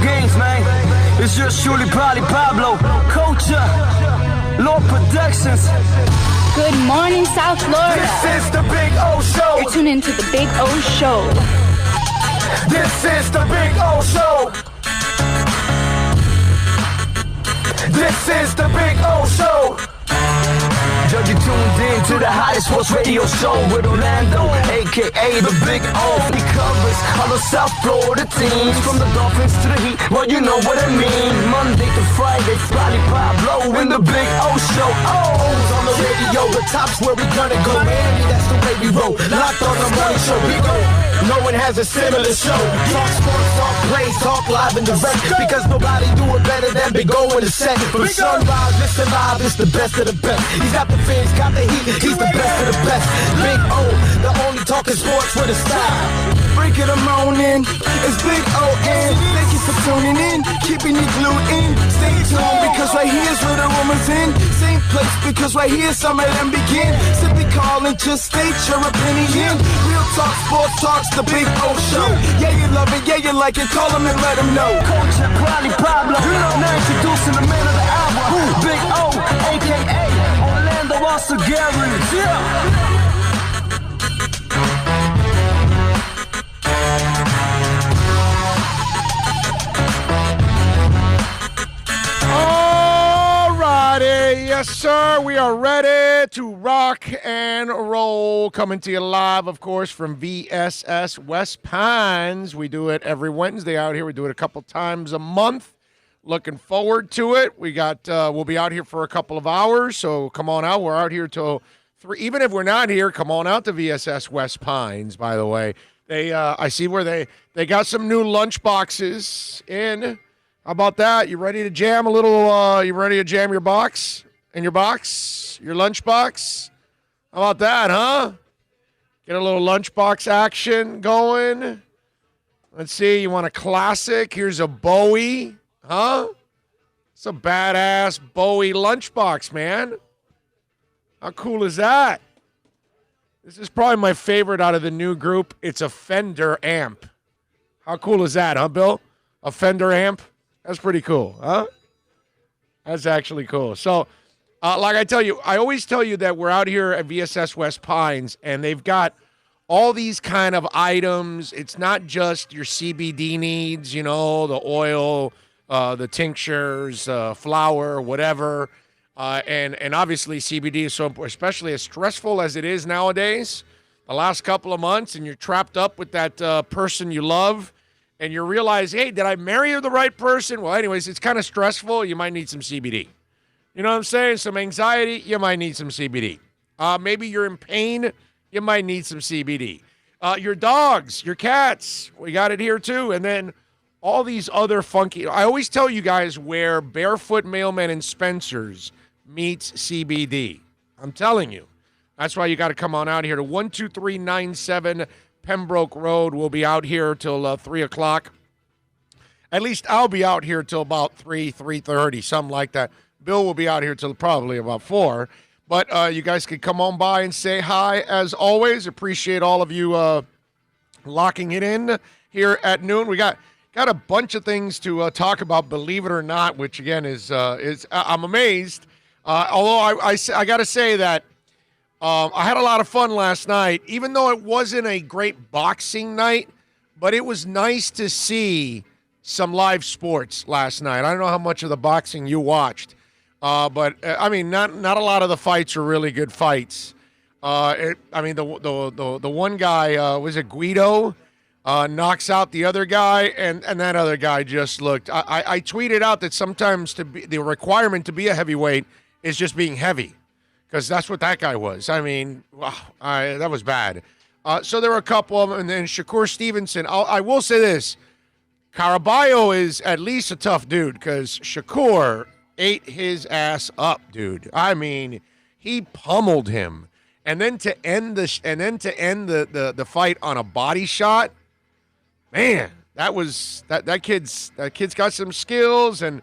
games, man. It's just surely probably Pablo, Culture, Lord Productions. Good morning, South Florida. This is the Big O Show. You're tuned into the Big O Show. This is the Big O Show. This is the Big O Show. Judge, you tuned in to the hottest sports radio show with Orlando, a.k.a. the Big O. He covers all the South Florida teams, from the Dolphins to the Heat, well, you know what I mean. Monday to Friday, Probably Pablo in the Big O Show. O's on the radio, the top's where we gonna go. Miami, that's the way we roll. Locked on the morning show, Big O. No one has a similar show. Talk sports, talk plays, talk live and direct, because nobody do it better than Big O in the set. From sunrise, listen live, it's the best of the best. He's got the fans, got the heat, he's the best of the best. Big O, the only talking sports with a style. Break it a morning, it's Big O-N. Thank you for tuning in, keeping it glued in. Stay tuned, because right here's where the rumors in. Same place, because right here some of them begin. Simply call and just state your opinion. Real talk, sports talks, the Big O Show. Yeah, you love it, yeah, you like it, call him and let him know. Culture, Probably Pablo, now introducing the man of the hour, Big O, a.k.a. Orlando Gary. Yeah. Yes, sir. We are ready to rock and roll. Coming to you live, of course, from VSS West Pines. We do it every Wednesday out here. We do it a couple times a month. Looking forward to it. We'll be out here for a couple of hours, so come on out. We're out here till 3. Even if we're not here, come on out to VSS West Pines, by the way. I see where they got some new lunch boxes in. How about that? You ready to jam a little? You ready to jam your box? Your lunch box? How about that, huh? Get a little lunchbox action going. Let's see. You want a classic? Here's a Bowie, huh? It's a badass Bowie lunchbox, man. How cool is that? This is probably my favorite out of the new group. It's a Fender amp. How cool is that, huh, Bill? A Fender amp? That's pretty cool, huh? That's actually cool. So, like I always tell you that we're out here at VSS West Pines, and they've got all these kind of items. It's not just your CBD needs, the oil, the tinctures, flour, whatever. And obviously CBD is so important, especially as stressful as it is nowadays, the last couple of months, and you're trapped up with that person you love. And you realize, hey, did I marry the right person? Well, anyways, it's kind of stressful. You might need some CBD. You know what I'm saying? Some anxiety, you might need some CBD. Maybe you're in pain, you might need some CBD. Your dogs, your cats, we got it here too. And then all these other funky, I always tell you guys where Barefoot Mailman and Spencer's meets CBD. I'm telling you. That's why you got to come on out here to 12397 Pembroke Road. We'll be out here till 3 o'clock. At least I'll be out here till about 3:30, something like that. Bill will be out here till probably about 4. But you guys can come on by and say hi as always. Appreciate all of you locking it in here at noon. We got a bunch of things to talk about, believe it or not, which again is I'm amazed. Although I got to say that I had a lot of fun last night, even though it wasn't a great boxing night, but it was nice to see some live sports last night. I don't know how much of the boxing you watched, but I mean, not a lot of the fights were really good fights. The one guy, was it Guido, knocks out the other guy, and that other guy just looked. I tweeted out that sometimes the requirement to be a heavyweight is just being heavy. Because that's what that guy was. I mean, wow, that was bad. So there were a couple of them. And then Shakur Stevenson. I will say this. Caraballo is at least a tough dude because Shakur ate his ass up, dude. I mean, he pummeled him. And then to end the fight on a body shot, man, that kid's got some skills. And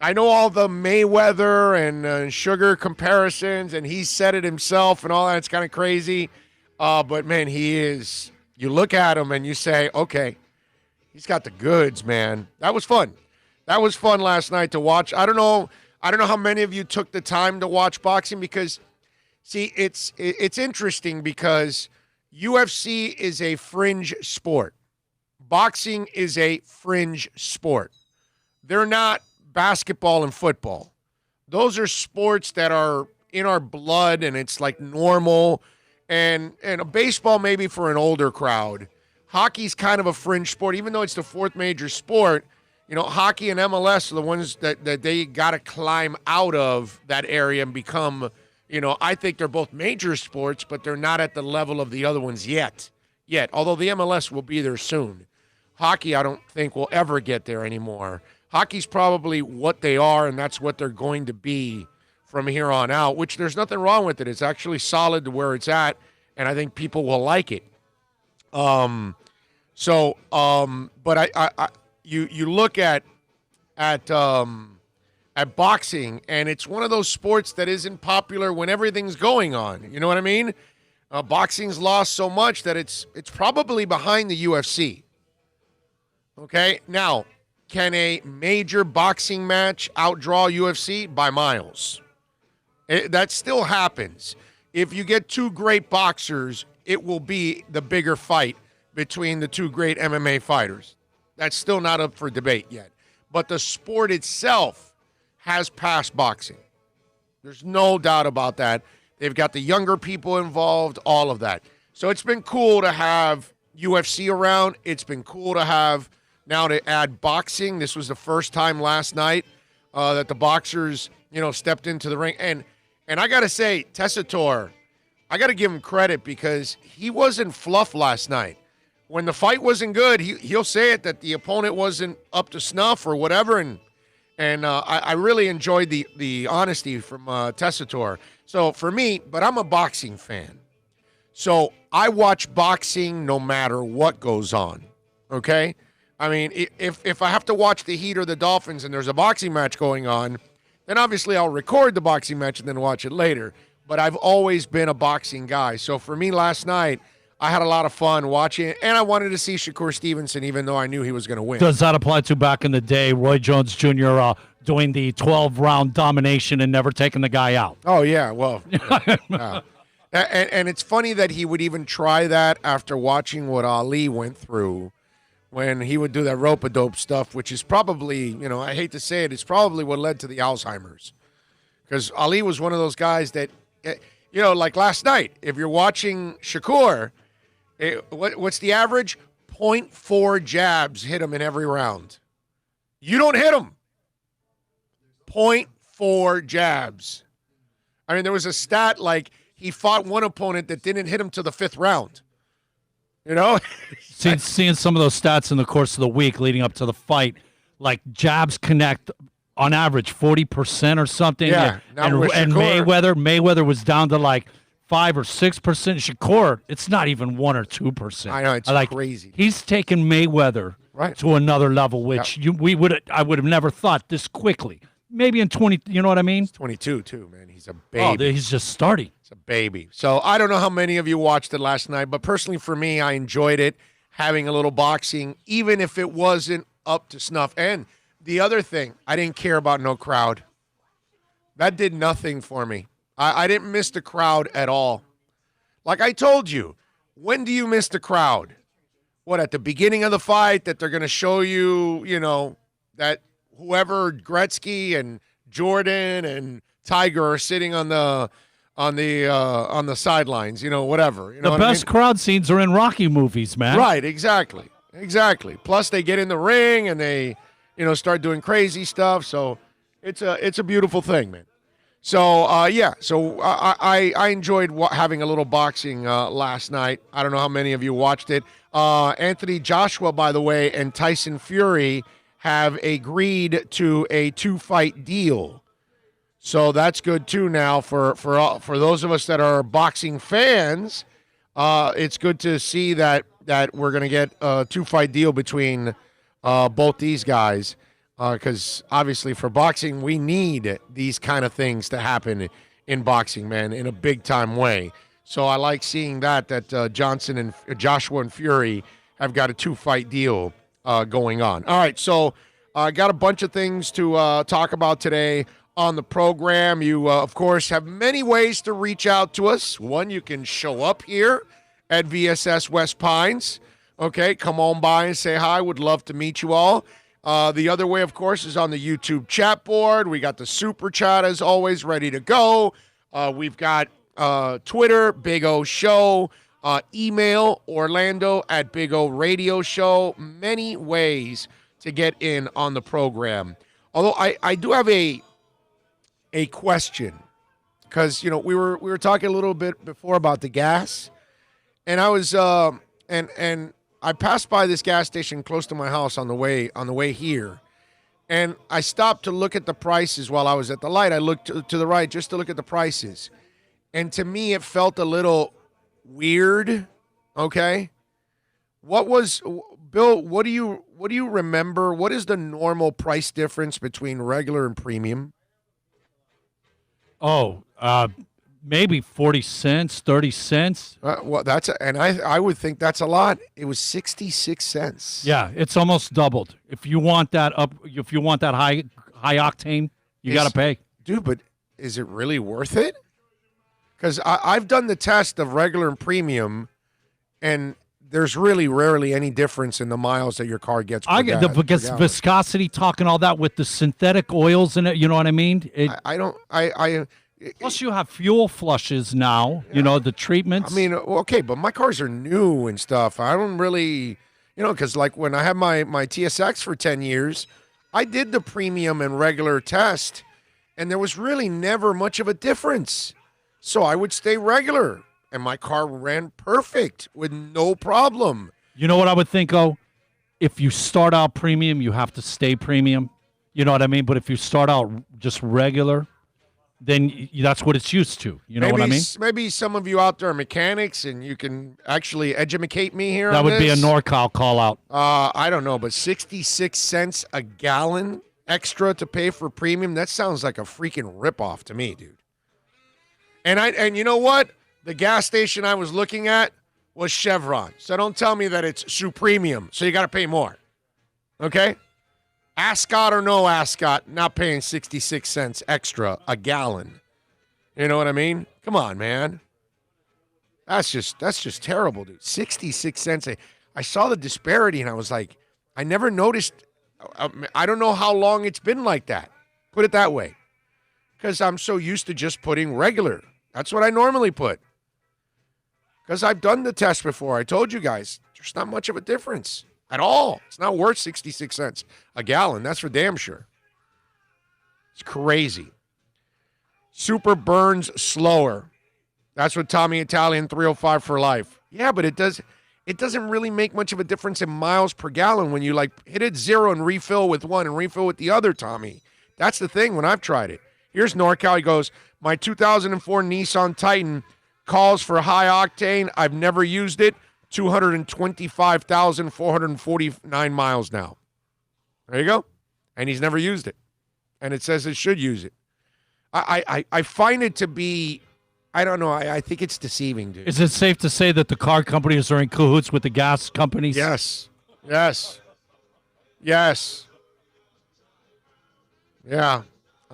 I know all the Mayweather and Sugar comparisons, and he said it himself and all that. It's kind of crazy. But, man, he is – you look at him and you say, okay, He's got the goods, man. That was fun. That was fun last night to watch. I don't know how many of you took the time to watch boxing because, see, it's interesting because UFC is a fringe sport. Boxing is a fringe sport. They're not basketball and football. Those are sports that are in our blood and it's like normal. And a baseball maybe for an older crowd. Hockey's kind of a fringe sport, even though it's the fourth major sport. You know, hockey and MLS are the ones that they got to climb out of that area and become, you know, I think they're both major sports, but they're not at the level of the other ones yet. Although the MLS will be there soon. Hockey, I don't think will ever get there anymore. Hockey's probably what they are, and that's what they're going to be from here on out, which there's nothing wrong with it. It's actually solid to where it's at, and I think people will like it. But you look at boxing, and it's one of those sports that isn't popular when everything's going on. You know what I mean? Boxing's lost so much that it's probably behind the UFC. Okay, now can a major boxing match outdraw UFC? By miles. That still happens. If you get two great boxers, it will be the bigger fight between the two great MMA fighters. That's still not up for debate yet. But the sport itself has passed boxing. There's no doubt about that. They've got the younger people involved, all of that. So it's been cool to have UFC around. It's been cool to have now to add boxing. This was the first time last night that the boxers, stepped into the ring. And I got to say, Tessitore, I got to give him credit because he wasn't fluff last night. When the fight wasn't good, he'll say it that the opponent wasn't up to snuff or whatever, and I really enjoyed the honesty from Tessitore. So for me, but I'm a boxing fan, so I watch boxing no matter what goes on. Okay, I mean if I have to watch the Heat or the Dolphins and there's a boxing match going on, then obviously I'll record the boxing match and then watch it later. But I've always been a boxing guy, so for me last night, I had a lot of fun watching it, and I wanted to see Shakur Stevenson, even though I knew he was going to win. Does that apply to back in the day, Roy Jones Jr. Doing the 12-round domination and never taking the guy out? Oh, yeah, well. Yeah. And it's funny that he would even try that after watching what Ali went through when he would do that rope-a-dope stuff, which is probably, I hate to say it, it's probably what led to the Alzheimer's. Because Ali was one of those guys that, like last night, if you're watching Shakur, what's the average? 0.4 jabs hit him in every round. You don't hit him. 0.4 jabs. I mean, there was a stat like he fought one opponent that didn't hit him to the fifth round. Seeing some of those stats in the course of the week leading up to the fight, like jabs connect on average 40% or something. Yeah. And Mayweather was down to like 5 or 6%. Shakur, it's not even 1 or 2%. I know, it's crazy. He's taken Mayweather to another level, which I would have never thought this quickly. Maybe in 20, you know what I mean? He's 22 too, man. He's a baby. Oh, he's just starting. It's a baby. So I don't know how many of you watched it last night, but personally for me, I enjoyed it, having a little boxing, even if it wasn't up to snuff. And the other thing, I didn't care about no crowd. That did nothing for me. I didn't miss the crowd at all. Like I told you, when do you miss the crowd? What, at the beginning of the fight that they're going to show you, that whoever Gretzky and Jordan and Tiger are sitting on the sidelines, whatever. The best crowd scenes are in Rocky movies, man. Right, exactly. Plus they get in the ring and they, start doing crazy stuff. So it's a beautiful thing, man. So, I enjoyed having a little boxing last night. I don't know how many of you watched it. Anthony Joshua, by the way, and Tyson Fury have agreed to a 2-fight deal. So that's good, too, now for those of us that are boxing fans. It's good to see that we're going to get a 2-fight deal between both these guys. Because obviously for boxing, we need these kind of things to happen in boxing, man, in a big-time way. So I like seeing that Joshua and Fury have got a 2-fight deal going on. All right, so I got a bunch of things to talk about today on the program. You, of course, have many ways to reach out to us. One, you can show up here at VSS West Pines. Okay, come on by and say hi. Would love to meet you all. The other way, of course, is on the YouTube chat board. We got the super chat, as always, ready to go. We've got Twitter, Big O Show. Email Orlando at Big O Radio Show. Many ways to get in on the program. Although I do have a question, because we were talking a little bit before about the gas, and I was and I passed by this gas station close to my house on the way here, and I stopped to look at the prices while I was at the light. I looked to the right just to look at the prices, and to me it felt a little weird. Okay, Bill, what do you remember? What is the normal price difference between regular and premium? Oh, maybe 40 cents, 30 cents. Well, I would think that's a lot. It was 66 cents. Yeah, it's almost doubled. If you want that high octane, you got to pay. Dude, but is it really worth it? Because I've done the test of regular and premium, and there's really rarely any difference in the miles that your car gets. Because viscosity, talking all that with the synthetic oils in it, you know what I mean? Plus, you have fuel flushes now. Yeah. The treatments. I mean, okay, but my cars are new and stuff. I don't really, because like when I had my TSX for 10 years, I did the premium and regular test, and there was really never much of a difference. So I would stay regular, and my car ran perfect with no problem. You know what I would think, if you start out premium, you have to stay premium. You know what I mean? But if you start out just regular, then that's what it's used to. You know what I mean? Maybe some of you out there are mechanics, and you can actually educate me here. That would be a NorCal call out. I don't know, but 66 cents a gallon extra to pay for premium, that sounds like a freaking ripoff to me, dude. And you know what? The gas station I was looking at was Chevron. So don't tell me that it's Supremium, so you got to pay more. Okay? Ascot or no Ascot, not paying 66 cents extra a gallon. You know what I mean? Come on, man. That's just terrible, dude. 66 cents. I saw the disparity, and I was like, I never noticed. I don't know how long it's been like that. Put it that way. Because I'm so used to just putting regular. That's what I normally put. Because I've done the test before. I told you guys, there's not much of a difference at all. It's not worth 66 cents a gallon. That's for damn sure. It's crazy. Super burns slower. That's what Tommy Italian 305 for life. Yeah, but it doesn't really make much of a difference in miles per gallon when you hit it zero and refill with one and refill with the other, Tommy. That's the thing when I've tried it. Here's NorCal. He goes, my 2004 Nissan Titan calls for high octane. I've never used it. 225,449 miles now. There you go. And he's never used it. And it says it should use it. I find it to be, I don't know, I think it's deceiving, dude. Is it safe to say that the car companies are in cahoots with the gas companies? Yes. Yeah.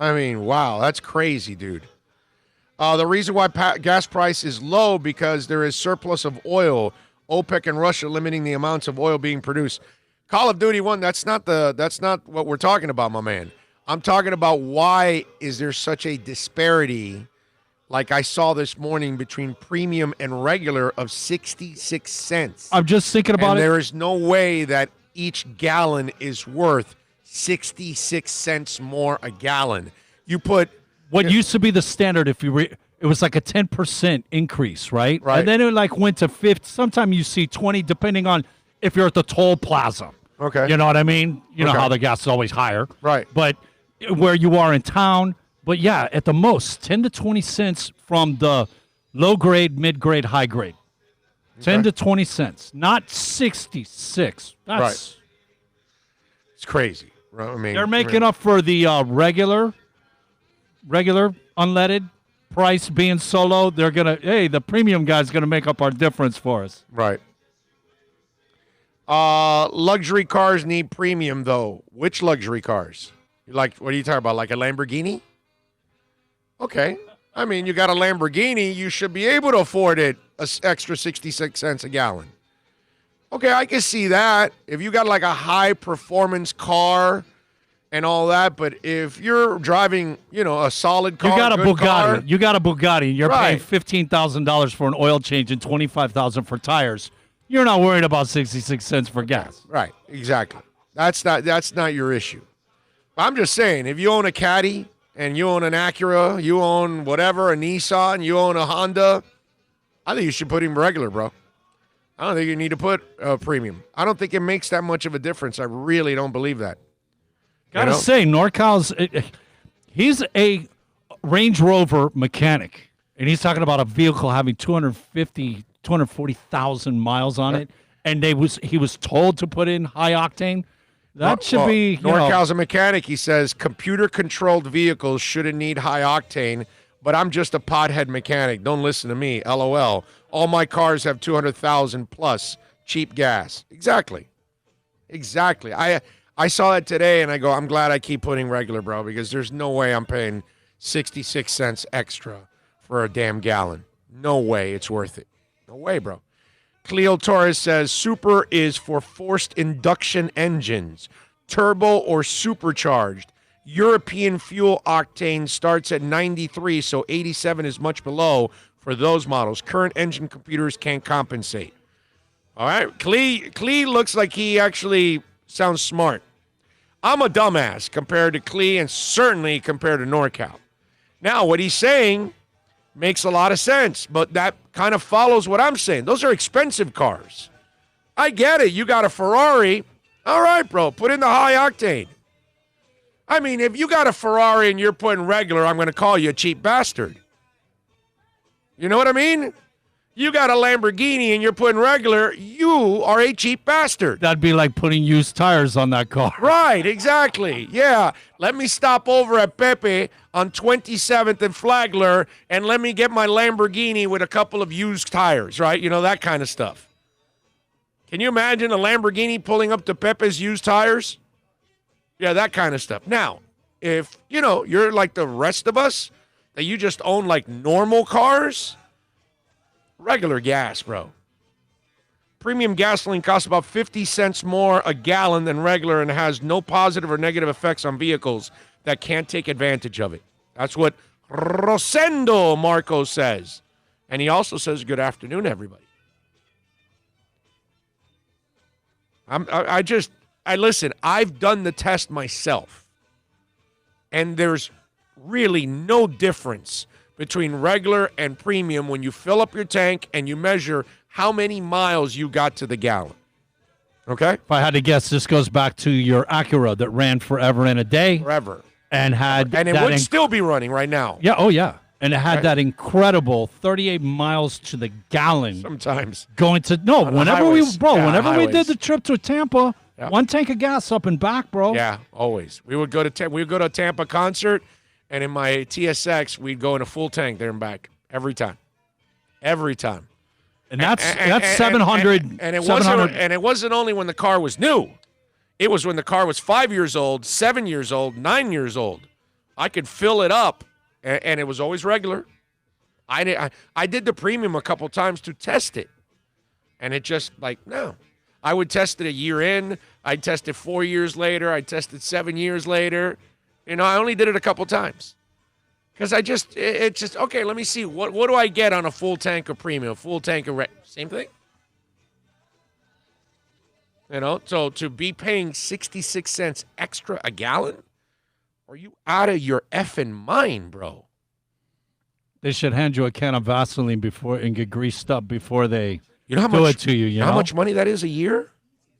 I mean, wow, that's crazy, dude. The reason why gas price is low because there is surplus of oil. OPEC and Russia limiting the amounts of oil being produced. Call of Duty 1, that's not what we're talking about, my man. I'm talking about why is there such a disparity, like I saw this morning, between premium and regular of 66 cents. I'm just thinking about it. There is no way that each gallon is worth 66 cents more a gallon. You put what used to be the standard, if you it was like a 10% increase, right? Right. And then it went to 50. Sometimes you see 20, depending on if you're at the toll plaza. Okay. You know what I mean? You know how the gas is always higher. Right. But where you are in town. But yeah, at the most, 10 to 20 cents from the low grade, mid grade, high grade. 10 to 20 cents, not 66. That's it's crazy. I mean, they're making up for the regular unleaded price being so low. They're the premium guy's gonna make up our difference for us. Right. Luxury cars need premium, though. Which luxury cars? What are you talking about? Like a Lamborghini? Okay. I mean, you got a Lamborghini, you should be able to afford it extra 66 cents a gallon. Okay, I can see that. If you got like a high performance car and all that, but if you're driving, a solid car, You got a good Bugatti. car, You got a Bugatti. You're Right. paying $15,000 for an oil change and $25,000 for tires. You're not worried about 66 cents for gas. right, exactly. That's not your issue. I'm just saying, if you own a Caddy and you own an Acura, you own whatever, a Nissan, you own a Honda, I think you should put him regular, bro. I don't think you need to put a premium. I don't think it makes that much of a difference. I really don't believe that. Gotta say, NorCal's he's a Range Rover mechanic, and he's talking about a vehicle having 240,000 miles on it, and he was told to put in high octane. That should be NorCal's a mechanic. He says computer-controlled vehicles shouldn't need high octane, but I'm just a pothead mechanic. Don't listen to me. LOL. All my cars have 200,000 plus cheap gas. Exactly. I saw it today, and I go, I'm glad I keep putting regular, bro, because there's no way I'm paying 66 cents extra for a damn gallon. No way it's worth it. No way, bro. Cleo Torres says super is for forced induction engines, turbo or supercharged. European fuel octane starts at 93, so 87 is much below for those models. Current engine computers can't compensate. All right, Clee looks like he actually sounds smart. I'm a dumbass compared to Clee and certainly compared to NorCal. Now, what he's saying makes a lot of sense, but that kind of follows what I'm saying. Those are expensive cars. I get it. You got a Ferrari. All right, bro, put in the high octane. I mean, if you got a Ferrari and you're putting regular, I'm going to call you a cheap bastard. You know what I mean? You got a Lamborghini and you're putting regular, you are a cheap bastard. That'd be like putting used tires on that car. Right, exactly. Yeah. Let me stop over at Pepe on 27th and Flagler and let me get my Lamborghini with a couple of used tires, right? You know, that kind of stuff. Can you imagine a Lamborghini pulling up to Pepe's used tires? Yeah, that kind of stuff. Now, if, you're like the rest of us, that you just own like normal cars, regular gas, bro. Premium gasoline costs about 50 cents more a gallon than regular and has no positive or negative effects on vehicles that can't take advantage of it. That's what Rosendo Marco says. And he also says, good afternoon, everybody. Listen, I've done the test myself. And there's really no difference between regular and premium when you fill up your tank and you measure how many miles you got to the gallon. Okay? If I had to guess, this goes back to your Acura that ran forever and a day. Forever. And it would still be running right now. Yeah, oh yeah. And it had that incredible 38 miles to the gallon. Sometimes. Whenever we highways. did the trip to Tampa, one tank of gas up and back, bro. Yeah, always. We would go to a Tampa concert, and in my TSX, we'd go in a full tank there and back every time. Every time. And that's 700. And it 700. wasn't only when the car was new. It was when the car was 5 years old, 7 years old, 9 years old. I could fill it up, and it was always regular. I did the premium a couple times to test it, and it just no. I would test it a year in. I'd test it 4 years later. I'd test it 7 years later. I only did it a couple times. Because it's just, okay, let me see. What do I get on a full tank of premium, a full tank of same thing? So to be paying 66 cents extra a gallon? Are you out of your effing mind, bro? They should hand you a can of Vaseline and get greased up before they how much, it to you. You know how much money that is a year?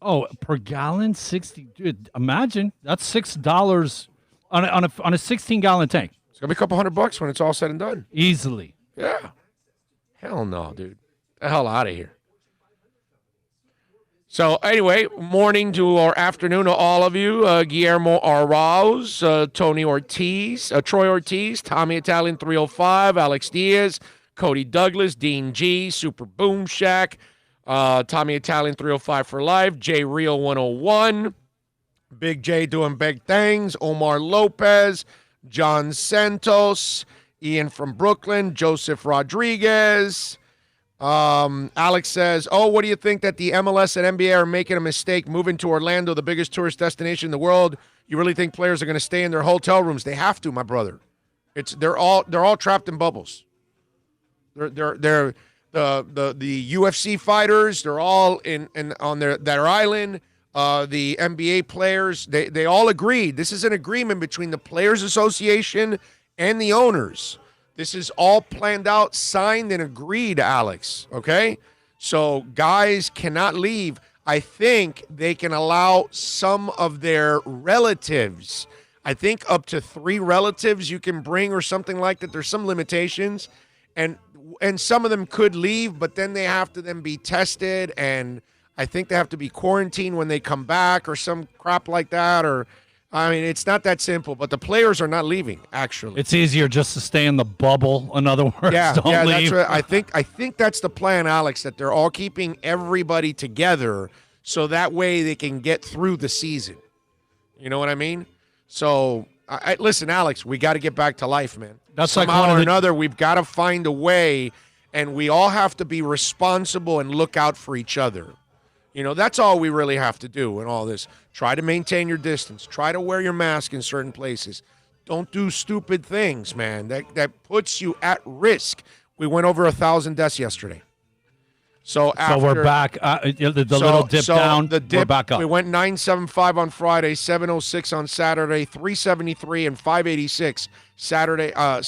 Oh, per gallon, 60. Dude, imagine that's $6 on a 16-gallon tank. It's gonna be a couple $100 when it's all said and done. Easily. Yeah. Hell no, dude. The hell out of here. So anyway, morning to or afternoon to all of you. Guillermo Arauz, Tony Ortiz, Troy Ortiz, Tommy Italian 305, Alex Diaz, Cody Douglas, Dean G, Super Boom Shack, Tommy Italian 305 for life. J Real 101. Big J doing big things. Omar Lopez. John Santos. Ian from Brooklyn. Joseph Rodriguez. Alex says, what do you think that the MLS and NBA are making a mistake moving to Orlando, the biggest tourist destination in the world? You really think players are going to stay in their hotel rooms? They have to, my brother. They're all trapped in bubbles. They're the UFC fighters. They're all in on their island. The NBA players, they all agreed. This is an agreement between the Players Association and the owners. This is all planned out, signed, and agreed, Alex, okay? So guys cannot leave. I think they can allow some of their relatives. I think up to 3 relatives you can bring or something like that. There's some limitations. And some of them could leave, but then they have to then be tested, and I think they have to be quarantined when they come back or some crap like that, or I mean, it's not that simple, but the players are not leaving, actually. It's easier just to stay in the bubble, in other words. Don't leave. That's right. I think that's the plan, Alex, that they're all keeping everybody together so that way they can get through the season. You know what I mean? So, listen, Alex, we got to get back to life, man. That's somehow like or another, we've got to find a way, and we all have to be responsible and look out for each other. You know, that's all we really have to do in all this. Try to maintain your distance. Try to wear your mask in certain places. Don't do stupid things, man. That puts you at risk. We went over 1,000 deaths yesterday. So we're back. The little dip down. The dip, we're back up. We went 975 on Friday, 706 on Saturday, 373 and 586 Sunday. On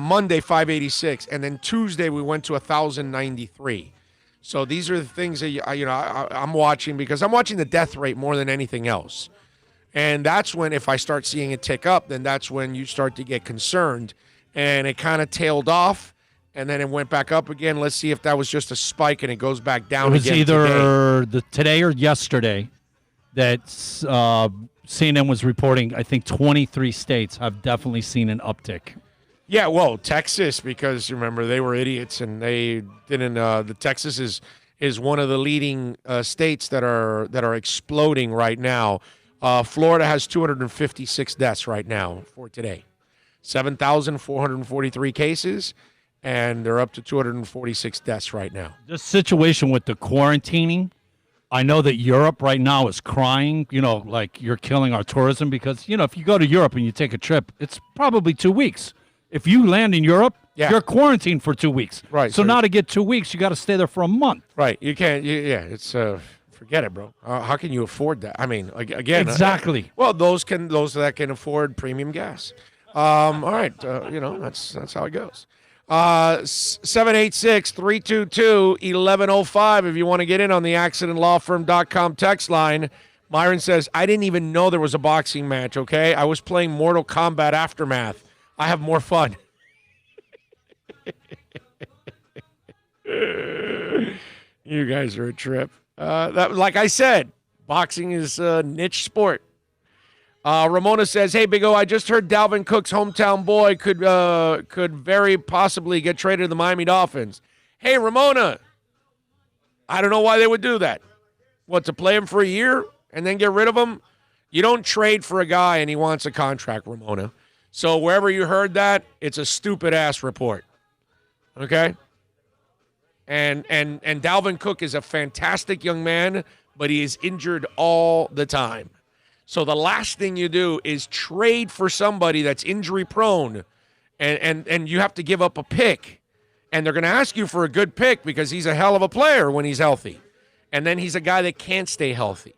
Monday, 586, and then Tuesday we went to 1,093. So these are the things that I'm watching, because I'm watching the death rate more than anything else. And that's when, if I start seeing it tick up, then that's when you start to get concerned. And it kind of tailed off, and then it went back up again. Let's see if that was just a spike and it goes back down again. It was either today or yesterday that CNN was reporting, I think 23 states have definitely seen an uptick. Yeah, well, Texas, because remember they were idiots and they didn't. The Texas is one of the leading states that are exploding right now. Florida has 256 deaths right now for today, 7,443 cases, and they're up to 246 deaths right now. The situation with the quarantining, I know that Europe right now is crying. Like you're killing our tourism, because if you go to Europe and you take a trip, it's probably 2 weeks. If you land in Europe, you're quarantined for 2 weeks. Right. So now to get 2 weeks, you got to stay there for a month. Right. You can't. It's forget it, bro. How can you afford that? I mean, again. Exactly. Well, those that can afford premium gas. All right. That's how it goes. 786-322-1105 if you want to get in on the accidentlawfirm.com text line. Myron says, I didn't even know there was a boxing match, okay? I was playing Mortal Kombat Aftermath. I have more fun. You guys are a trip. Like I said, boxing is a niche sport. Ramona says, hey, Big O, I just heard Dalvin Cook's hometown boy could very possibly get traded to the Miami Dolphins. Hey, Ramona, I don't know why they would do that. What, to play him for a year and then get rid of him? You don't trade for a guy and he wants a contract, Ramona. So wherever you heard that, it's a stupid-ass report. Okay? And Dalvin Cook is a fantastic young man, but he is injured all the time. So the last thing you do is trade for somebody that's injury-prone, and you have to give up a pick. And they're going to ask you for a good pick because he's a hell of a player when he's healthy. And then he's a guy that can't stay healthy.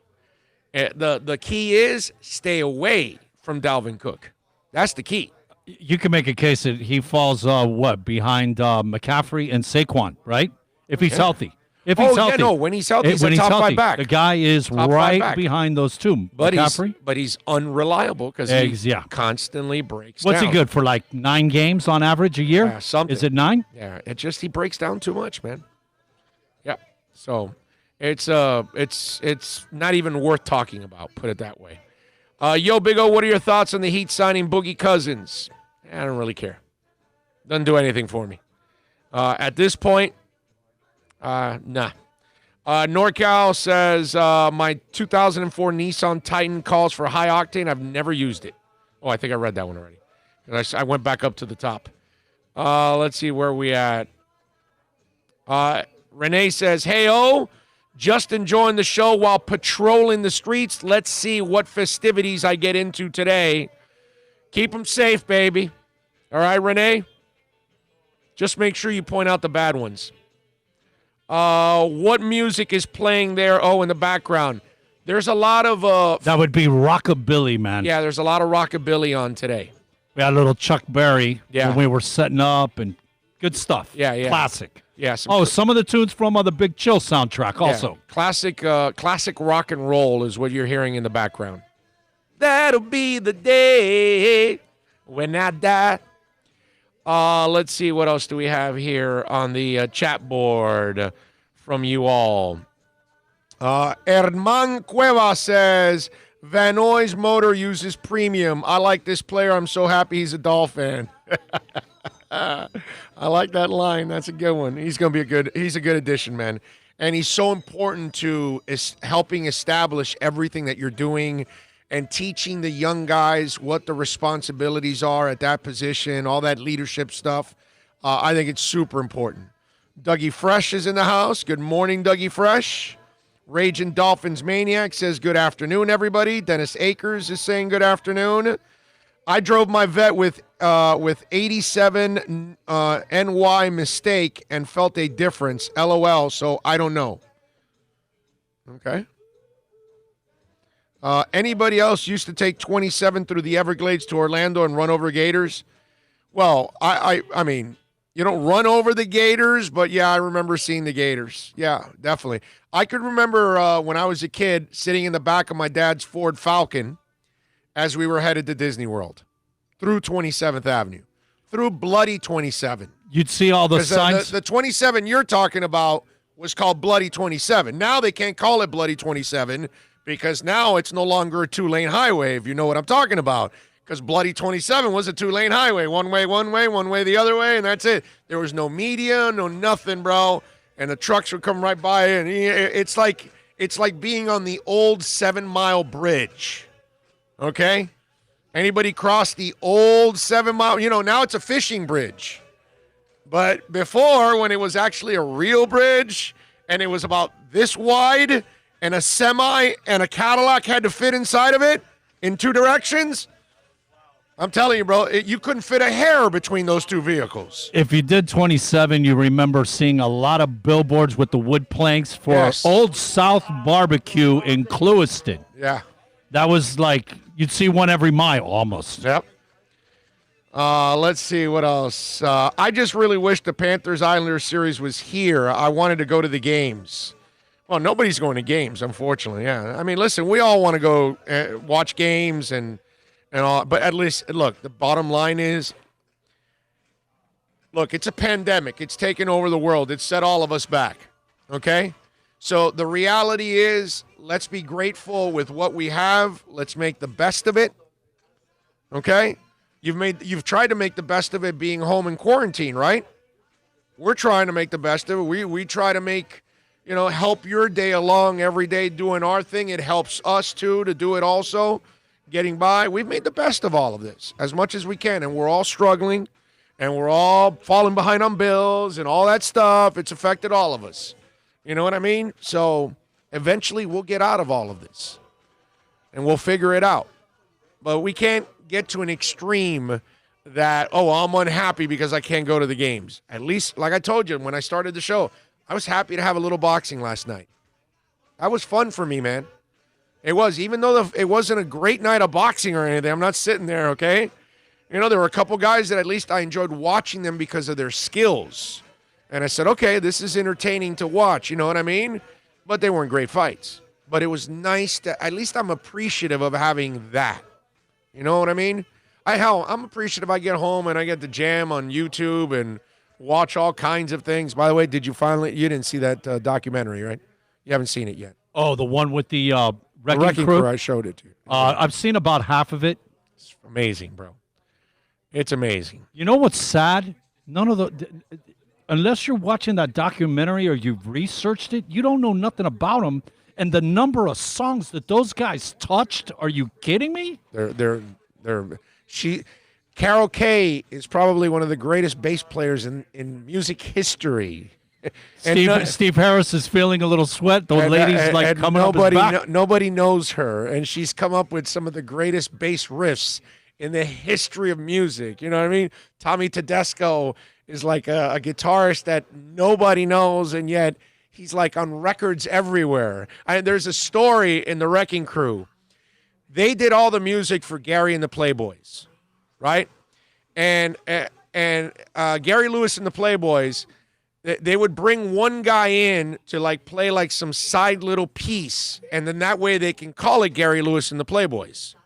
The key is stay away from Dalvin Cook. That's the key. You can make a case that he falls, behind McCaffrey and Saquon, right? If he's healthy. If he's healthy. When he's healthy, he's a top five back. The guy is top right behind those two. But McCaffrey. He's unreliable because he constantly breaks down. What's he good for, like 9 games on average a year? Yeah, something. Is it 9? Yeah, he breaks down too much, man. Yeah, so it's not even worth talking about, put it that way. Yo, Big O, what are your thoughts on the Heat signing Boogie Cousins? I don't really care. Doesn't do anything for me. At this point, nah. NorCal says, my 2004 Nissan Titan calls for high octane. I've never used it. Oh, I think I read that one already. I went back up to the top. Let's see where we at. Renee says, hey, just enjoying the show while patrolling the streets. Let's see what festivities I get into today. Keep them safe, baby. All right, Renee? Just make sure you point out the bad ones. What music is playing there? Oh, in the background. There's a lot of... that would be rockabilly, man. Yeah, there's a lot of rockabilly on today. We had a little Chuck Berry Yeah. when we were setting up and good stuff. Yeah. Classic. Yeah. Some of the tunes from the Big Chill soundtrack also. Yeah. Classic rock and roll is what you're hearing in the background. That'll be the day when I die. Let's see, what else do we have here on the chat board from you all? Herman Cueva says, Van Oy's motor uses premium. I like this player. I'm so happy he's a Dolphin. I like that line. That's a good one. He's a good addition, man. And he's so important to helping establish everything that you're doing and teaching the young guys what the responsibilities are at that position, all that leadership stuff. I think it's super important. Dougie Fresh is in the house. Good morning, Dougie Fresh. Raging Dolphins Maniac says, good afternoon, everybody. Dennis Akers is saying good afternoon. I drove my vet with 87 NY mistake and felt a difference. LOL, so I don't know. Okay. Anybody else used to take 27 through the Everglades to Orlando and run over gators? Well, I mean, you don't run over the gators, but yeah, I remember seeing the gators. Yeah, definitely. I could remember when I was a kid sitting in the back of my dad's Ford Falcon as we were headed to Disney World through 27th Avenue, through bloody 27. You'd see all the signs. The 27 you're talking about was called Bloody 27. Now they can't call it Bloody 27 because now it's no longer a two-lane highway, if you know what I'm talking about. Because Bloody 27 was a two-lane highway. One way the other way, and that's it. There was no media, no nothing, bro. And the trucks would come right by, and it's like being on the old 7 Mile bridge. Okay? Anybody cross the old 7 Mile? Now it's a fishing bridge. But before, when it was actually a real bridge, and it was about this wide, and a semi and a Cadillac had to fit inside of it in two directions, I'm telling you, bro, you couldn't fit a hair between those two vehicles. If you did 27, you remember seeing a lot of billboards with the wood planks for Old South Barbecue in Clewiston. Yeah. That was like, you'd see one every mile almost. Yep. Let's see what else. I just really wish the Panthers-Islanders series was here. I wanted to go to the games. Well, nobody's going to games, unfortunately. Yeah. I mean, listen, we all want to go watch games and all, but at least, look, the bottom line is, look, it's a pandemic. It's taken over the world. It's set all of us back, okay? So the reality is, let's be grateful with what we have. Let's make the best of it, okay? You've tried to make the best of it being home in quarantine, right? We're trying to make the best of it. We try to make, help your day along every day doing our thing. It helps us, too, to do it also. Getting by, we've made the best of all of this as much as we can, and we're all struggling, and we're all falling behind on bills and all that stuff. It's affected all of us. You know what I mean? So eventually we'll get out of all of this, and we'll figure it out. But we can't get to an extreme that, I'm unhappy because I can't go to the games. At least, like I told you when I started the show, I was happy to have a little boxing last night. That was fun for me, man. It was, even though it wasn't a great night of boxing or anything. I'm not sitting there, okay? There were a couple guys that at least I enjoyed watching them because of their skills. And I said, okay, this is entertaining to watch, you know what I mean? But they weren't great fights. But it was nice to, at least I'm appreciative of having that. You know what I mean? I'm appreciative I get home and I get to jam on YouTube and watch all kinds of things. By the way, you didn't see that documentary, right? You haven't seen it yet. Oh, the one with the Wrecking Crew? Crew? I showed it to you. I've seen about half of it. It's amazing, bro. It's amazing. You know what's sad? unless you're watching that documentary or you've researched it, you don't know nothing about them. And the number of songs that those guys touched, are you kidding me? Carol Kay is probably one of the greatest bass players in music history. Steve Harris is feeling a little sweat. Those ladies coming up his back. Nobody knows her, and she's come up with some of the greatest bass riffs in the history of music. You know what I mean? Tommy Tedesco is like a guitarist that nobody knows, and yet he's like on records everywhere. There's a story in the Wrecking Crew. They did all the music for Gary and the Playboys, right? And Gary Lewis and the Playboys, they would bring one guy in to like play like some side little piece, and then that way they can call it Gary Lewis and the Playboys.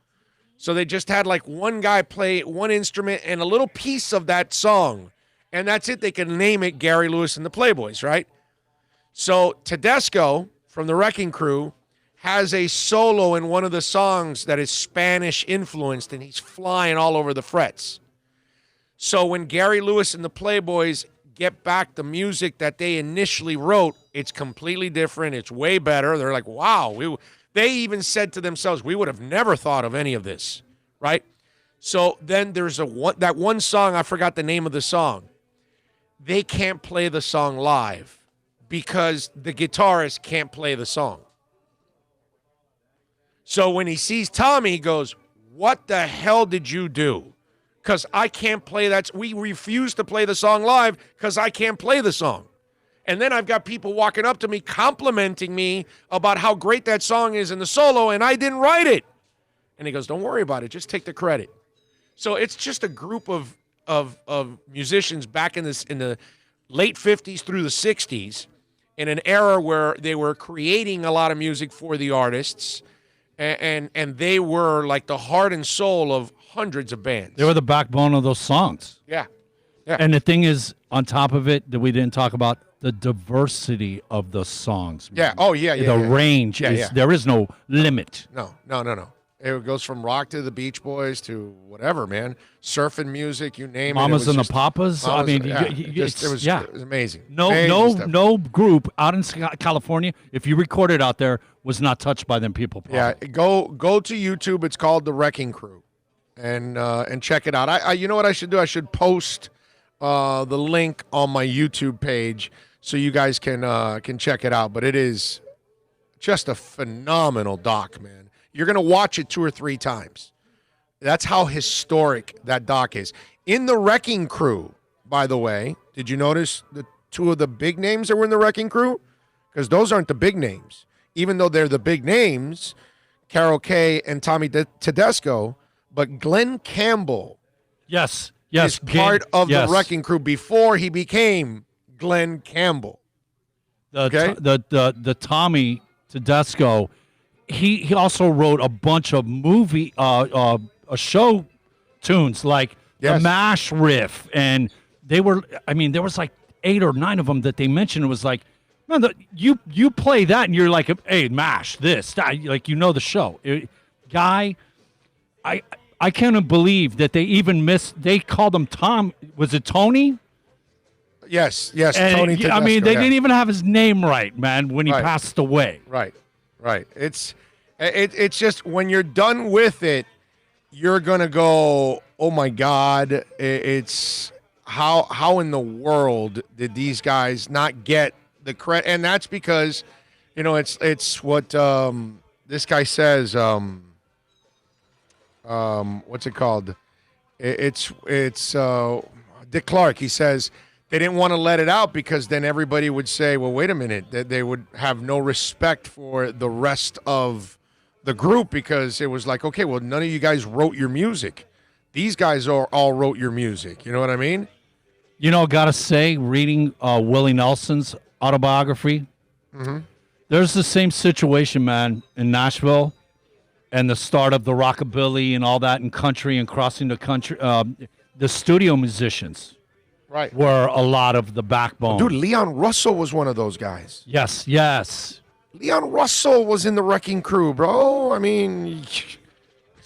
So they just had like one guy play one instrument and a little piece of that song, and that's it. They can name it Gary Lewis and the Playboys, right? So Tedesco from the Wrecking Crew has a solo in one of the songs that is Spanish influenced, and he's flying all over the frets. So when Gary Lewis and the Playboys get back the music that they initially wrote, it's completely different. It's way better. They're like, wow. They even said to themselves, we would have never thought of any of this, right? So then there's that one song, I forgot the name of the song. They can't play the song live because the guitarist can't play the song. So when he sees Tommy, he goes, what the hell did you do? Because I can't play that. We refuse to play the song live because I can't play the song. And then I've got people walking up to me complimenting me about how great that song is in the solo, and I didn't write it. And he goes, don't worry about it. Just take the credit. So it's just a group of musicians back in the late 50s through the 60s in an era where they were creating a lot of music for the artists, and they were like the heart and soul of hundreds of bands. They were the backbone of those songs. Yeah. And the thing is, on top of it, that we didn't talk about the diversity of the songs. Yeah. Oh, yeah. The range. There is no limit. No. It goes from rock to the Beach Boys to whatever, man. Surfing music, you name Mamas it. and the Papas. I mean, it was amazing. No group out in California, if you record it out there, was not touched by them people. Probably. Yeah, go to YouTube. It's called The Wrecking Crew, and check it out. I you know what I should do? I should post the link on my YouTube page so you guys can check it out. But it is just a phenomenal doc, man. You're going to watch it 2 or 3 times. That's how historic that doc is. In the Wrecking Crew, by the way, did you notice the 2 of the big names that were in the Wrecking Crew? Because those aren't the big names. Even though they're the big names, Carol Kay and Tommy Tedesco, but Glenn Campbell is part of the Wrecking Crew before he became Glenn Campbell. The Tommy Tedesco, he also wrote a bunch of movie show tunes like the MASH riff, and there was like 8 or 9 of them that they mentioned. It was like, man, you play that and you're like, hey, MASH this, that, like, you know the show. Guy, I can't believe that they even they called him Tom. Was it Tony? Yes, and Tony Tedesco. I mean, they didn't even have his name right, man, when he passed away. Right. It's just when you're done with it, you're gonna go, oh my God! It's how in the world did these guys not get the credit? And that's because, it's what this guy says. What's it called? It's Dick Clark. He says they didn't want to let it out because then everybody would say, well, wait a minute, that they would have no respect for the rest of the group, because it was like, okay, well, none of you guys wrote your music. These guys all wrote your music. You know what I mean? Gotta say, reading Willie Nelson's autobiography, there's the same situation, man, in Nashville and the start of the rockabilly and all that in country and crossing the country. The studio musicians were a lot of the backbone. Dude, Leon Russell was one of those guys. Yes. Leon Russell was in the Wrecking Crew, bro. I mean,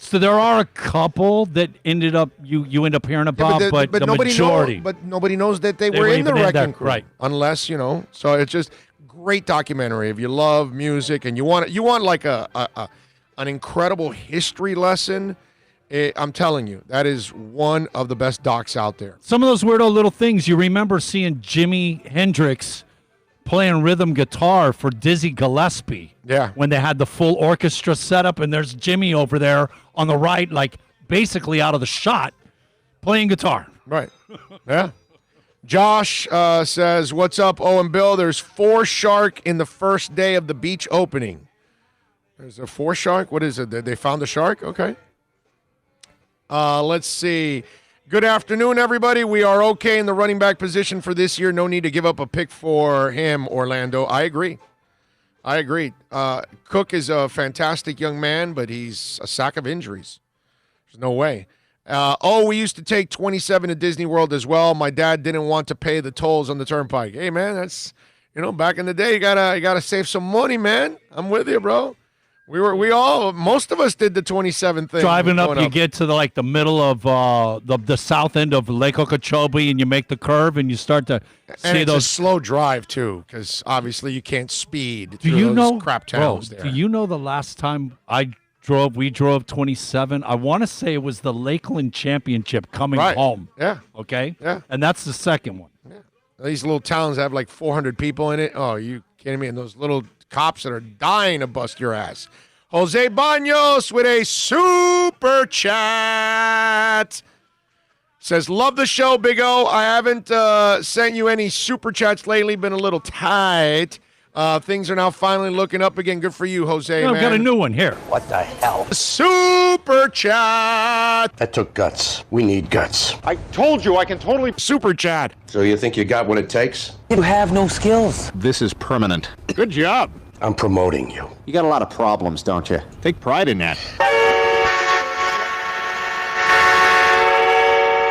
So there are a couple that ended up you end up hearing about, but the majority. Nobody knows that they were weren't in the even in Wrecking there, Crew, right. unless So it's just great documentary. If you love music and you want like an incredible history lesson, I'm telling you, that is one of the best docs out there. Some of those weirdo little things. You remember seeing Jimi Hendrix playing rhythm guitar for Dizzy Gillespie. Yeah. When they had the full orchestra set up, and there's Jimmy over there on the right, like basically out of the shot, playing guitar. Right. Yeah. Josh says, "What's up, Owen Bill? There's 4 shark in the first day of the beach opening." There's a 4 shark? What is it? They found a shark? Okay. Let's see. Good afternoon, everybody. We are okay in the running back position for this year. No need to give up a pick for him, Orlando. I agree. Cook is a fantastic young man, but he's a sack of injuries. There's no way. We used to take 27 to Disney World as well. My dad didn't want to pay the tolls on the turnpike. Hey, man, that's, back in the day, you gotta save some money, man. I'm with you, bro. Most of us did the 27 thing. Driving up, you get to the middle of the south end of Lake Okeechobee, and you make the curve, and you start to and see it's those. a slow drive too, because obviously you can't speed through those crap towns there. Do you know the last time we drove 27? I want to say it was the Lakeland Championship coming home. Yeah. Okay. Yeah. And that's the second one. Yeah. These little towns have like 400 people in it. Oh, you kidding me? And those little cops that are dying to bust your ass. Jose Banos with a super chat. Says, love the show, Big O. I haven't sent you any super chats lately. Been a little tight. Things are now finally looking up again. Good for you, Jose, man. I've got a new one here. What the hell? Super chat. That took guts. We need guts. I told you I can totally super chat. So you think you got what it takes? You have no skills. This is permanent. Good job. I'm promoting you. You got a lot of problems, don't you? Take pride in that.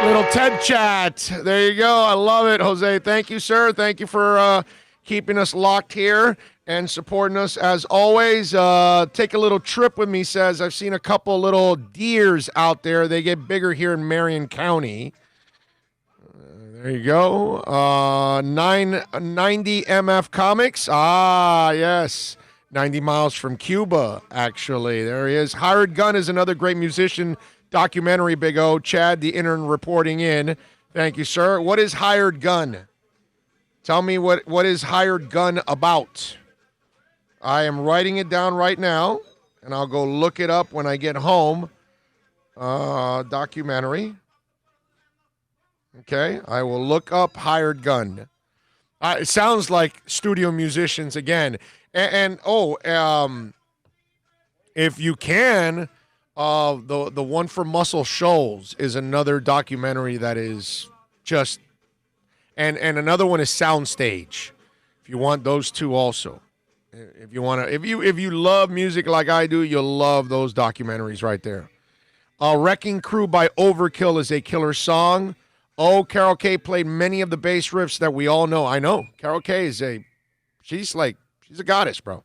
Little TED chat. There you go. I love it, Jose. Thank you, sir. Thank you for keeping us locked here and supporting us as always. Take a little trip with me, says. I've seen a couple little deers out there. They get bigger here in Marion County. There you go. 990 MF Comics. Ah, yes. 90 miles from Cuba, actually. There he is. Hired Gun is another great musician documentary, Big O. Chad, the intern, reporting in. Thank you, sir. What is Hired Gun? Tell me what is Hired Gun about. I am writing it down right now, and I'll go look it up when I get home. Documentary. Okay, I will look up Hired Gun. It sounds like studio musicians again. If you can, the one for Muscle Shoals is another documentary that is just, and another one is Soundstage. If you want those two also, if you love music like I do, you'll love those documentaries right there. Wrecking Crew by Overkill is a killer song. Oh, Carol Kay played many of the bass riffs that we all know. I know. Carol Kay is she's a goddess, bro.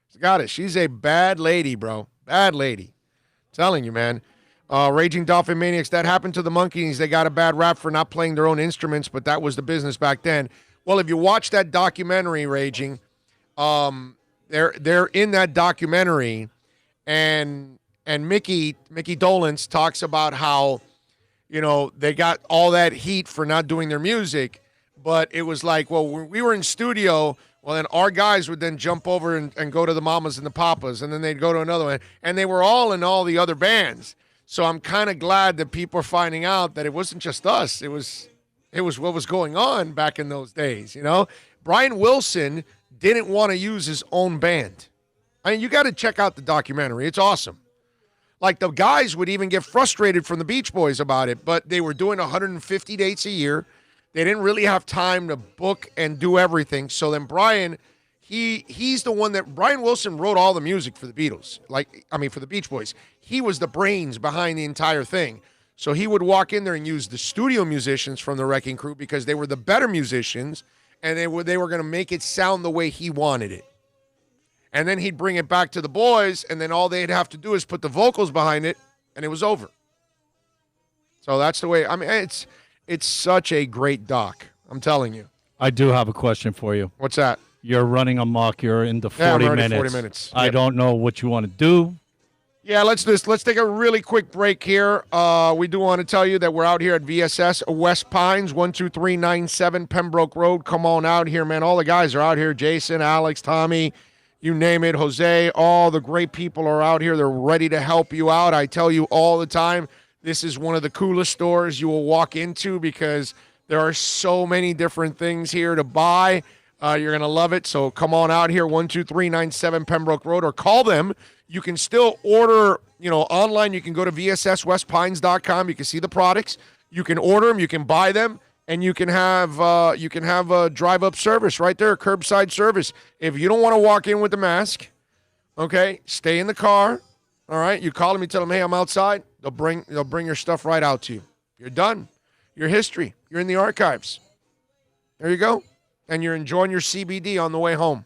She's a goddess. She's a bad lady, bro. Bad lady. I'm telling you, man. Raging Dolphin Maniacs, that happened to the Monkees. They got a bad rap for not playing their own instruments, but that was the business back then. Well, if you watch that documentary, Raging, they're in that documentary, and Mickey Dolenz talks about how, they got all that heat for not doing their music, but it was like, well, when we were in studio, well, then our guys would then jump over and go to the Mamas and the Papas, and then they'd go to another one, and they were all in all the other bands. So I'm kind of glad that people are finding out that it wasn't just us. It was what was going on back in those days, Brian Wilson didn't want to use his own band. I mean, you got to check out the documentary. It's awesome. Like, the guys would even get frustrated from the Beach Boys about it, but they were doing 150 dates a year. They didn't really have time to book and do everything. So then Brian, he's the one that, Brian Wilson wrote all the music for the Beatles. For the Beach Boys. He was the brains behind the entire thing. So he would walk in there and use the studio musicians from the Wrecking Crew because they were the better musicians, and they were going to make it sound the way he wanted it. And then he'd bring it back to the boys, and then all they'd have to do is put the vocals behind it, and it was over. So that's the way. I mean, it's such a great doc. I'm telling you. I do have a question for you. What's that? You're running amok. You're into 40 I'm already minutes. 40 minutes. I Yep. don't know what you want to do. Yeah, let's take a really quick break here. We do want to tell you that we're out here at VSS West Pines, 12397 Pembroke Road. Come on out here, man. All the guys are out here. Jason, Alex, Tommy, you name it, Jose. All the great people are out here. They're ready to help you out. I tell you all the time, this is one of the coolest stores you will walk into because there are so many different things here to buy. You're going to love it. So come on out here, 12397 Pembroke Road, or call them. You can still order, online. You can go to vsswestpines.com. You can see the products. You can order them. You can buy them, and you can have a drive-up service right there, curbside service. If you don't want to walk in with the mask, okay, stay in the car. All right, you call them. You tell them, hey, I'm outside. They'll bring your stuff right out to you. You're done. Your history. You're in the archives. There you go, and you're enjoying your CBD on the way home.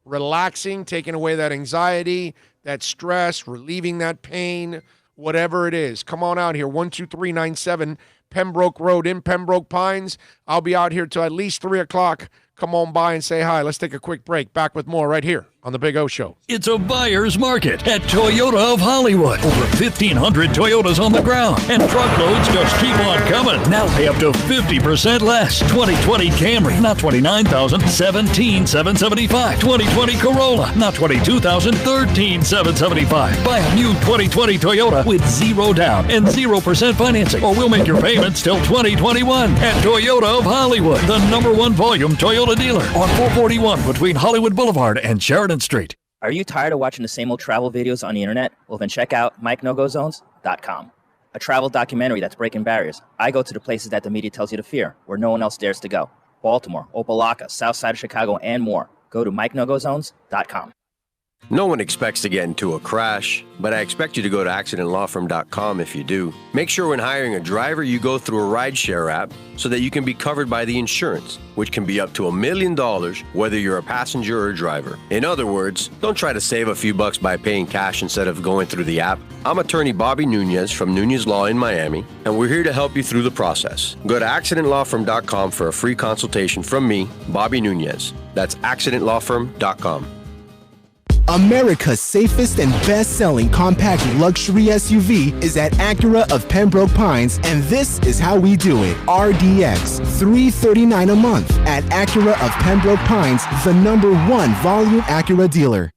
Relaxing, taking away that anxiety, that stress, relieving that pain, whatever it is. Come on out here, 12397 Pembroke Road in Pembroke Pines. I'll be out here till at least 3 o'clock. Come on by and say hi. Let's take a quick break. Back with more right here on The Big O Show. It's a buyer's market at Toyota of Hollywood. Over 1,500 Toyotas on the ground, and truckloads just keep on coming. Now pay up to 50% less. 2020 Camry, not $29,000, $17,775. 2020 Corolla, not $22,000, $13,775. Buy a new 2020 Toyota with 0 down and 0% financing, or we'll make your payments till 2021 at Toyota of Hollywood, the #1 volume Toyota dealer on 441 between Hollywood Boulevard and Sheridan Street. Are you tired of watching the same old travel videos on the internet? Well, then check out MikeNoGoZones.com, a travel documentary that's breaking barriers. I go to the places that the media tells you to fear, where no one else dares to go. Baltimore, Opelika, South Side of Chicago, and more. Go to MikeNoGoZones.com. No one expects to get into a crash, but I expect you to go to accidentlawfirm.com if you do. Make sure when hiring a driver, you go through a rideshare app so that you can be covered by the insurance, which can be up to $1 million whether you're a passenger or a driver. In other words, don't try to save a few bucks by paying cash instead of going through the app. I'm attorney Bobby Nunez from Nunez Law in Miami, and we're here to help you through the process. Go to accidentlawfirm.com for a free consultation from me, Bobby Nunez. That's accidentlawfirm.com. America's safest and best-selling compact luxury SUV is at Acura of Pembroke Pines, and this is how we do it. RDX, $339 a month at Acura of Pembroke Pines, the #1 volume Acura dealer.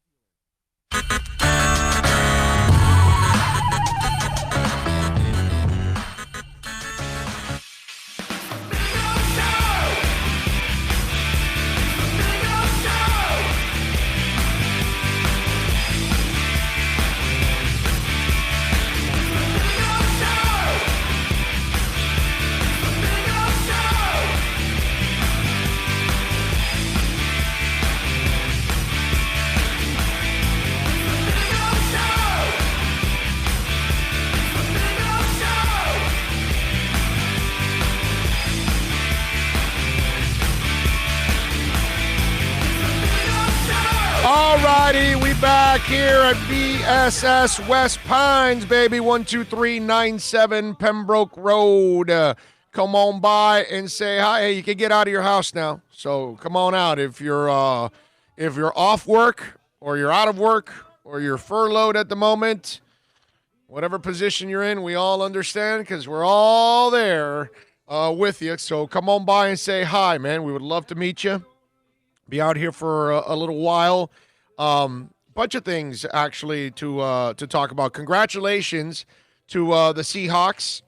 Alrighty, we back here at VSS West Pines, baby, 12397 Pembroke Road. Come on by and say hi. Hey, you can get out of your house now, so come on out. If you're off work or you're out of work or you're furloughed at the moment, whatever position you're in, we all understand because we're all there with you. So come on by and say hi, man. We would love to meet you. Be out here for a little while. Bunch of things actually to talk about. Congratulations to the Seahawks,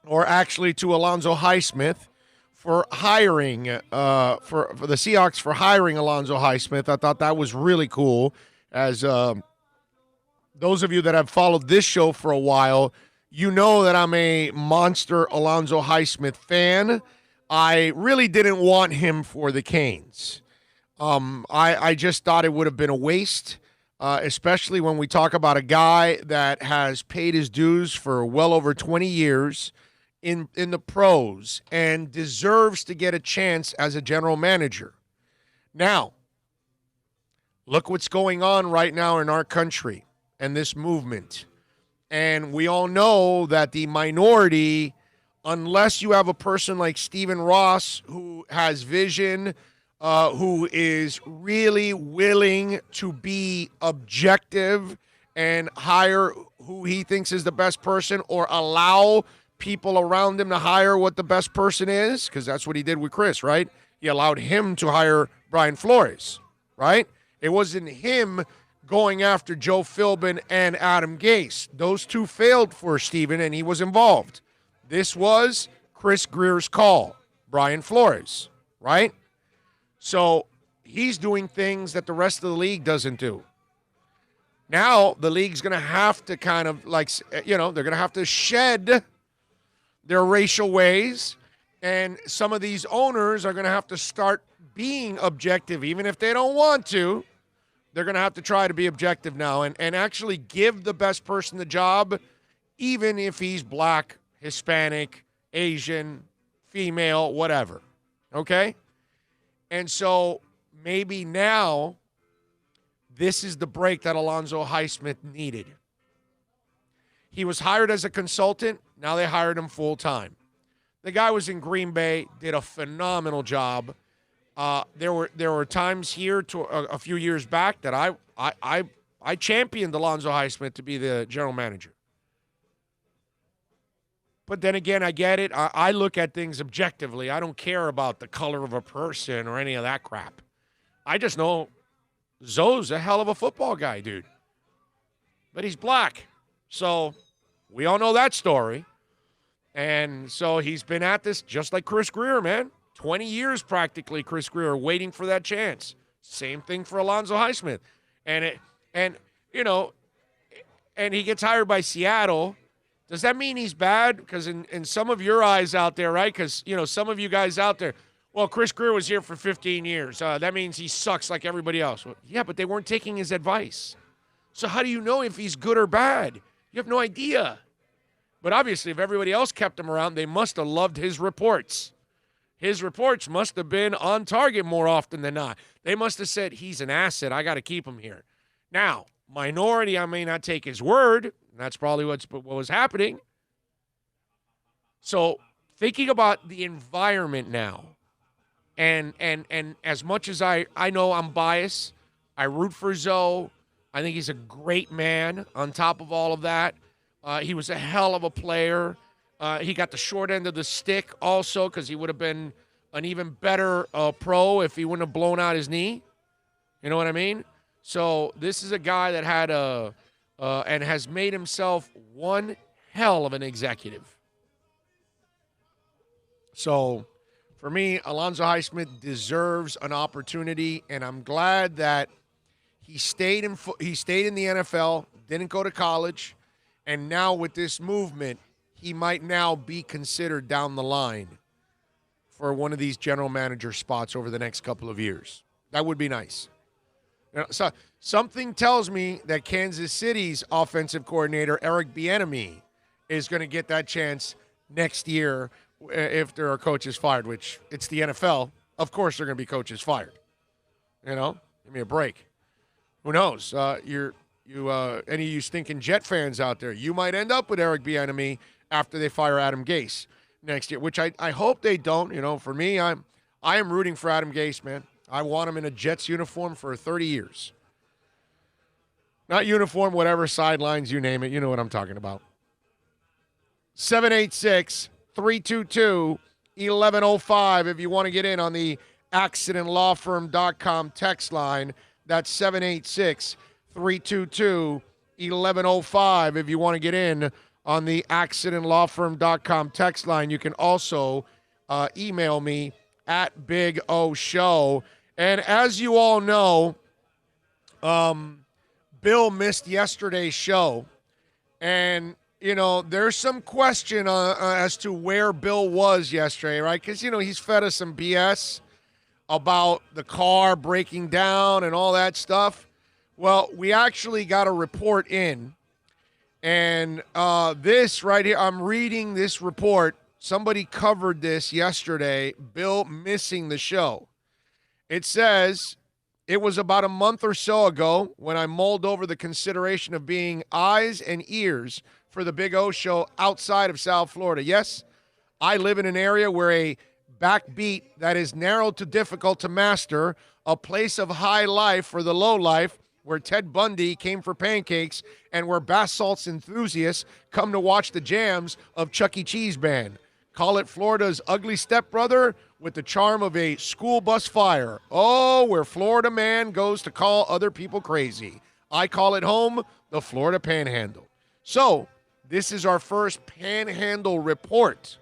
or actually to Alonzo Highsmith for hiring for the Seahawks for hiring Alonzo Highsmith. I thought that was really cool. As those of you that have followed this show for a while, you know that I'm a monster Alonzo Highsmith fan. I really didn't want him for the Canes. I just thought it would have been a waste, especially when we talk about a guy that has paid his dues for well over 20 years in the pros and deserves to get a chance as a general manager. Now, look what's going on right now in our country and this movement. And we all know that the minority, unless you have a person like Stephen Ross who has vision, who is really willing to be objective and hire who he thinks is the best person, or allow people around him to hire what the best person is, because that's what he did with Chris, right? He allowed him to hire Brian Flores, right? It wasn't him going after Joe Philbin and Adam Gase. Those two failed for Stephen, and he was involved. This was Chris Greer's call, Brian Flores, right? So he's doing things that the rest of the league doesn't do. Now the league's going to have to kind of they're going to have to shed their racial ways, and some of these owners are going to have to start being objective, even if they don't want to. They're going to have to try to be objective now and actually give the best person the job, even if he's black, Hispanic, Asian, female, whatever. Okay? And so maybe now this is the break that Alonzo Highsmith needed. He was hired as a consultant. Now they hired him full-time. The guy was in Green Bay, did a phenomenal job. There were times here a few years back that I championed Alonzo Highsmith to be the general manager. But then again, I get it. I look at things objectively. I don't care about the color of a person or any of that crap. I just know Zoe's a hell of a football guy, dude. But he's black. So we all know that story. And so he's been at this just like Chris Grier, man. 20 years practically, Chris Grier, waiting for that chance. Same thing for Alonzo Highsmith. And he gets hired by Seattle. Does that mean he's bad? Because in some of your eyes out there, right? Because, some of you guys out there, well, Chris Grier was here for 15 years. That means he sucks like everybody else. Well, yeah, but they weren't taking his advice. So how do you know if he's good or bad? You have no idea. But obviously, if everybody else kept him around, they must have loved his reports. His reports must have been on target more often than not. They must have said, he's an asset. I got to keep him here. Now, minority, I may not take his word. That's probably what was happening. So thinking about the environment now, and as much as I know I'm biased, I root for Zoe. I think he's a great man on top of all of that. He was a hell of a player. He got the short end of the stick also because he would have been an even better pro if he wouldn't have blown out his knee. You know what I mean? So this is a guy that had and has made himself one hell of an executive. So for me, Alonzo Highsmith deserves an opportunity, and I'm glad that he stayed in the NFL, didn't go to college, and now with this movement, he might now be considered down the line for one of these general manager spots over the next couple of years. That would be nice. So something tells me that Kansas City's offensive coordinator, Eric Bieniemy, is going to get that chance next year if there are coaches fired, which it's the NFL. Of course there are going to be coaches fired. Give me a break. Who knows? Any of you stinking Jet fans out there, you might end up with Eric Bieniemy after they fire Adam Gase next year, which I hope they don't. For me, I am rooting for Adam Gase, man. I want him in a Jets uniform for 30 years. Not uniform, whatever, sidelines, you name it. You know what I'm talking about. 786-322-1105 if you want to get in on the accidentlawfirm.com text line. That's 786-322-1105 if you want to get in on the accidentlawfirm.com text line. You can also email me at Big O Show. And as you all know, Bill missed yesterday's show. And, there's some question as to where Bill was yesterday, right? Because, he's fed us some BS about the car breaking down and all that stuff. Well, we actually got a report in. And this right here, I'm reading this report. Somebody covered this yesterday, Bill missing the show. It says, it was about a month or so ago when I mulled over the consideration of being eyes and ears for the Big O Show outside of South Florida. Yes, I live in an area where a backbeat that is narrow to difficult to master, a place of high life for the low life, where Ted Bundy came for pancakes and where bath salts enthusiasts come to watch the jams of Chuck E. Cheese Band. Call it Florida's ugly stepbrother with the charm of a school bus fire. Oh, where Florida man goes to call other people crazy. I call it home, the Florida Panhandle. So, this is our first Panhandle report,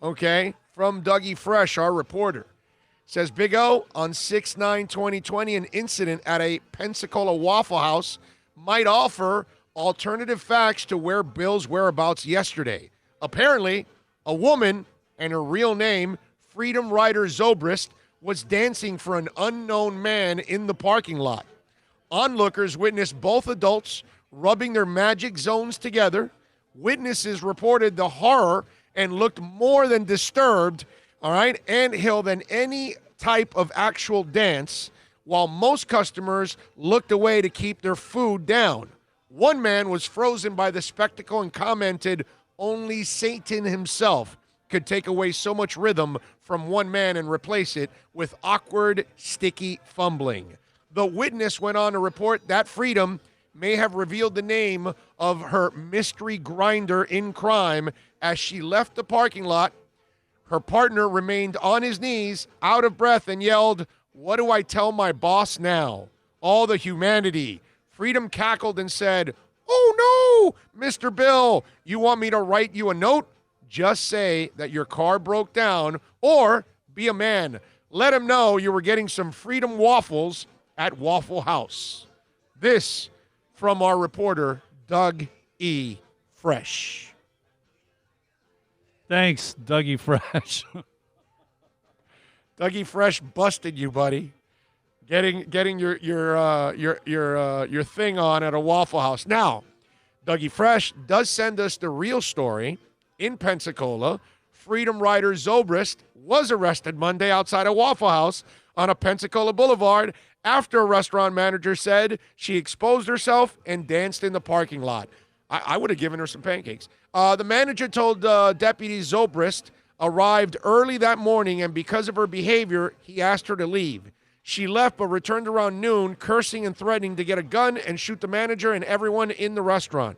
okay, from Dougie Fresh, our reporter. Says Big O, on 6/9/2020, an incident at a Pensacola Waffle House might offer alternative facts to where Bill's whereabouts yesterday. Apparently, a woman and her real name, Freedom Rider Zobrist, was dancing for an unknown man in the parking lot. Onlookers witnessed both adults rubbing their magic zones together. Witnesses reported the horror and looked more than disturbed, all right, anthill than any type of actual dance, while most customers looked away to keep their food down. One man was frozen by the spectacle and commented, only Satan himself could take away so much rhythm from one man and replace it with awkward, sticky fumbling. The witness went on to report that Freedom may have revealed the name of her mystery grinder in crime as she left the parking lot. Her partner remained on his knees, out of breath, and yelled, "What do I tell my boss now?" All the humanity. Freedom cackled and said, "Oh no, Mr. Bill, you want me to write you a note? Just say that your car broke down, or be a man. Let him know you were getting some Freedom waffles at Waffle House." This from our reporter, Doug E. Fresh. Thanks, Dougie Fresh. Dougie Fresh busted you, buddy. Getting your thing on at a Waffle House. Now, Dougie Fresh does send us the real story. In Pensacola, Freedom Rider Zobrist was arrested Monday outside a Waffle House on a Pensacola Boulevard after a restaurant manager said she exposed herself and danced in the parking lot. I would have given her some pancakes. The manager told Deputy Zobrist arrived early that morning, and because of her behavior, he asked her to leave. She left but returned around noon, cursing and threatening to get a gun and shoot the manager and everyone in the restaurant.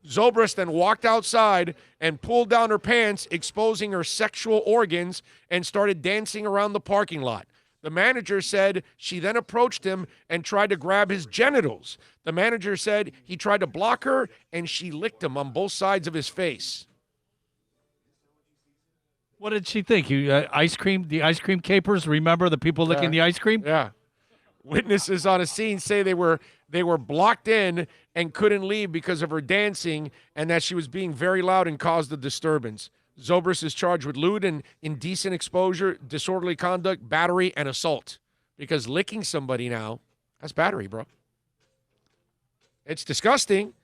Zobrist then walked outside and pulled down her pants, exposing her sexual organs, and started dancing around the parking lot. The manager said she then approached him and tried to grab his genitals. The manager said he tried to block her, and she licked him on both sides of his face. What did she think? Ice cream, the ice cream capers? Remember the people licking the ice cream? Yeah. Witnesses on a scene say they were blocked in and couldn't leave because of her dancing, and that she was being very loud and caused a disturbance. Zobrist is charged with lewd and indecent exposure, disorderly conduct, battery, and assault. Because licking somebody now, that's battery, bro. It's disgusting,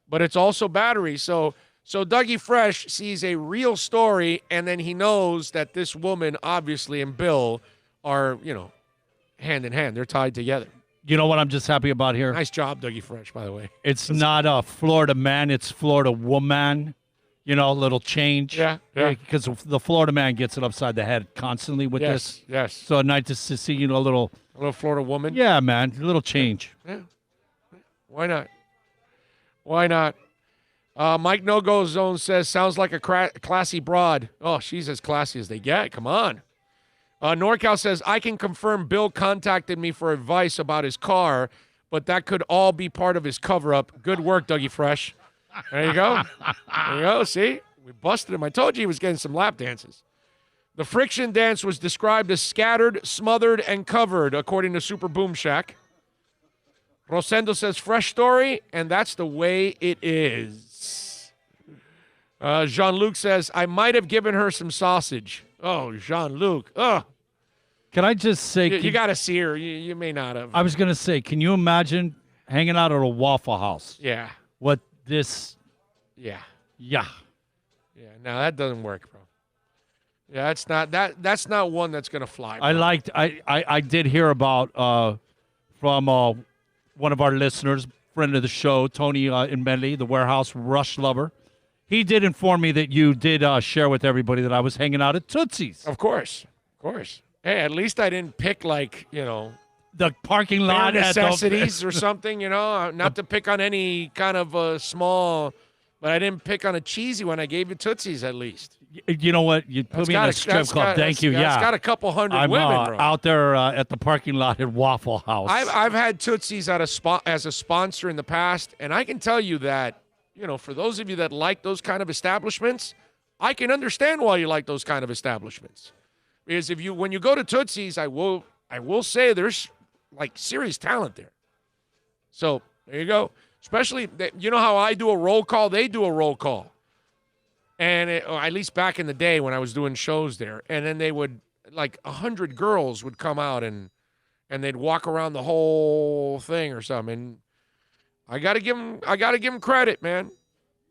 but it's also battery. So Dougie Fresh sees a real story, and then he knows that this woman, obviously, and Bill are, hand in hand. They're tied together. You know what I'm just happy about here? Nice job, Dougie Fresh, by the way. It's not a Florida man, it's Florida woman. A little change. Yeah. Because the Florida man gets it upside the head constantly with this. Yes. So nice to see, a little Florida woman. Yeah, man, a little change. Yeah. Why not? Mike No-Go Zone says, sounds like a classy broad. Oh, she's as classy as they get. Come on. NorCal says, I can confirm Bill contacted me for advice about his car, but that could all be part of his cover-up. Good work, Dougie Fresh. There you go. See? We busted him. I told you he was getting some lap dances. The friction dance was described as scattered, smothered, and covered, according to Super Boom Shack. Rosendo says, fresh story, and that's the way it is. Jean-Luc says, I might have given her some sausage. Oh, Jean-Luc. Oh. Can I just say... You got to see her. You may not have. I was going to say, can you imagine hanging out at a Waffle House? Yeah. What this... Yeah. Yeah. Yeah, no, that doesn't work, bro. Yeah, that's not one that's going to fly, bro. I did hear about from one of our listeners, friend of the show, Tony in Medley, the Warehouse Rush lover. he did inform me that you did share with everybody that I was hanging out at Tootsie's. Of course. Hey, at least I didn't pick The parking lot bare at necessities or something, not to pick on any kind of small, but I didn't pick on a cheesy one. I gave you Tootsie's at least. You know what? You put me in a strip club. Thank you. It's got a couple hundred I'm women, bro. out there at the parking lot at Waffle House. I've had Tootsie's as a sponsor in the past, and I can tell you that, for those of you that like those kind of establishments, I can understand why you like those kind of establishments. Because when you go to Tootsie's, I will say there's serious talent there. So there you go. Especially, how I do a roll call, they do a roll call. And or at least back in the day when I was doing shows there, and then they would 100 girls would come out and they'd walk around the whole thing or something. And I gotta give them credit, man.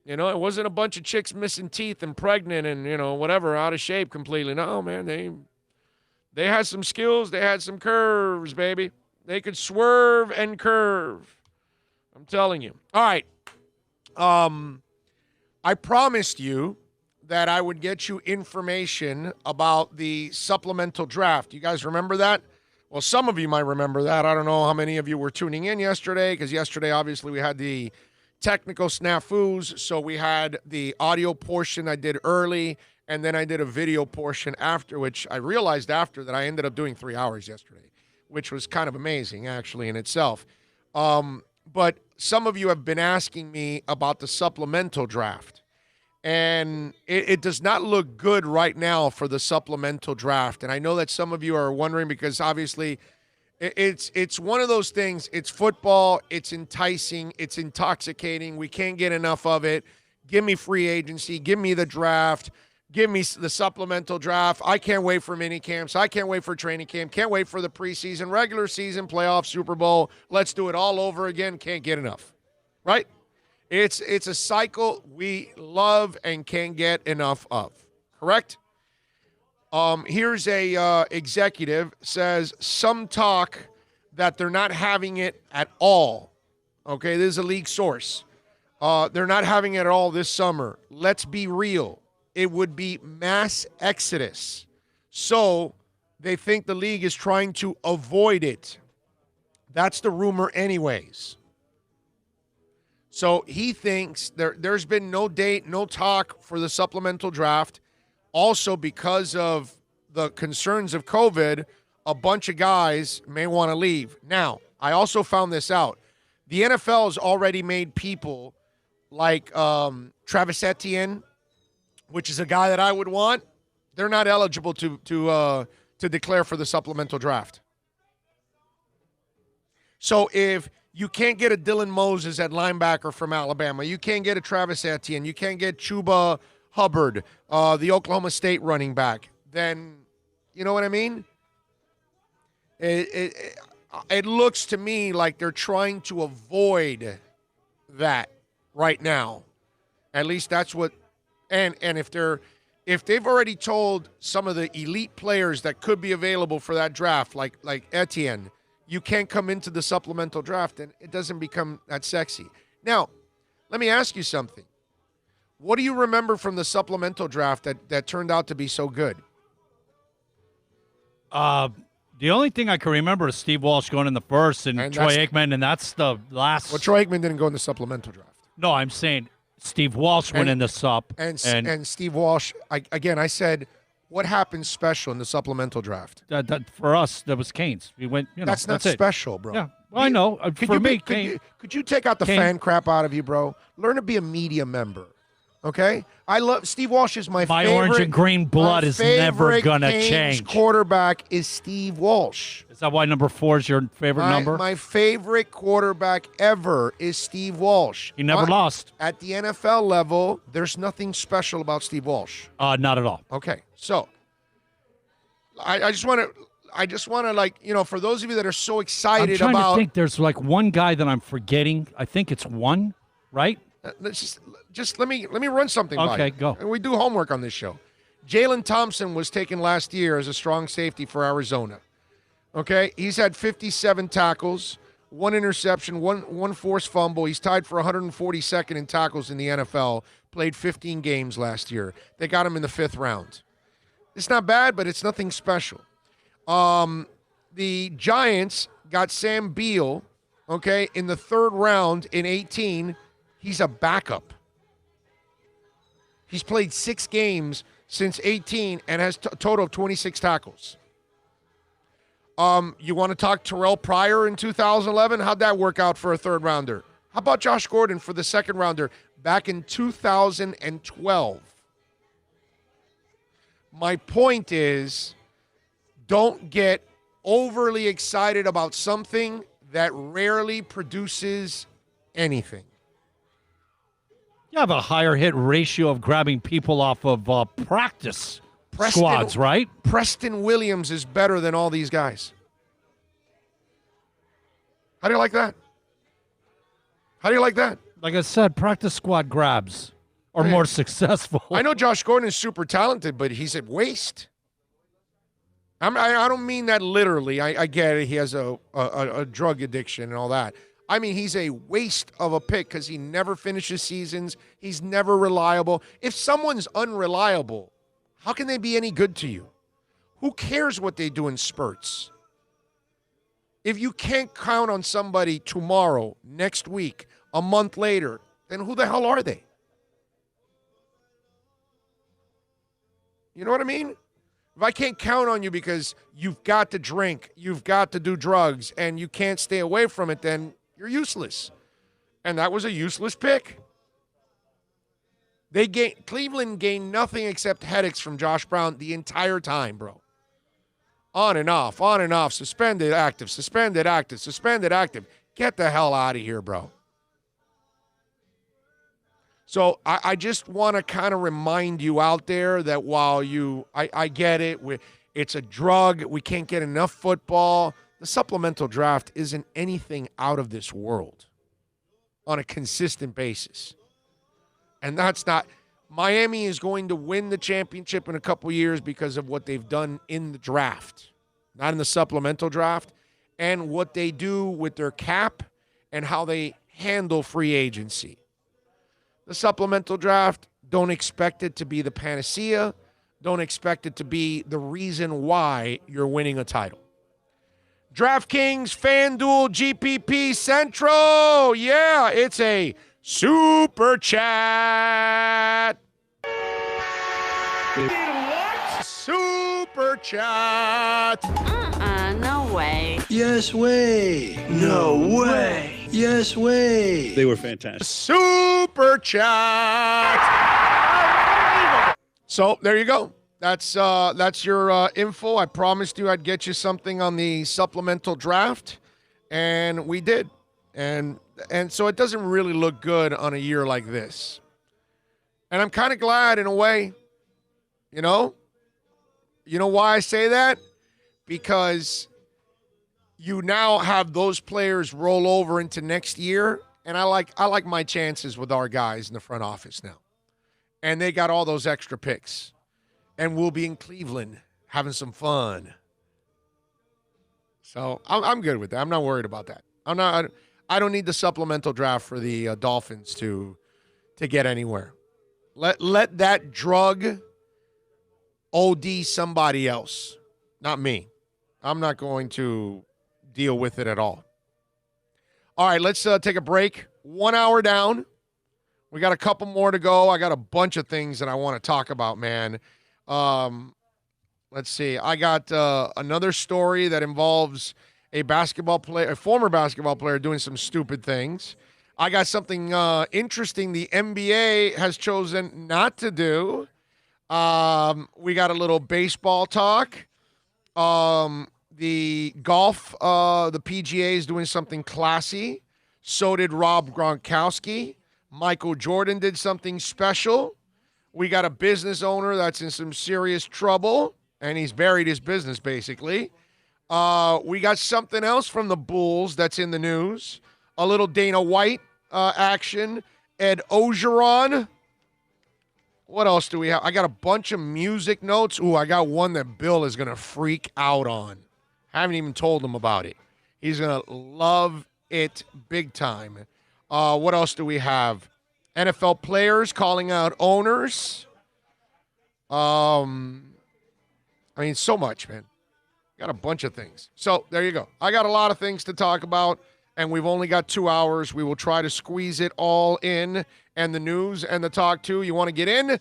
It wasn't a bunch of chicks missing teeth and pregnant and whatever, out of shape completely. No, man, they had some skills, they had some curves, baby. They could swerve and curve. I'm telling you. All right. I promised you that I would get you information about the supplemental draft. You guys remember that? Well, some of you might remember that. I don't know how many of you were tuning in yesterday, because yesterday, obviously, we had the technical snafus. So we had the audio portion I did early, and then I did a video portion after, which I realized after that I ended up doing 3 hours yesterday, which was kind of amazing, actually, in itself. But some of you have been asking me about the supplemental draft. And it does not look good right now for the supplemental draft. And I know that some of you are wondering because obviously it's one of those things. It's football. It's enticing. It's intoxicating. We can't get enough of it. Give me free agency. Give me the draft. Give me the supplemental draft. I can't wait for mini camps. I can't wait for training camp. Can't wait for the preseason, regular season, playoff, Super Bowl. Let's do it all over again. Can't get enough. Right? It's a cycle we love and can't get enough of. Correct? Here's a executive says some talk that they're not having it at all. Okay, this is a league source. They're not having it at all this summer. Let's be real. It would be mass exodus. So they think the league is trying to avoid it. That's the rumor anyways. So he thinks there's been no date, no talk for the supplemental draft. Also, because of the concerns of COVID, a bunch of guys may want to leave. Now, I also found this out. The NFL has already made people like Travis Etienne, which is a guy that I would want. They're not eligible to declare for the supplemental draft. So if you can't get a Dylan Moses at linebacker from Alabama, you can't get a Travis Etienne, you can't get Chuba Hubbard, the Oklahoma State running back, then you know what I mean? It looks to me like they're trying to avoid that right now. At least that's what. And if they've already told some of the elite players that could be available for that draft, like Etienne, you can't come into the supplemental draft, and it doesn't become that sexy. Now, let me ask you something. What do you remember from the supplemental draft that turned out to be so good? The only thing I can remember is Steve Walsh going in the first and Troy Aikman, and that's the last. Well, Troy Aikman didn't go in the supplemental draft. No, I'm saying Steve Walsh went in the sup. And Steve Walsh, I said, what happened special in the supplemental draft? That for us, that was Canes. We went, that's not special, bro. Yeah, well, I know. Could you take out the fan crap out of you, bro? Learn to be a media member, okay? I love Steve Walsh is my favorite. My orange and green blood is never gonna change. Quarterback is Steve Walsh. Is that why number 4 is your favorite number? My favorite quarterback ever is Steve Walsh. He never lost. At the NFL level, there's nothing special about Steve Walsh. Not at all. Okay, so I just want to, for those of you that are so excited I'm trying about. to think. There's like one guy that I'm forgetting. I think it's one, right? Let's just let me run something by you. Okay, go. And we do homework on this show. Jalen Thompson was taken last year as a strong safety for Arizona. Okay, he's had 57 tackles, 1 interception, one forced fumble. He's tied for 142nd in tackles in the NFL, played 15 games last year. They got him in the 5th round. It's not bad, but it's nothing special. The Giants got Sam Beal, okay, in the 3rd round in 18. He's a backup. He's played 6 games since 18 and has a total of 26 tackles. You want to talk Terrell Pryor in 2011? How'd that work out for a 3rd rounder? How about Josh Gordon for the 2nd rounder back in 2012? My point is, don't get overly excited about something that rarely produces anything. You have a higher hit ratio of grabbing people off of practice squads, right? Preston Williams is better than all these guys. How do you like that? How do you like that? Like I said, practice squad grabs are more successful. I know Josh Gordon is super talented, but he's at waste. I don't mean that literally. I get it. He has a drug addiction and all that. I mean, he's a waste of a pick because he never finishes seasons. He's never reliable. If someone's unreliable, how can they be any good to you? Who cares what they do in spurts? If you can't count on somebody tomorrow, next week, a month later, then who the hell are they? You know what I mean? If I can't count on you because you've got to drink, you've got to do drugs, and you can't stay away from it, then you're useless. And that was a useless pick. Cleveland gained nothing except headaches from Josh Brown the entire time, bro. On and off, suspended, active, suspended, active, suspended, active. Get the hell out of here, bro. So I just want to kind of remind you out there that while I get it, it's a drug, we can't get enough football, the supplemental draft isn't anything out of this world on a consistent basis. And that's not – Miami is going to win the championship in a couple years because of what they've done in the draft, not in the supplemental draft, and what they do with their cap and how they handle free agency. The supplemental draft, don't expect it to be the panacea. Don't expect it to be the reason why you're winning a title. DraftKings, FanDuel, GPP Central. Yeah, it's a super chat. Super chat. No way. Yes way. No way. Yes way. They were fantastic. Super chat. So there you go. That's your info. I promised you I'd get you something on the supplemental draft, and we did. And so it doesn't really look good on a year like this. And I'm kind of glad in a way. You know why I say that? Because you now have those players roll over into next year, and I like my chances with our guys in the front office now. And they got all those extra picks. And we'll be in Cleveland having some fun. So I'm good with that. I'm not worried about that. I don't need the supplemental draft for the Dolphins to get anywhere. Let that drug OD somebody else, not me. I'm not going to deal with it at all. All right, let's take a break. 1 hour down. We got a couple more to go. I got a bunch of things that I want to talk about, man. Let's see. I got another story that involves a former basketball player doing some stupid things. I got something interesting the NBA has chosen not to do. We got a little baseball talk. The golf, the PGA is doing something classy. So did Rob Gronkowski. Michael Jordan did something special. We got a business owner that's in some serious trouble, and he's buried his business, basically. We got something else from the Bulls that's in the news. A little Dana White action. Ed Ogeron. What else do we have? I got a bunch of music notes. Ooh, I got one that Bill is going to freak out on. Haven't even told him about it. He's going to love it big time. What else do we have? NFL players calling out owners. I mean, so much, man. Got a bunch of things. So there you go. I got a lot of things to talk about, and we've only got 2 hours. We will try to squeeze it all in, and the news and the talk too. You want to get in?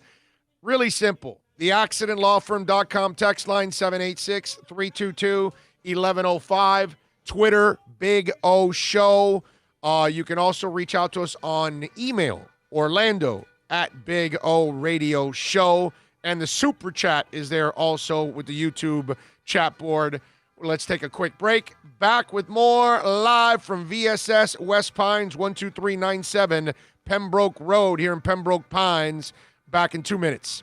Really simple. TheAccidentLawFirm.com text line 786-322-1105. Twitter, Big O Show. You can also reach out to us on email, Orlando at Big O Radio Show. And the super chat is there also with the YouTube chat board. Let's take a quick break. Back with more live from VSS West Pines, 12397 Pembroke Road here in Pembroke Pines. Back in 2 minutes.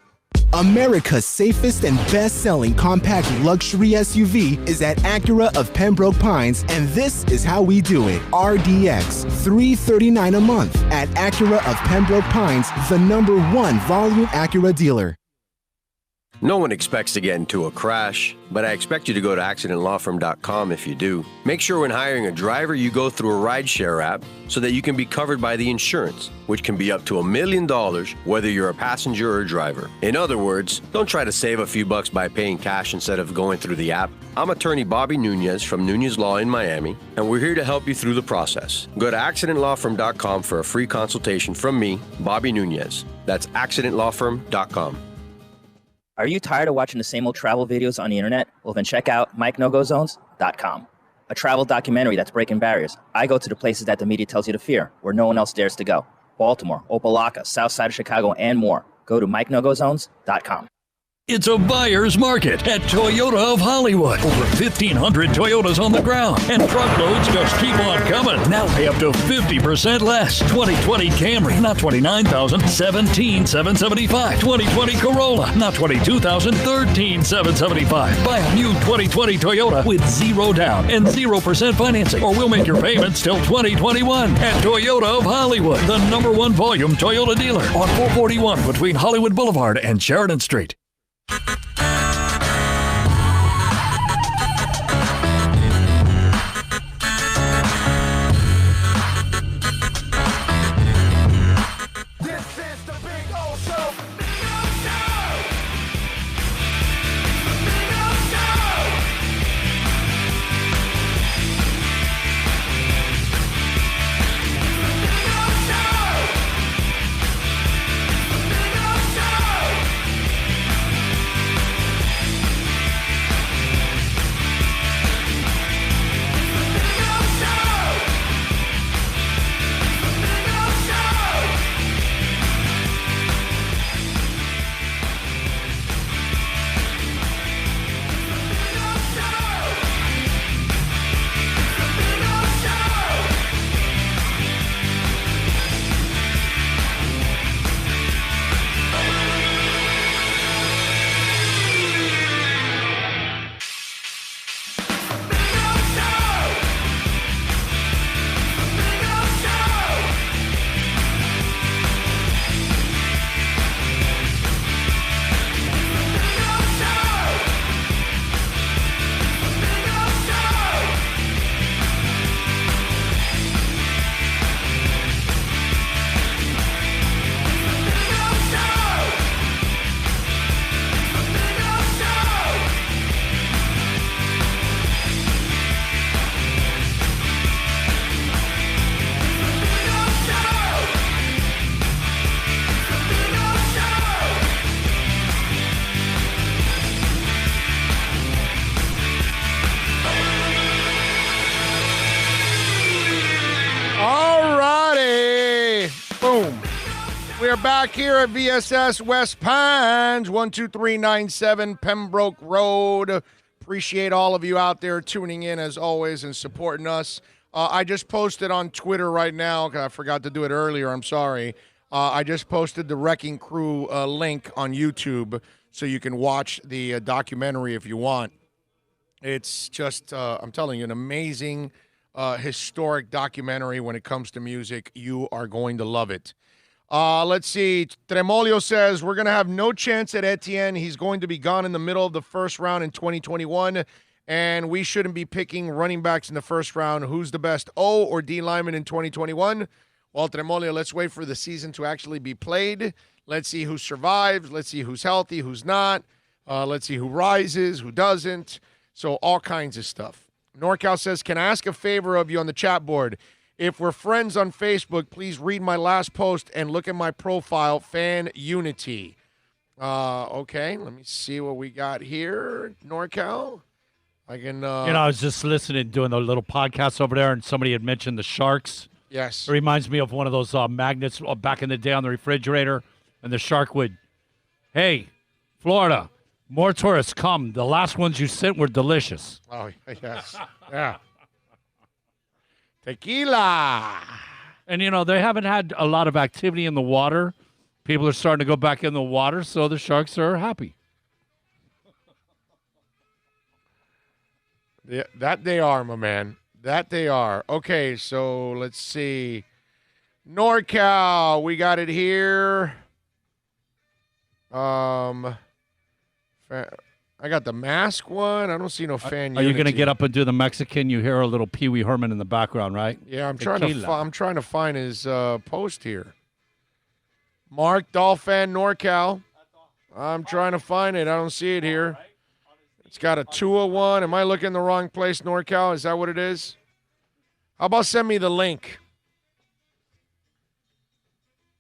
America's safest and best-selling compact luxury SUV is at Acura of Pembroke Pines, and this is how we do it. RDX, $339 a month at Acura of Pembroke Pines, the #1 volume Acura dealer. No one expects to get into a crash, but I expect you to go to accidentlawfirm.com if you do. Make sure when hiring a driver, you go through a rideshare app so that you can be covered by the insurance, which can be up to $1 million whether you're a passenger or a driver. In other words, don't try to save a few bucks by paying cash instead of going through the app. I'm attorney Bobby Nunez from Nunez Law in Miami, and we're here to help you through the process. Go to accidentlawfirm.com for a free consultation from me, Bobby Nunez. That's accidentlawfirm.com. Are you tired of watching the same old travel videos on the internet? Well, then check out MikeNoGoZones.com, a travel documentary that's breaking barriers. I go to the places that the media tells you to fear, where no one else dares to go. Baltimore, Opelika, South Side of Chicago, and more. Go to MikeNoGoZones.com. It's a buyer's market at Toyota of Hollywood. Over 1,500 Toyotas on the ground, and truckloads just keep on coming. Now pay up to 50% less. 2020 Camry, not $29,000, $17,775. 2020 Corolla, not $22,000, $13,775. Buy a new 2020 Toyota with 0 down and 0% financing, or we'll make your payments till 2021. At Toyota of Hollywood, the #1 volume Toyota dealer on 441 between Hollywood Boulevard and Sheridan Street. We're back here at VSS West Pines, 12397 Pembroke Road. Appreciate all of you out there tuning in as always and supporting us. I just posted on Twitter right now. I forgot to do it earlier. I'm sorry. I just posted the Wrecking Crew link on YouTube so you can watch the documentary if you want. It's just, I'm telling you, an amazing, historic documentary when it comes to music. You are going to love it. Let's see. Tremolio says, we're going to have no chance at Etienne. He's going to be gone in the middle of the first round in 2021, and we shouldn't be picking running backs in the first round. Who's the best O or D lineman in 2021? Well, Tremolia, let's wait for the season to actually be played. Let's see who survives. Let's see who's healthy, who's not. Let's see who rises, who doesn't. So all kinds of stuff. NorCal says, can I ask a favor of you on the chat board? If we're friends on Facebook, please read my last post and look at my profile, Fan Unity. Okay, let me see what we got here, NorCal. I can. I was just listening, doing a little podcast over there, and somebody had mentioned the Sharks. Yes. It reminds me of one of those magnets back in the day on the refrigerator, and the shark would, hey, Florida, more tourists come. The last ones you sent were delicious. Oh, yes. Yeah. Tequila. And, they haven't had a lot of activity in the water. People are starting to go back in the water, so the sharks are happy. Yeah, that they are, my man. That they are. Okay, so let's see. NorCal, we got it here. I got the mask one. I don't see no fan. Are you going to get up and do the Mexican? You hear a little Pee Wee Herman in the background, right? Yeah, I'm trying to find his post here. Mark Dolphin, NorCal. I'm trying to find it. I don't see it here. It's got a 201. Am I looking in the wrong place, NorCal? Is that what it is? How about send me the link?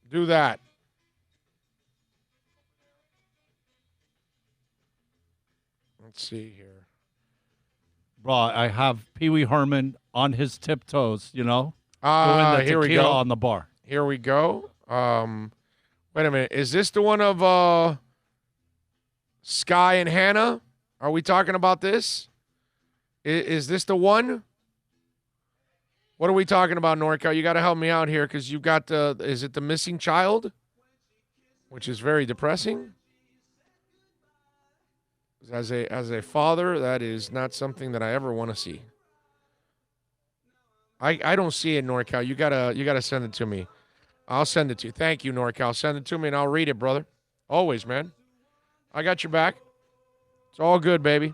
Do that. Let's see here. Bro, I have Pee Wee Herman on his tiptoes, doing the here we tequila go. on the bar. Here we go. Wait a minute. Is this the one of Sky and Hannah? Are we talking about this? Is this the one? What are we talking about, NorCal? You got to help me out here because you've got is it the missing child? Which is very depressing. As a father, that is not something that I ever want to see. I don't see it, NorCal. You gotta send it to me. I'll send it to you. Thank you, NorCal. Send it to me and I'll read it, brother. Always, man. I got your back. It's all good, baby.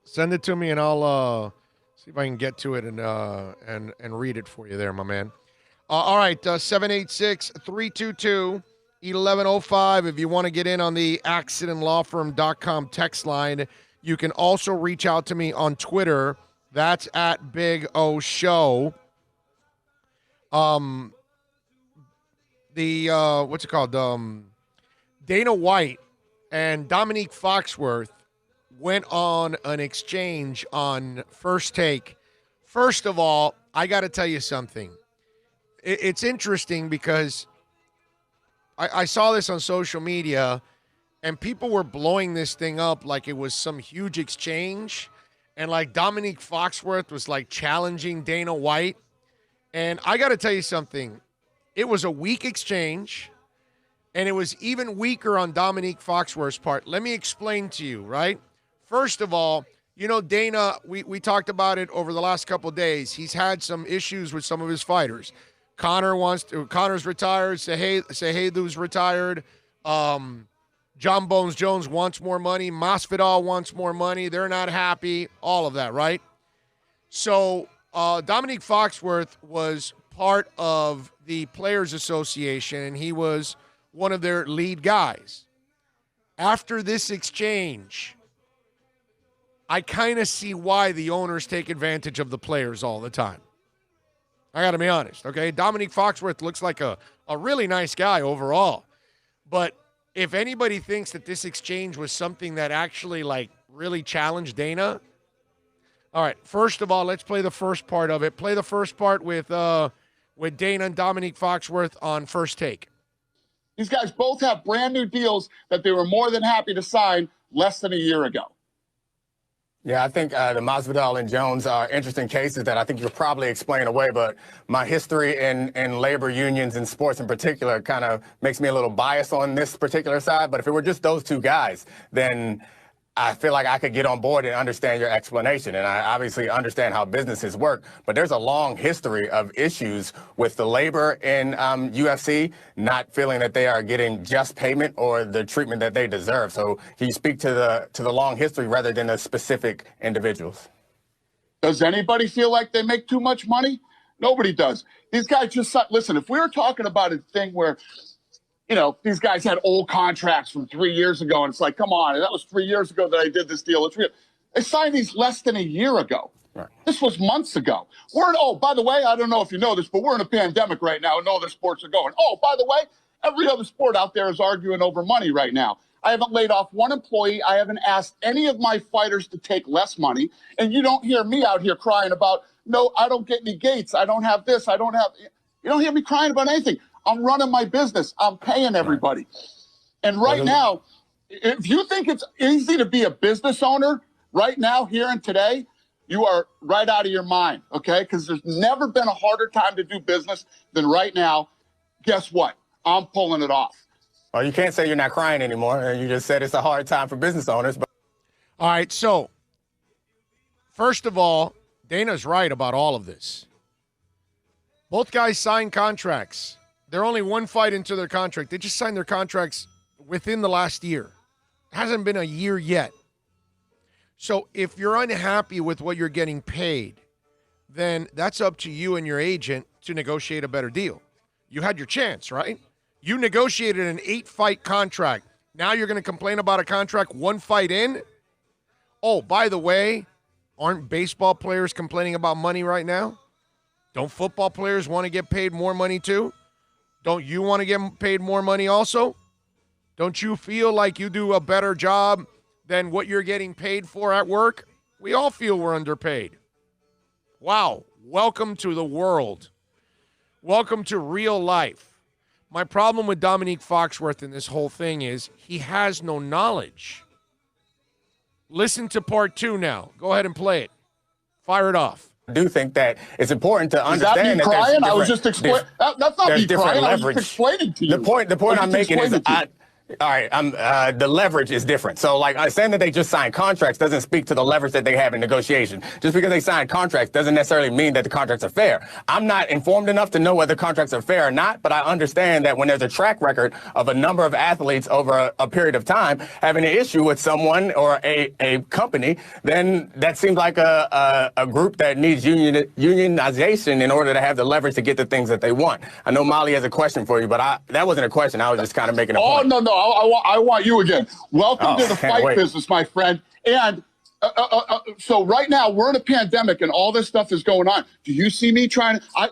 Send it to me and I'll see if I can get to it and read it for you there, my man. All right, 786-322-1105. If you want to get in on the accidentlawfirm.com text line, you can also reach out to me on Twitter. That's at Big O Show. What's it called? Dana White and Dominique Foxworth went on an exchange on First Take. First of all, I got to tell you something. It's interesting because I saw this on social media and people were blowing this thing up like it was some huge exchange. And like Dominique Foxworth was like challenging Dana White. And I got to tell you something. It was a weak exchange. And it was even weaker on Dominique Foxworth's part. Let me explain to you, right? First of all, Dana, we talked about it over the last couple of days. He's had some issues with some of his fighters. Connor's retired. Cejudo's retired. John Bones Jones wants more money. Masvidal wants more money. They're not happy. All of that, right? So Dominique Foxworth was part of the Players Association, and he was one of their lead guys. After this exchange, I kind of see why the owners take advantage of the players all the time. I got to be honest, okay? Dominique Foxworth looks like a really nice guy overall. But if anybody thinks that this exchange was something that actually, really challenged Dana, all right, first of all, let's play the first part of it. Play the first part with Dana and Dominique Foxworth on First Take. These guys both have brand new deals that they were more than happy to sign less than a year ago. Yeah, I think the Masvidal and Jones are interesting cases that I think you'll probably explain away, but my history in labor unions and sports in particular kind of makes me a little biased on this particular side. But if it were just those two guys, then I feel like I could get on board and understand your explanation. And I obviously understand how businesses work, but there's a long history of issues with the labor in UFC not feeling that they are getting just payment or the treatment that they deserve. So can you speak to the long history rather than the specific individuals? Does anybody feel like they make too much money? Nobody does. These guys just listen. If we were talking about a thing where, these guys had old contracts from 3 years ago, and it's like, come on, that was 3 years ago that I did this deal. It's real. They signed these less than a year ago. Right. This was months ago. By the way, I don't know if you know this, but we're in a pandemic right now, and no other sports are going. Oh, by the way, every other sport out there is arguing over money right now. I haven't laid off one employee. I haven't asked any of my fighters to take less money. And you don't hear me out here crying about, no, I don't get any gates. I don't have this. You don't hear me crying about anything. I'm running my business. I'm paying everybody. And right now, if you think it's easy to be a business owner right now, here and today, you are right out of your mind, okay? Because there's never been a harder time to do business than right now. Guess what? I'm pulling it off. Well, you can't say you're not crying anymore. You just said it's a hard time for business owners. But all right, so first of all, Dana's right about all of this. Both guys signed contracts. They're only one fight into their contract. They just signed their contracts within the last year. It hasn't been a year yet. So if you're unhappy with what you're getting paid, then that's up to you and your agent to negotiate a better deal. You had your chance, right? You negotiated an 8-fight contract. Now you're going to complain about a contract 1 fight in? Oh, by the way, aren't baseball players complaining about money right now? Don't football players want to get paid more money too? Don't you want to get paid more money also? Don't you feel like you do a better job than what you're getting paid for at work? We all feel we're underpaid. Wow. Welcome to the world. Welcome to real life. My problem with Dominique Foxworth in this whole thing is he has no knowledge. Listen to part 2 now. Go ahead and play it. Fire it off. I do think that it's important to understand that. Is that me crying? I was just explaining. That's not me crying. I was just explaining to you. The point I'm making is all right, the leverage is different. So, saying that they just signed contracts doesn't speak to the leverage that they have in negotiation. Just because they signed contracts doesn't necessarily mean that the contracts are fair. I'm not informed enough to know whether contracts are fair or not, but I understand that when there's a track record of a number of athletes over a period of time having an issue with someone or a company, then that seems like a group that needs unionization in order to have the leverage to get the things that they want. I know Molly has a question for you, but that wasn't a question. I was just kind of making a point. Oh, no. I want you again. Welcome to the fight business, my friend. And so right now we're in a pandemic and all this stuff is going on. Do you see me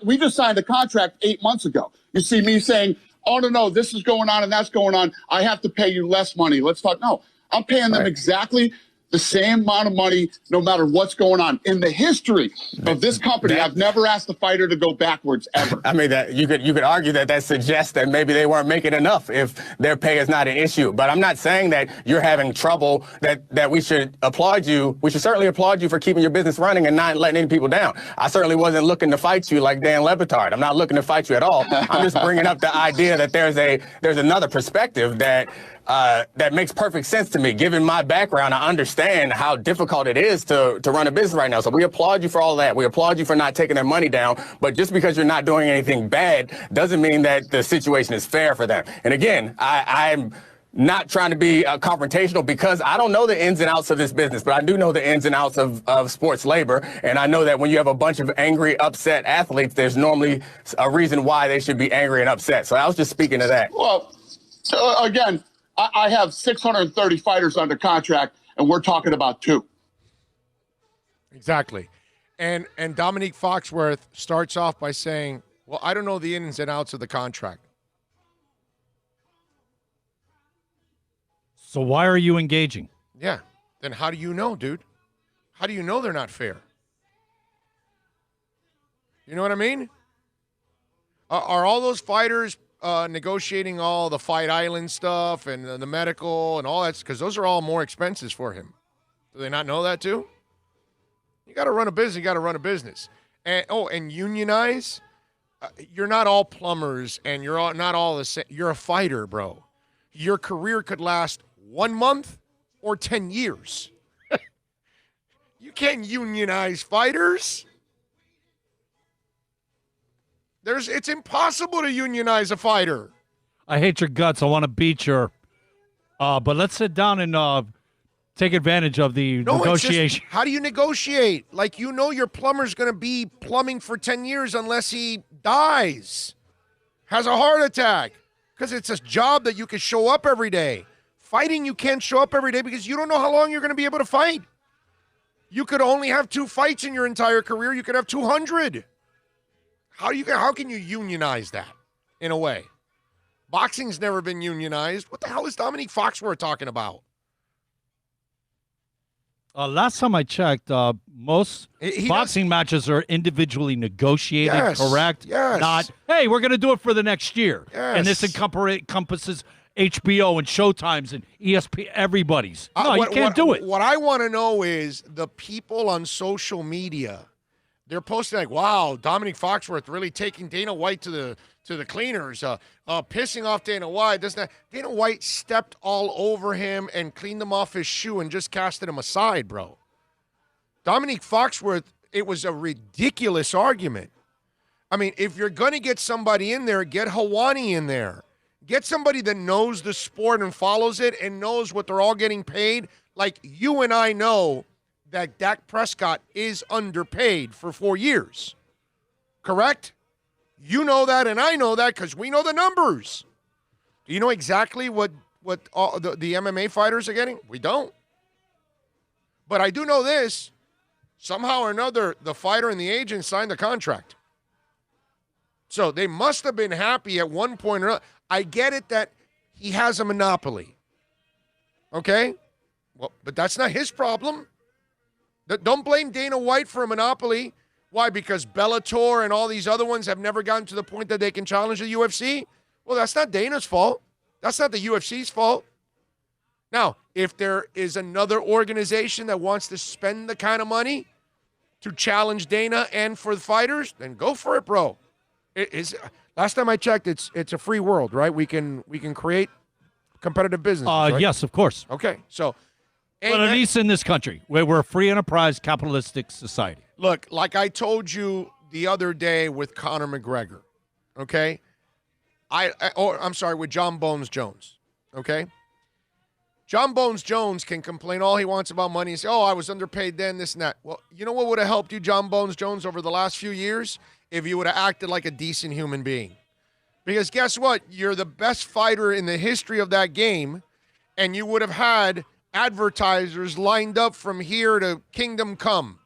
we just signed a contract 8 months ago. You see me saying, oh, no, this is going on and that's going on. I have to pay you less money. Let's talk. No, I'm paying them exactly the same amount of money no matter what's going on. In the history of this company, I've never asked a fighter to go backwards ever. I mean, that you could argue that suggests that maybe they weren't making enough if their pay is not an issue. But I'm not saying that you're having trouble, that we should applaud you. We should certainly applaud you for keeping your business running and not letting any people down. I certainly wasn't looking to fight you like Dan Le Batard. I'm not looking to fight you at all. I'm just bringing up the idea that there's another perspective that makes perfect sense to me. Given my background, I understand how difficult it is to run a business right now. So we applaud you for all that. We applaud you for not taking their money down. But just because you're not doing anything bad doesn't mean that the situation is fair for them. And again, I'm not trying to be confrontational because I don't know the ins and outs of this business, but I do know the ins and outs of sports labor. And I know that when you have a bunch of angry, upset athletes, there's normally a reason why they should be angry and upset. So I was just speaking to that. Well, again, I have 630 fighters under contract, and we're talking about 2. Exactly. And Dominique Foxworth starts off by saying, well, I don't know the ins and outs of the contract. So why are you engaging? Yeah. Then how do you know, dude? How do you know they're not fair? You know what I mean? Are all those fighters negotiating all the Fight Island stuff and the medical and all that? Because those are all more expenses for him. Do they not know that too? You got to run a business. You got to run a business. And unionize. You're not all plumbers, and you're not all the same. You're a fighter, bro. Your career could last 1 month or 10 years. You can't unionize fighters. It's impossible to unionize a fighter. I hate your guts. I want to beat your. But let's sit down and take advantage of the No, it's just, negotiation. how do you negotiate? Like, you know your plumber's going to be plumbing for 10 years unless he dies, has a heart attack, because it's a job that you can show up every day. Fighting, you can't show up every day because you don't know how long you're going to be able to fight. You could only have 2 fights in your entire career. You could have 200. How can you unionize that in a way? Boxing's never been unionized. What the hell is Dominique Foxworth talking about? Last time I checked, most boxing matches are individually negotiated, correct? Yes. Not, hey, we're going to do it for the next year. Yes. And this encompasses HBO and Showtimes and ESPN, everybody's. No, you can't do it. What I want to know is the people on social media, they're posting like, wow, Dominique Foxworth really taking Dana White to the cleaners, pissing off Dana White. Dana White stepped all over him and cleaned him off his shoe and just casted him aside, bro. Dominique Foxworth, it was a ridiculous argument. I mean, if you're going to get somebody in there, get Helwani in there. Get somebody that knows the sport and follows it and knows what they're all getting paid. Like you and I know that Dak Prescott is underpaid for 4 years. Correct? You know that and I know that because we know the numbers. Do you know exactly what all the MMA fighters are getting? We don't. But I do know this. Somehow or another, the fighter and the agent signed the contract. So they must have been happy at one point or another. I get it that he has a monopoly. Okay? Well, but that's not his problem. Don't blame Dana White for a monopoly. Why? Because Bellator and all these other ones have never gotten to the point that they can challenge the UFC? Well, that's not Dana's fault. That's not the UFC's fault. Now, if there is another organization that wants to spend the kind of money to challenge Dana and for the fighters, then go for it, bro. Last time I checked, it's a free world, right? We can create competitive business. Right? Yes, of course. Okay, so. But at least in this country, where we're a free enterprise capitalistic society. Look, like I told you the other day with Conor McGregor, okay? I'm sorry, with John Bones Jones, okay? John Bones Jones can complain all he wants about money and say, oh, I was underpaid then, this and that. Well, you know what would have helped you, John Bones Jones, over the last few years? If you would have acted like a decent human being. Because guess what? You're the best fighter in the history of that game, and you would have had advertisers lined up from here to Kingdom Come.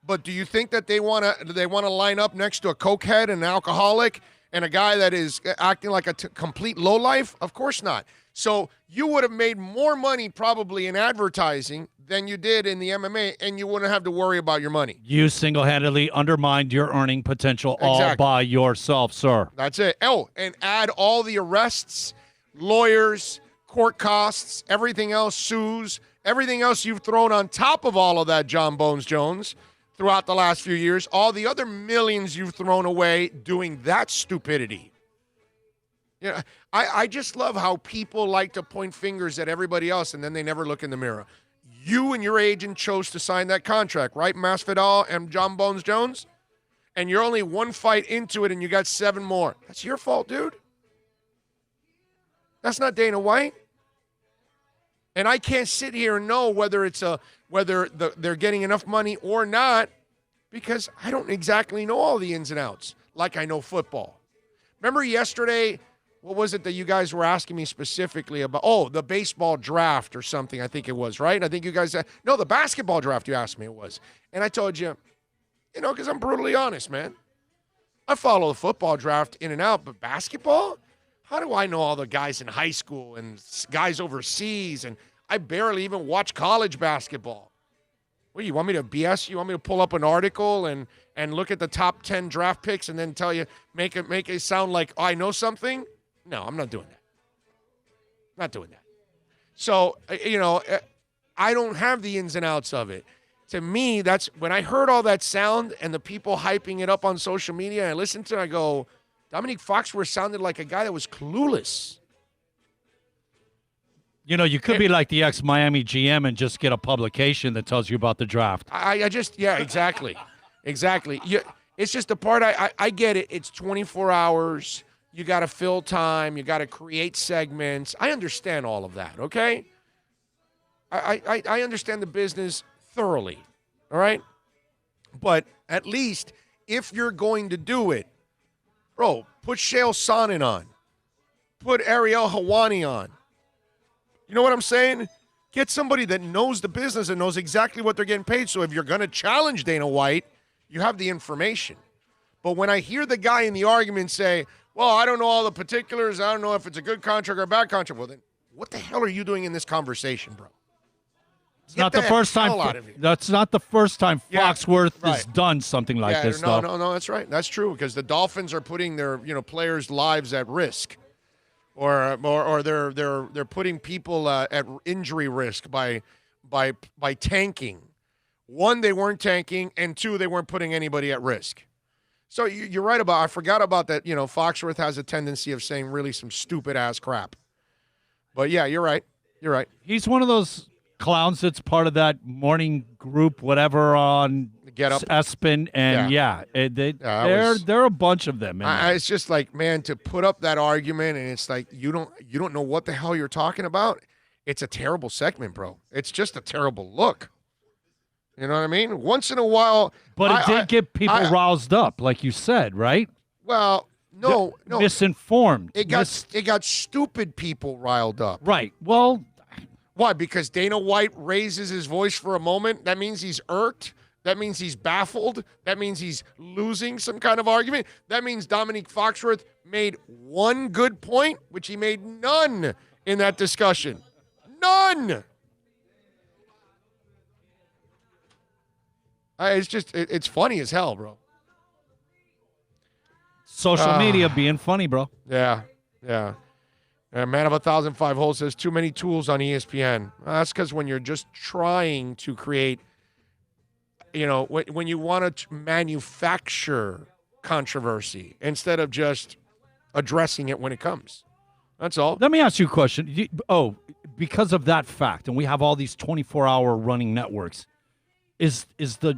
But do you think that they want to line up next to a cokehead and an alcoholic and a guy that is acting like a complete lowlife? Of course not. So you would have made more money probably in advertising than you did in the MMA, and you wouldn't have to worry about your money. You single-handedly undermined your earning potential all by yourself, sir. That's it. Oh, and add all the arrests, lawyers, court costs, everything else, sues, everything else you've thrown on top of all of that, John Bones Jones, throughout the last few years, all the other millions you've thrown away doing that stupidity. Yeah, I just love how people like to point fingers at everybody else and then they never look in the mirror. You and your agent chose to sign that contract, right, Masvidal and John Bones Jones? And you're only one fight into it and you got 7 more. That's your fault, dude. That's not Dana White. And I can't sit here and know whether they're getting enough money or not because I don't exactly know all the ins and outs like I know football. Remember yesterday, what was it that you guys were asking me specifically about? Oh, the baseball draft or something, I think it was, right? I think you guys said, no, the basketball draft you asked me it was. And I told you, because I'm brutally honest, man. I follow the football draft in and out, but basketball? How do I know all the guys in high school and guys overseas? And I barely even watch college basketball. What, you want me to BS you? Want me to pull up an article and look at the top 10 draft picks and then tell you, make it sound like I know something? No, I'm not doing that. Not doing that. So, I don't have the ins and outs of it. To me, that's when I heard all that sound and the people hyping it up on social media, and I listened to it, I go, Dominique Foxworth sounded like a guy that was clueless. You could be like the ex-Miami GM and just get a publication that tells you about the draft. Exactly. Exactly. It's just the part I get it. It's 24 hours. You got to fill time. You got to create segments. I understand all of that, okay? I understand the business thoroughly, all right? But at least if you're going to do it, bro, put Chael Sonnen on. Put Ariel Helwani on. You know what I'm saying? Get somebody that knows the business and knows exactly what they're getting paid. So if you're going to challenge Dana White, you have the information. But when I hear the guy in the argument say, well, I don't know all the particulars. I don't know if it's a good contract or a bad contract. Well, then what the hell are you doing in this conversation, bro? It's not the first time. That's not the first time Foxworth has done something like this. No, that's right. That's true because the Dolphins are putting their players' lives at risk, or they're putting people at injury risk by tanking. One, they weren't tanking, and two, they weren't putting anybody at risk. So you're right about. I forgot about that. Foxworth has a tendency of saying really some stupid ass crap. But yeah, you're right. You're right. He's one of those clowns that's part of that morning group, whatever, on Get Up, Espen, and they're a bunch of them. It's just like, man, to put up that argument, and it's like you don't know what the hell you're talking about. It's a terrible segment, bro. It's just a terrible look. You know what I mean? Once in a while, but it did get people roused up, like you said, right? Well, no, misinformed. It got stupid people riled up. Right. Well. Why? Because Dana White raises his voice for a moment. That means he's irked. That means he's baffled. That means he's losing some kind of argument. That means Dominique Foxworth made one good point, which he made none in that discussion. None. It's funny as hell, bro. Social media being funny, bro. Yeah. Man of 1,005 Holes says too many tools on ESPN. That's because when you're just trying to create, when you want to manufacture controversy instead of just addressing it when it comes. That's all. Let me ask you a question. Because of that fact, and we have all these 24-hour running networks, is it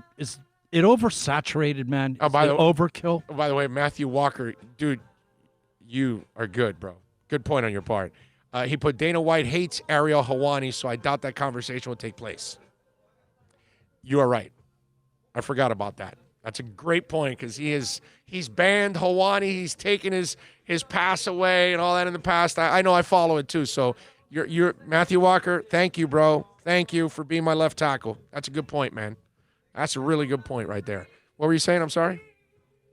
oversaturated, man? Is it overkill? By the way, Matthew Walker, dude, you are good, bro. Good point on your part. He put Dana White hates Ariel Helwani, so I doubt that conversation will take place. You are right. I forgot about that. That's a great point because he's banned Helwani. He's taken his pass away and all that in the past. I know I follow it too. So you're Matthew Walker. Thank you, bro. Thank you for being my left tackle. That's a good point, man. That's a really good point right there. What were you saying? I'm sorry.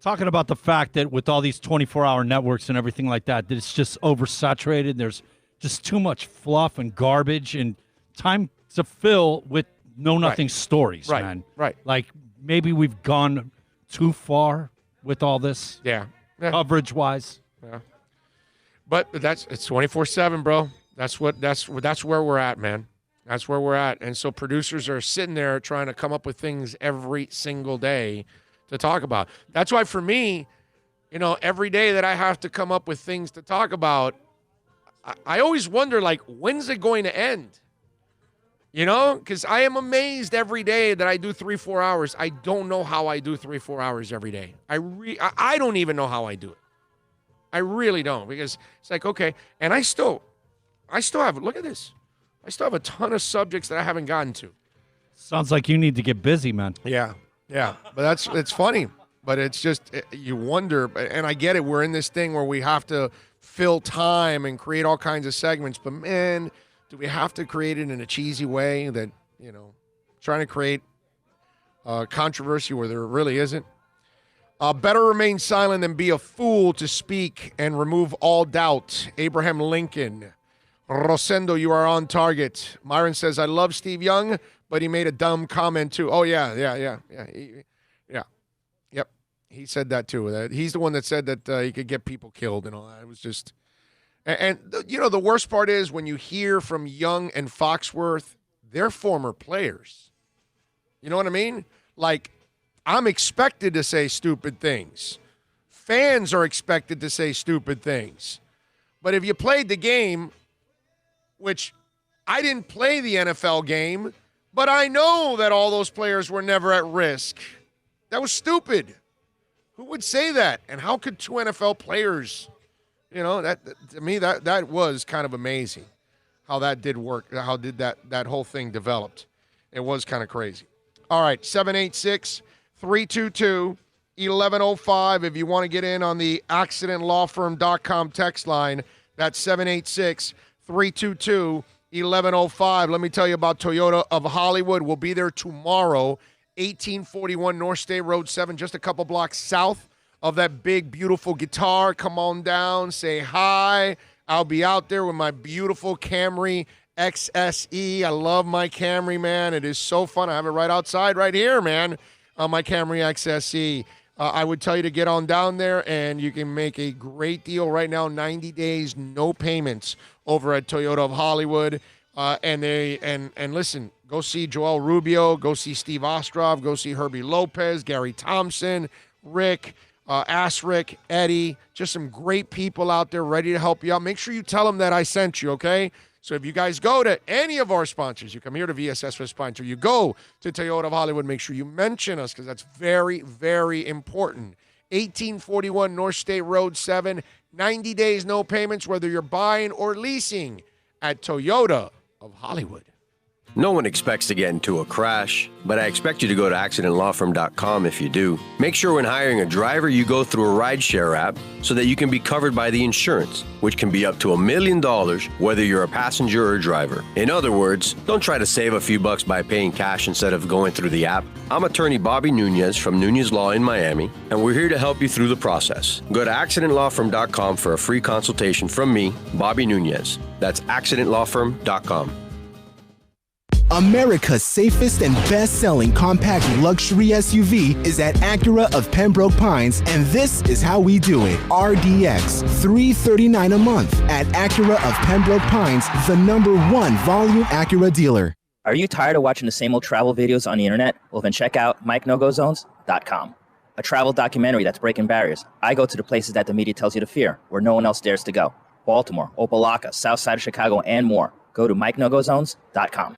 Talking about the fact that with all these 24-hour networks and everything like that it's just oversaturated. There's just too much fluff and garbage and time to fill with nothing stories, man. Right. Like maybe we've gone too far with all this. Yeah. Coverage-wise. Yeah. But it's 24/7, bro. That's where we're at, man. That's where we're at. And so producers are sitting there trying to come up with things every single day to talk about. That's why for me, every day that I have to come up with things to talk about, I always wonder, like, when's it going to end? Because I am amazed every day that I do 3-4 hours. I don't know how I do 3-4 hours every day. I don't even know how I do it. I really don't, because it's like, okay, and I still have, look at this. I still have a ton of subjects that I haven't gotten to. Sounds like you need to get busy, man. Yeah, but it's funny, but it's just, you wonder, and I get it. We're in this thing where we have to fill time and create all kinds of segments, but man, do we have to create it in a cheesy way that, trying to create controversy where there really isn't? Better remain silent than be a fool to speak and remove all doubt. Abraham Lincoln. Rosendo, you are on target. Myron says, I love Steve Young, but he made a dumb comment too. Oh, yeah. Yep. He said that too. He's the one that said that he could get people killed and all that. It was just, and the worst part is when you hear from Young and Foxworth, they're former players. You know what I mean? Like, I'm expected to say stupid things. Fans are expected to say stupid things. But if you played the game, which I didn't play the NFL game, but I know that all those players were never at risk. That was stupid. Who would say that? And how could two NFL players, that to me, that was kind of amazing. how that did work, how did that whole thing developed. It was kind of crazy. All right, 786-322-1105. If you want to get in on the accidentlawfirm.com text line, that's 786-322-1105. Let me tell you about Toyota of Hollywood. We'll be there tomorrow, 1841 North State Road 7, just a couple blocks south of that big, beautiful guitar. Come on down, say hi. I'll be out there with my beautiful Camry XSE. I love my Camry, man. It is so fun. I have it right outside right here, man, my Camry XSE. I would tell you to get on down there, and you can make a great deal right now, 90 days, no payments over at Toyota of Hollywood. And listen, go see Joel Rubio, go see Steve Ostrov, go see Herbie Lopez, Gary Thompson, Rick, Rick, Eddie, just some great people out there ready to help you out. Make sure you tell them that I sent you, okay? So if you guys go to any of our sponsors, you come here to VSS West Pines, or you go to Toyota of Hollywood, make sure you mention us because that's very, very important. 1841 North State Road 7, 90 days, no payments, whether you're buying or leasing at Toyota of Hollywood. No one expects to get into a crash, but I expect you to go to accidentlawfirm.com if you do. Make sure when hiring a driver, you go through a rideshare app so that you can be covered by the insurance, which can be up to $1 million whether you're a passenger or a driver. In other words, don't try to save a few bucks by paying cash instead of going through the app. I'm attorney Bobby Nunez from Nunez Law in Miami, and we're here to help you through the process. Go to accidentlawfirm.com for a free consultation from me, Bobby Nunez. That's accidentlawfirm.com. America's safest and best-selling compact luxury SUV is at Acura of Pembroke Pines, and this is how we do it. RDX, $339 a month at Acura of Pembroke Pines, the #1 volume Acura dealer. Are you tired of watching the same old travel videos on the internet? Well, then check out MikeNoGoZones.com, a travel documentary that's breaking barriers. I go to the places that the media tells you to fear, where no one else dares to go. Baltimore, Opelika, South Side of Chicago, and more. Go to MikeNoGoZones.com.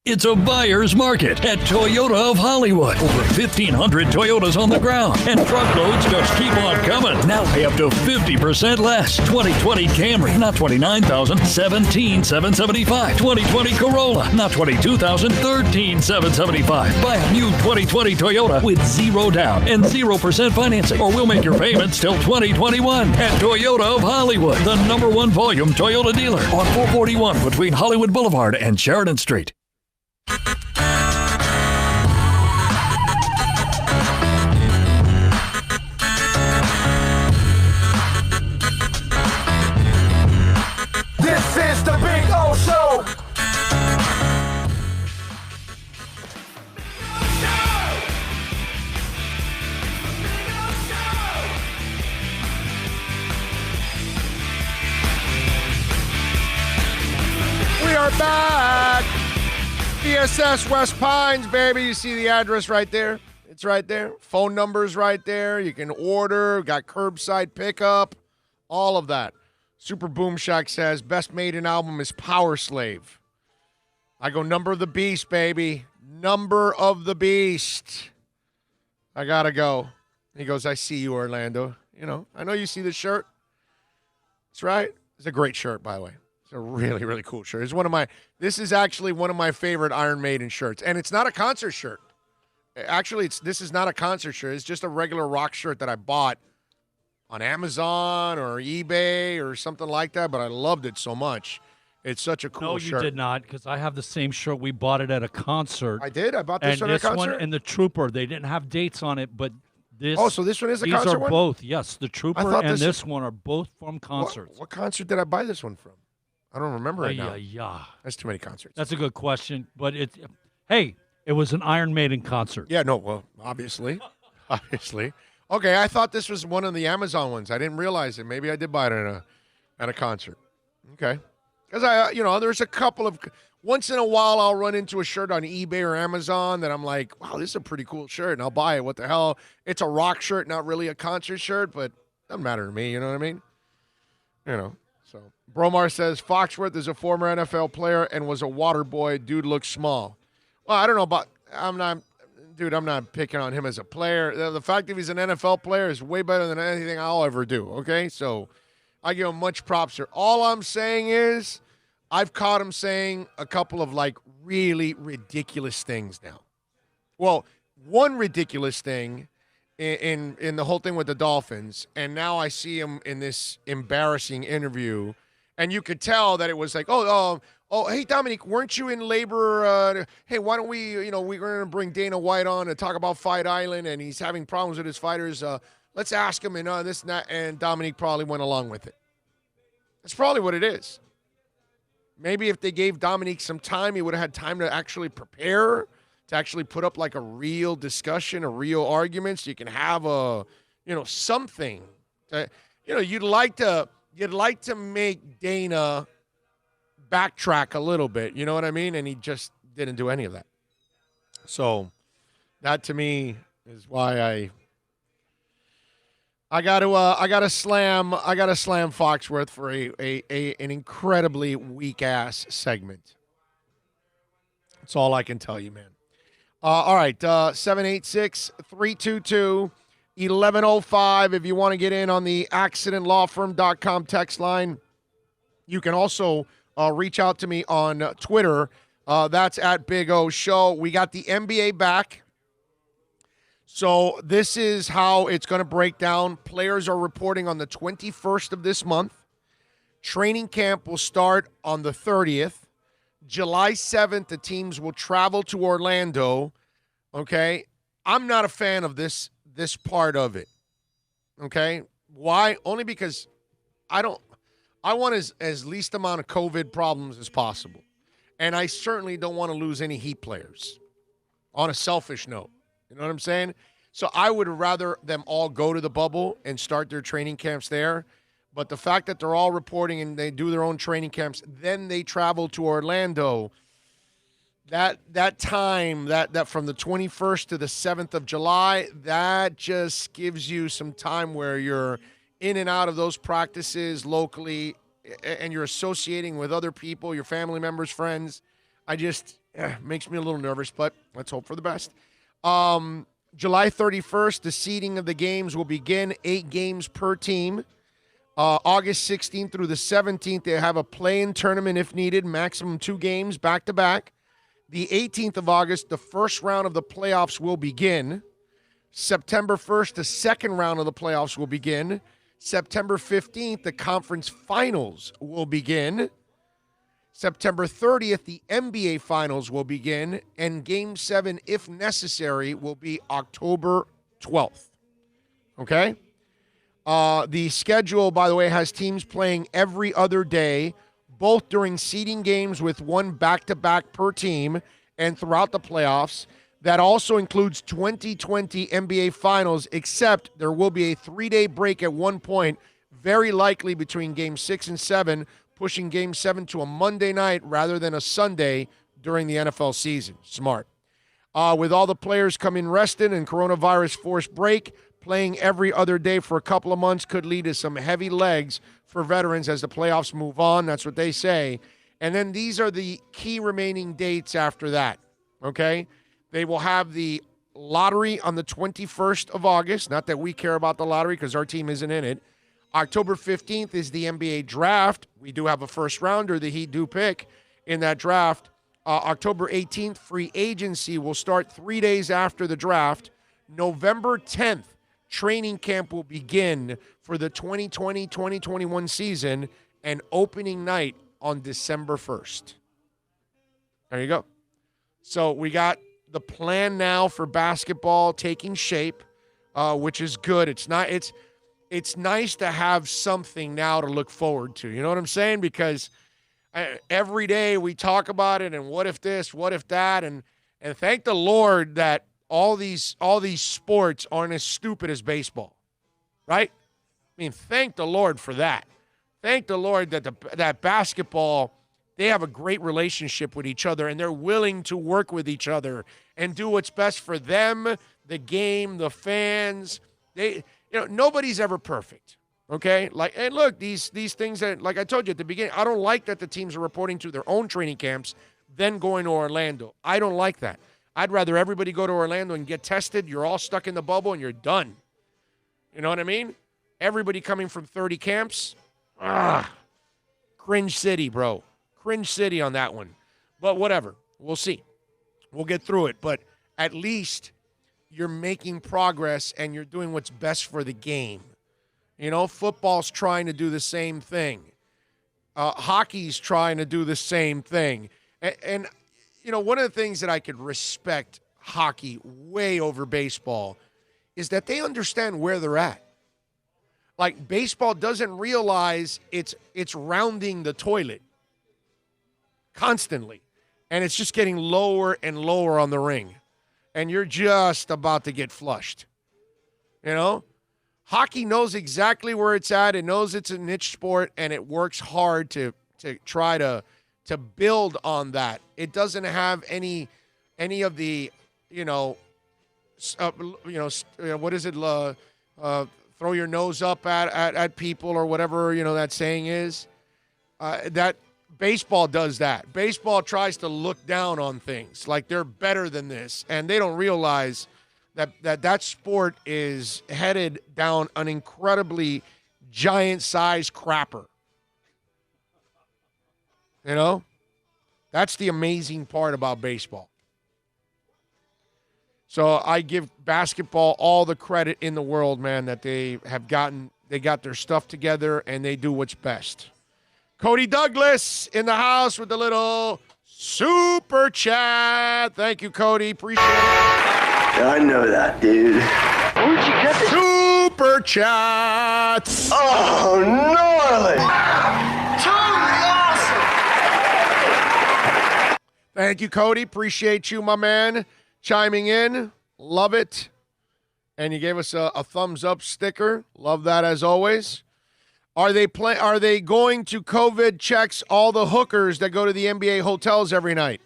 It's a buyer's market at Toyota of Hollywood. Over 1,500 Toyotas on the ground, and truckloads just keep on coming. Now pay up to 50% less. 2020 Camry, not $29,000, $17,775. 2020 Corolla, not $22,000, $13,775. Buy a new 2020 Toyota with 0 down and 0% financing, or we'll make your payments till 2021 at Toyota of Hollywood, the #1 volume Toyota dealer on 441 between Hollywood Boulevard and Sheridan Street. This is the Big O Show. We are back. VSS West Pines, baby. You see the address right there? It's right there. Phone number's right there. You can order. Got curbside pickup. All of that. Super Boom Shack says, best Maiden album is Power Slave. I go Number of the Beast, baby. Number of the Beast. I gotta go. He goes, I see you, Orlando. You know, I know you see the shirt. That's right. It's a great shirt, by the way. It's a really, really cool shirt. This is actually one of my favorite Iron Maiden shirts. And it's not a concert shirt. Actually, this is not a concert shirt. It's just a regular rock shirt that I bought on Amazon or eBay or something like that, but I loved it so much. It's such a cool shirt. No, you did not, because I have the same shirt. We bought it at a concert. I did? I bought this at a concert? One and the Trooper, they didn't have dates on it, but this. Oh, so this one is a concert one? These are both, yes. The Trooper and this one are both from concerts. What concert did I buy this one from? I don't remember right now. Yeah. That's too many concerts. That's a good question, but hey, it was an Iron Maiden concert. Yeah, no, well, obviously. Obviously. Okay, I thought this was one of the Amazon ones. I didn't realize it. Maybe I did buy it at a concert. Okay. Because there's a couple of, once in a while I'll run into a shirt on eBay or Amazon that I'm like, wow, this is a pretty cool shirt, and I'll buy it. What the hell? It's a rock shirt, not really a concert shirt, but doesn't matter to me, you know what I mean? So Bromar says, Foxworth is a former NFL player and was a water boy. Dude looks small. Well, I don't know about, I'm not picking on him as a player. The fact that he's an NFL player is way better than anything I'll ever do, okay? So I give him much props here. All I'm saying is I've caught him saying a couple of like really ridiculous things now. Well, one ridiculous thing in the whole thing with the Dolphins, and now I see him in this embarrassing interview, and you could tell that it was like, oh, hey, Dominique, weren't you in labor? Hey, why don't we, we're going to bring Dana White on to talk about Fight Island, and he's having problems with his fighters. Let's ask him, and this and that, and Dominique probably went along with it. That's probably what it is. Maybe if they gave Dominique some time, he would have had time to actually prepare, to actually put up like a real discussion, a real argument, so you can have something. You'd like to make Dana backtrack a little bit, you know what I mean? And he just didn't do any of that. So that to me is why I gotta slam Foxworth for an incredibly weak ass segment. That's all I can tell you, man. All right, 786-322-1105 if you want to get in on the accidentlawfirm.com text line. You can also reach out to me on Twitter. That's at Big O Show. We got the NBA back. So this is how it's going to break down. Players are reporting on the 21st of this month. Training camp will start on the 30th. July 7th, the teams will travel to Orlando. Okay? I'm not a fan of this part of it. Okay? Why? Only because I want as least amount of COVID problems as possible. And I certainly don't want to lose any Heat players on a selfish note. You know what I'm saying? So I would rather them all go to the bubble and start their training camps there. But the fact that they're all reporting and they do their own training camps, then they travel to Orlando, that time, that from the 21st to the 7th of July, that just gives you some time where you're in and out of those practices locally and you're associating with other people, your family members, friends. Makes me a little nervous, but let's hope for the best. July 31st, the seeding of the games will begin, 8 games per team. August 16th through the 17th, they have a play-in tournament if needed, maximum 2 games back-to-back. The 18th of August, the first round of the playoffs will begin. September 1st, the second round of the playoffs will begin. September 15th, the conference finals will begin. September 30th, the NBA finals will begin. And Game 7, if necessary, will be October 12th. Okay? The schedule, by the way, has teams playing every other day, both during seeding games with 1 back-to-back per team and throughout the playoffs. That also includes 2020 NBA Finals, except there will be a 3-day break at one point, very likely between Game 6 and 7, pushing Game 7 to a Monday night rather than a Sunday during the NFL season. Smart. With all the players coming rested and coronavirus forced break, playing every other day for a couple of months could lead to some heavy legs for veterans as the playoffs move on. That's what they say. And then these are the key remaining dates after that, okay? They will have the lottery on the 21st of August. Not that we care about the lottery because our team isn't in it. October 15th is the NBA draft. We do have a first rounder. The Heat do pick in that draft. October 18th, free agency will start 3 days after the draft. November 10th, training camp will begin for the 2020-2021 season, and opening night on December 1st. There you go. So we got the plan now for basketball taking shape, which is good. It's nice to have something now to look forward to. You know what I'm saying? Because every day we talk about it and what if this, what if that, and thank the Lord that all these sports aren't as stupid as baseball, right? I mean, thank the Lord for that. Thank the Lord that basketball, they have a great relationship with each other and they're willing to work with each other and do what's best for them, the game, the fans. Nobody's ever perfect. Okay? And look, these things that, like I told you at the beginning, I don't like that the teams are reporting to their own training camps, then going to Orlando. I don't like that. I'd rather everybody go to Orlando and get tested. You're all stuck in the bubble and you're done. You know what I mean? Everybody coming from 30 camps. Cringe city, bro. Cringe city on that one. But whatever. We'll see. We'll get through it. But at least you're making progress and you're doing what's best for the game. You know, football's trying to do the same thing. Hockey's trying to do the same thing. And, you know, one of the things that I could respect hockey way over baseball is that they understand where they're at. Like, baseball doesn't realize it's rounding the toilet constantly. And it's just getting lower and lower on the ring. And you're just about to get flushed. You know? Hockey knows exactly where it's at. It knows it's a niche sport, and it works hard to try to build on that. It doesn't have any of the, what is it? Throw your nose up at people or whatever, that saying is. That baseball does that. Baseball tries to look down on things like they're better than this, and they don't realize that sport is headed down an incredibly giant-sized crapper. You know? That's the amazing part about baseball. So I give basketball all the credit in the world, man, that they got their stuff together and they do what's best. Cody Douglas in the house with the little super chat. Thank you, Cody. Appreciate it. I know that, dude. Where'd you get this? Super chats. Oh, gnarly. Totally awesome. Thank you, Cody. Appreciate you, my man, chiming in. Love it. And you gave us a thumbs up sticker. Love that as always. Are they going to COVID checks all the hookers that go to the NBA hotels every night?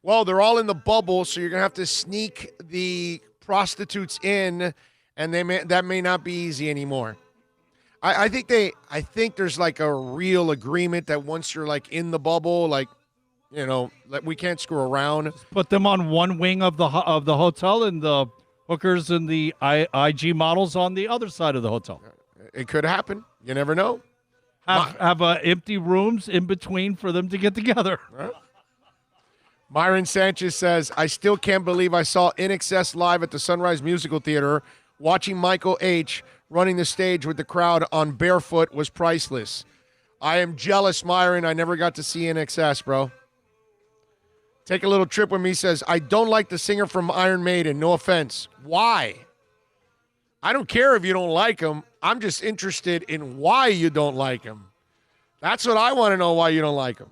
Well, they're all in the bubble, so you're going to have to sneak the prostitutes in, and that may not be easy anymore. I think there's like a real agreement that once you're like in the bubble, like, like we can't screw around. Put them on one wing of the hotel and the hookers and the IG models on the other side of the hotel. It could happen. You never know. Have empty rooms in between for them to get together. Right. Myron Sanchez says, I still can't believe I saw INXS live at the Sunrise Musical Theater. Watching Michael H. running the stage with the crowd on barefoot was priceless. I am jealous, Myron. I never got to see INXS, bro. Take a little trip with me says, I don't like the singer from Iron Maiden. No offense. Why? I don't care if you don't like him. I'm just interested in why you don't like him. That's what I want to know, why you don't like him.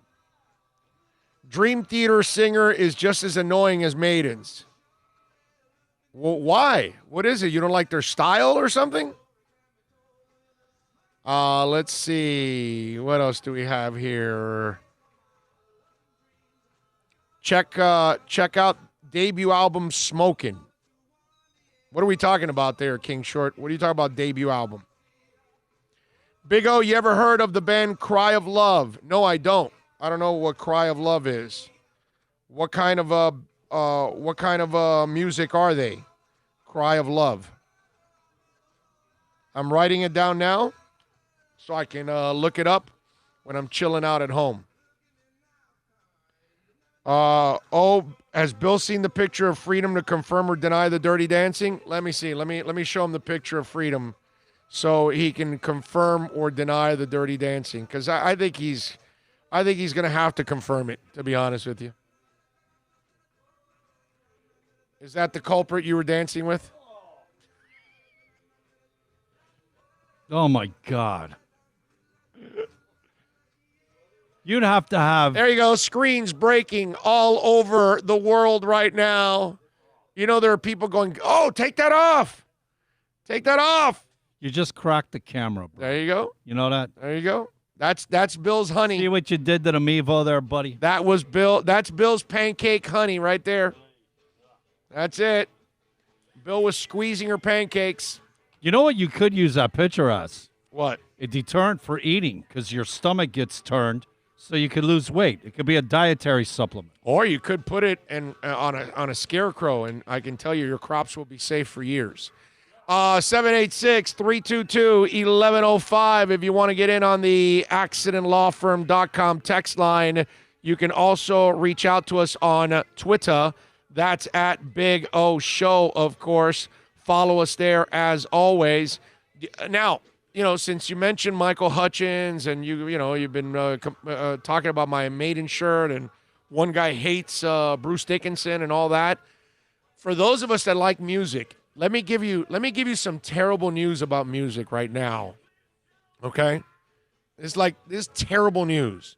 Dream Theater singer is just as annoying as Maidens. Well, why? What is it? You don't like their style or something? Let's see. What else do we have here? Check out debut album Smokin'. What are we talking about there, King Short? What are you talking about, debut album? Big O, you ever heard of the band Cry of Love? No, I don't. I don't know what Cry of Love is. What kind of music are they? Cry of Love. I'm writing it down now so I can look it up when I'm chilling out at home. Has Bill seen the picture of Freedom to confirm or deny the Dirty Dancing? Let me see. Let me show him the picture of Freedom so he can confirm or deny the Dirty Dancing, because I think he's going to have to confirm it, to be honest with you. Is that the culprit you were dancing with? Oh, my God. You'd have to have... There you go. Screens breaking all over the world right now. You know, there are people going, oh, take that off. Take that off. You just cracked the camera, bro. There you go. You know that? There you go. That's Bill's honey. See what you did to the Mevo there, buddy? That was Bill. That's Bill's pancake honey right there. That's it. Bill was squeezing her pancakes. You know what you could use that picture as? What? A deterrent for eating, because your stomach gets turned so you could lose weight. It could be a dietary supplement. Or you could put it on a scarecrow, and I can tell you your crops will be safe for years. 786-322-1105 if you want to get in on the accidentlawfirm.com text line. You can also reach out to us on Twitter. That's at Big O Show, of course. Follow us there as always. Now, since you mentioned Michael Hutchins and you've been talking about my maiden shirt and one guy hates Bruce Dickinson and all that. For those of us that like music, let me give you some terrible news about music right now. Okay? This is terrible news.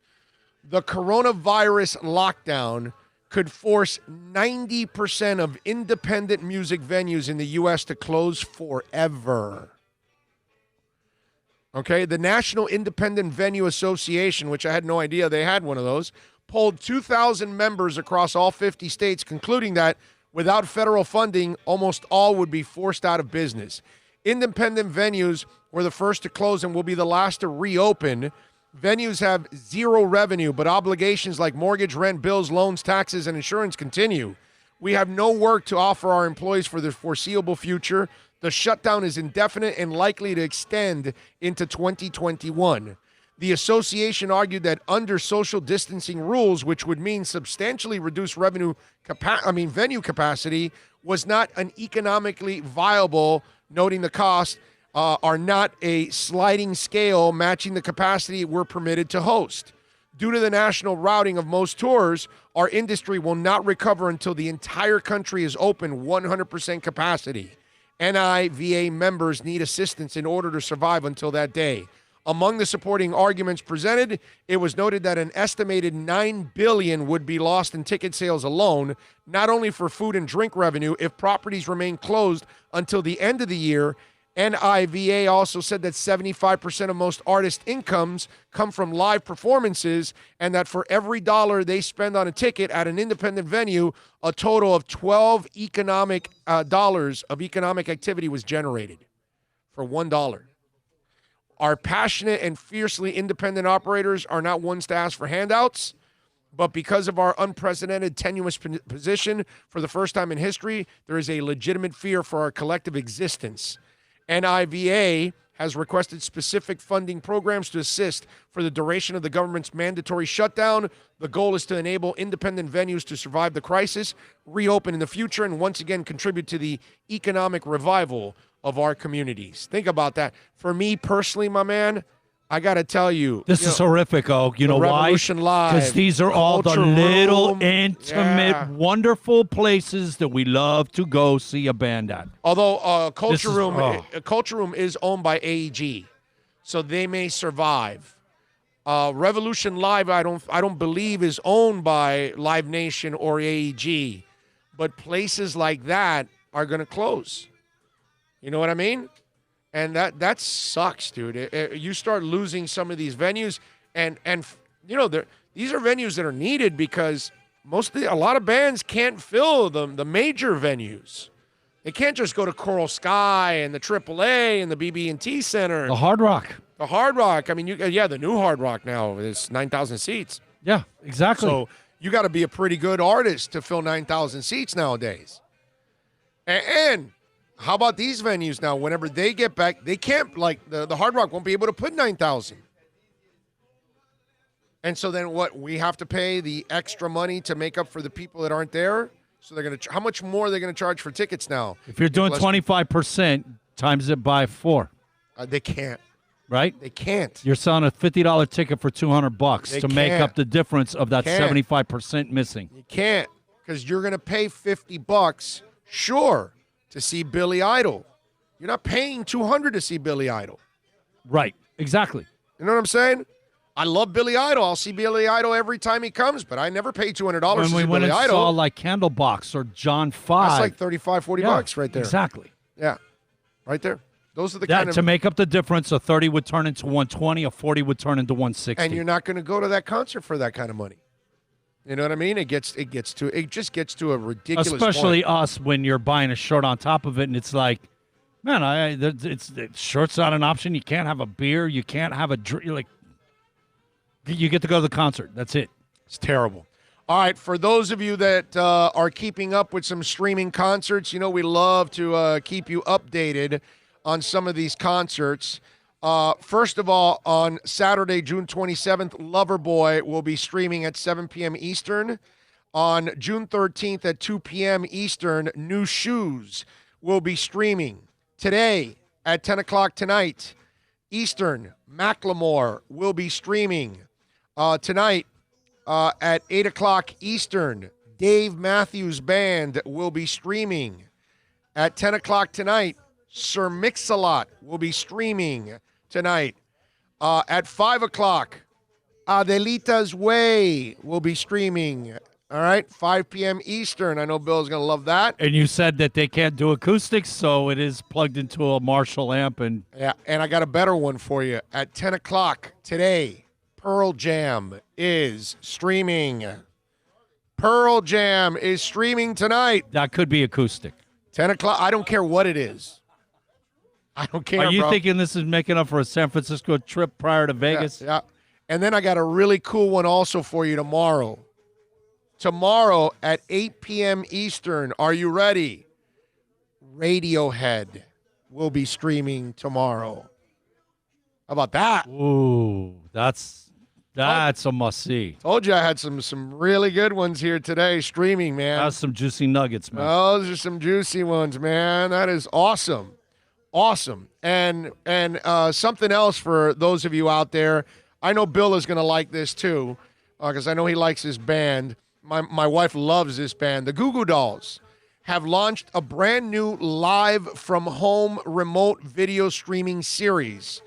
The coronavirus lockdown could force 90% of independent music venues in the U.S. to close forever. Okay? The National Independent Venue Association, which I had no idea they had one of those, polled 2,000 members across all 50 states, concluding that without federal funding, almost all would be forced out of business. Independent venues were the first to close and will be the last to reopen. Venues have zero revenue, but obligations like mortgage, rent, bills, loans, taxes, and insurance continue. We have no work to offer our employees for the foreseeable future. The shutdown is indefinite and likely to extend into 2021. The association argued that under social distancing rules, which would mean substantially reduced venue capacity, was not an economically viable, noting the costs are not a sliding scale matching the capacity we're permitted to host. Due to the national routing of most tours, our industry will not recover until the entire country is open 100% capacity. NIVA members need assistance in order to survive until that day. Among the supporting arguments presented, it was noted that an estimated $9 billion would be lost in ticket sales alone, not only for food and drink revenue if properties remain closed until the end of the year. NIVA also said that 75% of most artists' incomes come from live performances, and that for every dollar they spend on a ticket at an independent venue, a total of $12 dollars of economic activity was generated for $1. Our passionate and fiercely independent operators are not ones to ask for handouts, but because of our unprecedented tenuous position for the first time in history, there is a legitimate fear for our collective existence. NIVA has requested specific funding programs to assist for the duration of the government's mandatory shutdown. The goal is to enable independent venues to survive the crisis, reopen in the future, and once again contribute to the economic revival of our communities. Think about that. For me personally, my man, I got to tell you. This is horrific, Oak. You know why? Revolution Live. Because these are all the Culture little, Room. intimate, wonderful places that we love to go see a band at. Although Culture Room is owned by AEG, so they may survive. Revolution Live, I don't believe is owned by Live Nation or AEG, but places like that are going to close. You know what I mean? And that sucks, dude. You start losing some of these venues, and these are venues that are needed because a lot of bands can't fill the major venues. They can't just go to Coral Sky and the AAA and the BB&T Center. The Hard Rock. The Hard Rock. I mean, the new Hard Rock now is 9,000 seats. Yeah, exactly. So you got to be a pretty good artist to fill 9,000 seats nowadays. And how about these venues now? Whenever they get back, they can't, the Hard Rock won't be able to put 9,000. And so then what? We have to pay the extra money to make up for the people that aren't there? So they're going to, how much more are they going to charge for tickets now? If you're doing 25%, times it by 4. They can't. Right? They can't. You're selling a $50 ticket for $200 to make up the difference of that 75% missing. You can't, because you're going to pay $50, sure, to see Billy Idol. You're not paying $200 to see Billy Idol. Right. Exactly. You know what I'm saying? I love Billy Idol. I'll see Billy Idol every time he comes, but I never pay $200 to see Billy Idol. Saw like Candlebox or John 5. That's like $35-$40 right there. Exactly. Yeah. Right there. Those are the kind of... To make up the difference, a 30 would turn into 120, a 40 would turn into 160. And you're not going to go to that concert for that kind of money. You know what I mean? It just gets to a ridiculous Especially point. us when you're buying a shirt on top of it, and it's like, man, shirt's not an option. You can't have a beer. You can't have a drink. You get to go to the concert. That's it. It's terrible. All right, for those of you that are keeping up with some streaming concerts, you know we love to keep you updated on some of these concerts. First of all, on Saturday, June 27th, Loverboy will be streaming at 7 p.m. Eastern. On June 13th at 2 p.m. Eastern, New Shoes will be streaming. Today at 10 o'clock tonight, Eastern, Macklemore will be streaming. Tonight, at 8 o'clock Eastern, Dave Matthews Band will be streaming. At 10 o'clock tonight, Sir Mix-a-Lot will be streaming tonight. At 5 o'clock, Adelita's Way will be streaming. All right, 5 p.m. Eastern. I know Bill's going to love that. And you said that they can't do acoustics, so it is plugged into a Marshall amp. And I got a better one for you. At 10 o'clock today, Pearl Jam is streaming. Pearl Jam is streaming tonight. That could be acoustic. 10 o'clock. I don't care what it is. I don't care, Are you bro. thinking this is making up for a San Francisco trip prior to Vegas? Yeah. And then I got a really cool one also for you tomorrow. Tomorrow at 8 p.m. Eastern. Are you ready? Radiohead will be streaming tomorrow. How about that? Ooh, that's a must-see. Told you I had some really good ones here today streaming, man. That's some juicy nuggets, man. Those are some juicy ones, man. That is awesome. Awesome. And something else for those of you out there, I know Bill is going to like this too, because I know he likes this band. My wife loves this band. The Goo Goo Dolls have launched a brand new live from home remote video streaming series.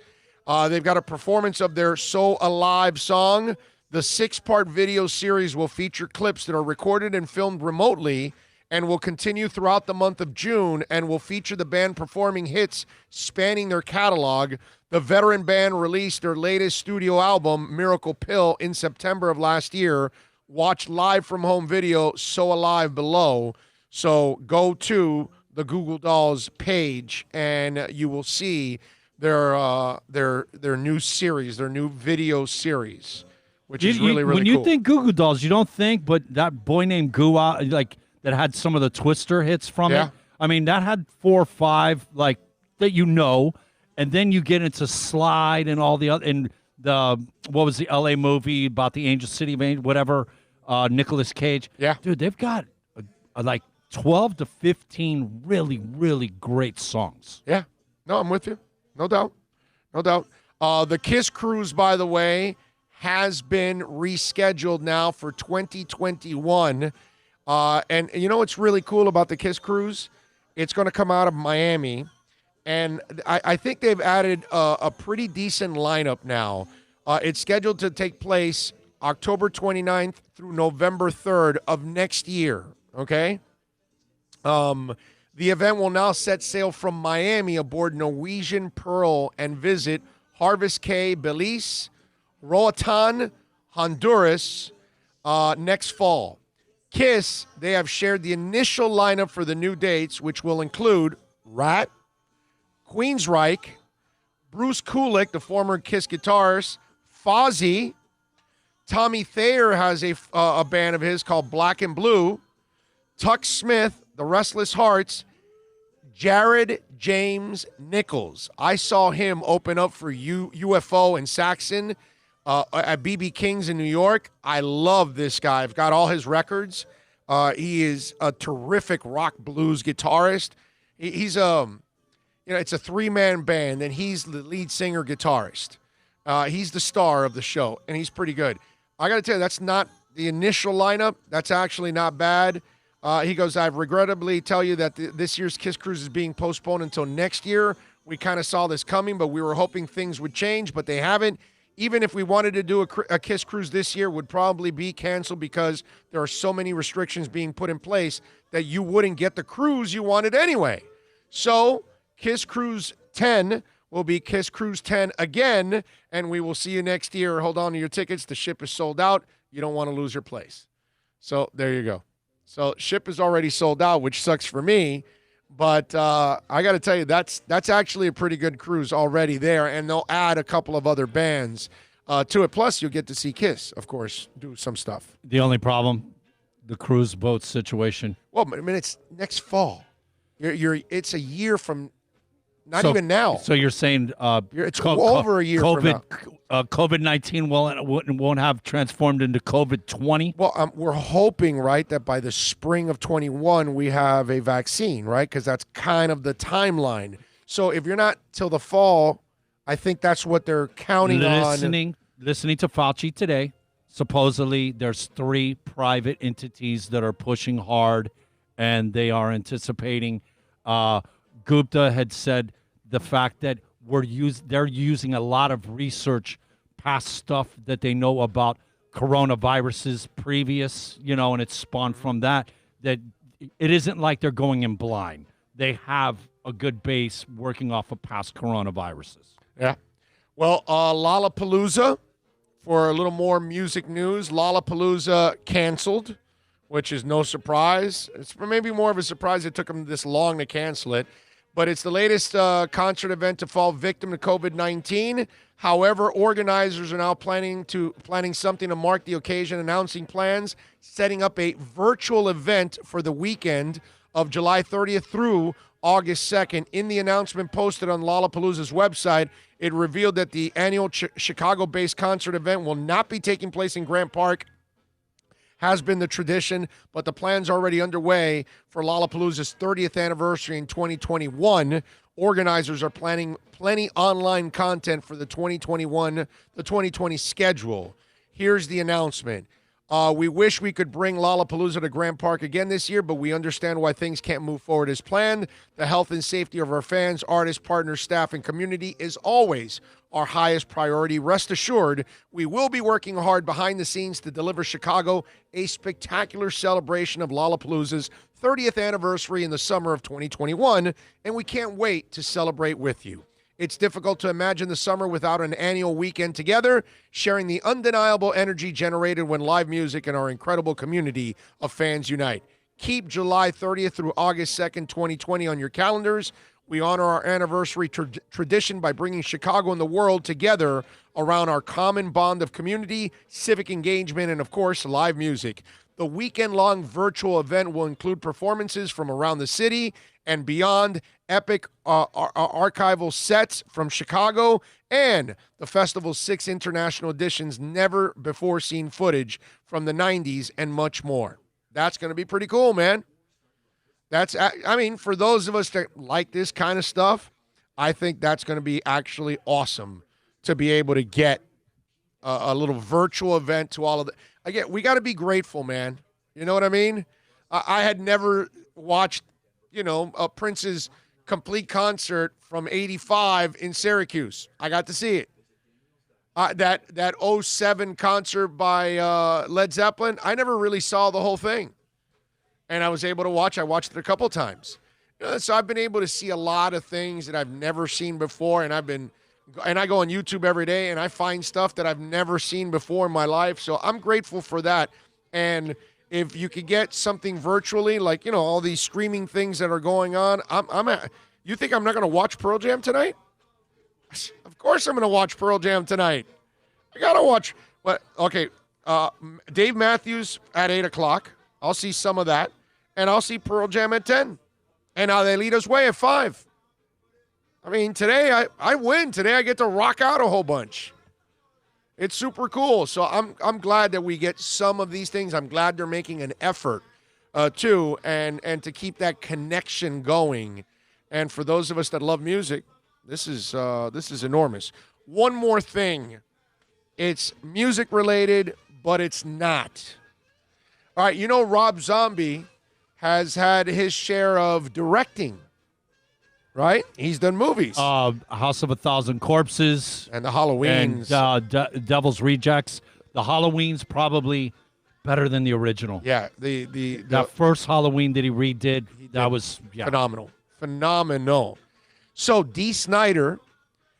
They've got a performance of their So Alive song. The 6-part video series will feature clips that are recorded and filmed remotely and will continue throughout the month of June and will feature the band performing hits spanning their catalog. The veteran band released their latest studio album, Miracle Pill, in September of last year. Watch live from home video So Alive below. So go to the Goo Goo Dolls page and you will see their new series, their new video series, which is really when cool. you think Goo Goo Dolls, you don't think, but that boy named Goo, like that had some of the Twister hits from it. I mean, that had 4 or 5 like that, and then you get into Slide and all the other, and the what was the LA movie about the Angel City, whatever, Nicolas Cage. Yeah, dude, they've got like 12 to 15 really, really great songs. Yeah, no, I'm with you. No doubt. No doubt. The Kiss Cruise, by the way, has been rescheduled now for 2021. And you know what's really cool about the Kiss Cruise? It's going to come out of Miami. And I think they've added a pretty decent lineup now. It's scheduled to take place October 29th through November 3rd of next year. Okay? The event will now set sail from Miami aboard Norwegian Pearl and visit Harvest Cay, Belize, Roatan, Honduras next fall. Kiss, they have shared the initial lineup for the new dates, which will include Rat, Queensryche, Bruce Kulick, the former Kiss guitarist, Fozzy, Tommy Thayer has a band of his called Black and Blue, Tuck Smith, the Restless Hearts, Jared James Nichols. I saw him open up for UFO and Saxon at BB King's in New York. I love this guy. I've got all his records. He is a terrific rock blues guitarist. He's it's a 3-man band, and he's the lead singer guitarist. He's the star of the show, and he's pretty good. I got to tell you, that's not the initial lineup. That's actually not bad. He goes, I regrettably tell you that this year's Kiss Cruise is being postponed until next year. We kind of saw this coming, but we were hoping things would change, but they haven't. Even if we wanted to do a Kiss Cruise this year, would probably be canceled because there are so many restrictions being put in place that you wouldn't get the cruise you wanted anyway. So Kiss Cruise 10 will be Kiss Cruise 10 again, and we will see you next year. Hold on to your tickets. The ship is sold out. You don't want to lose your place. So there you go. So ship is already sold out, which sucks for me. But I got to tell you, that's actually a pretty good cruise already there, and they'll add a couple of other bands to it. Plus, you'll get to see Kiss, of course, do some stuff. The only problem, the cruise boat situation. Well, I mean, it's next fall. It's a year from, not So- even now. So you're saying It's over a year from now. COVID-19 won't have transformed into COVID-20? Well, we're hoping, right, that by the spring of 21 we have a vaccine, right? Because that's kind of the timeline. So if you're not till the fall, I think that's what they're counting on. Listening to Fauci today, supposedly there's 3 private entities that are pushing hard, and they are anticipating. Gupta had said the fact that they're using a lot of research, past stuff that they know about coronaviruses previous, and it's spawned from that it isn't like they're going in blind. They have a good base working off of past coronaviruses. Yeah. Well, Lollapalooza, for a little more music news, Lollapalooza canceled, which is no surprise. It's maybe more of a surprise it took them this long to cancel it. But it's the latest concert event to fall victim to COVID-19. However, organizers are now planning something to mark the occasion, announcing plans, setting up a virtual event for the weekend of July 30th through August 2nd. In the announcement posted on Lollapalooza's website, it revealed that the annual Chicago-based concert event will not be taking place in Grant Park. Has been the tradition, but the plan's already underway for Lollapalooza's 30th anniversary in 2021. Organizers are planning plenty online content for the 2020 schedule. Here's the announcement. We wish we could bring Lollapalooza to Grant Park again this year, but we understand why things can't move forward as planned. The health and safety of our fans, artists, partners, staff, and community is always our highest priority. Rest assured, we will be working hard behind the scenes to deliver Chicago a spectacular celebration of Lollapalooza's 30th anniversary in the summer of 2021, and we can't wait to celebrate with you. It's difficult to imagine the summer without an annual weekend together, sharing the undeniable energy generated when live music and our incredible community of fans unite. Keep July 30th through August 2nd, 2020 on your calendars. We honor our anniversary tradition by bringing Chicago and the world together around our common bond of community, civic engagement, and, of course, live music. The weekend-long virtual event will include performances from around the city and beyond, epic archival sets from Chicago, and the festival's 6 international editions, never-before-seen footage from the 90s, and much more. That's going to be pretty cool, man. For those of us that like this kind of stuff, I think that's going to be actually awesome to be able to get a little virtual event to all of the. Again, we got to be grateful, man. You know what I mean? I had never watched, Prince's complete concert from '85 in Syracuse. I got to see it. That 07 concert by Led Zeppelin, I never really saw the whole thing. And I was able to watch. I watched it a couple times. So I've been able to see a lot of things that I've never seen before. And I go on YouTube every day and I find stuff that I've never seen before in my life. So I'm grateful for that. And if you could get something virtually, like, all these streaming things that are going on, you think I'm not going to watch Pearl Jam tonight? Of course I'm going to watch Pearl Jam tonight. I got to watch. Okay, Dave Matthews at 8 o'clock. I'll see some of that. And I'll see Pearl Jam at 10. And now they lead us way at 5. I mean, today I win. Today I get to rock out a whole bunch. It's super cool. So I'm glad that we get some of these things. I'm glad they're making an effort too, and to keep that connection going. And for those of us that love music, this is enormous. One more thing. It's music related, but it's not. All right, Rob Zombie has had his share of directing, right? He's done movies. House of a Thousand Corpses. And the Halloweens. And Devil's Rejects. The Halloween's probably better than the original. Yeah, the first Halloween that he redid, that was phenomenal. So Dee Snider,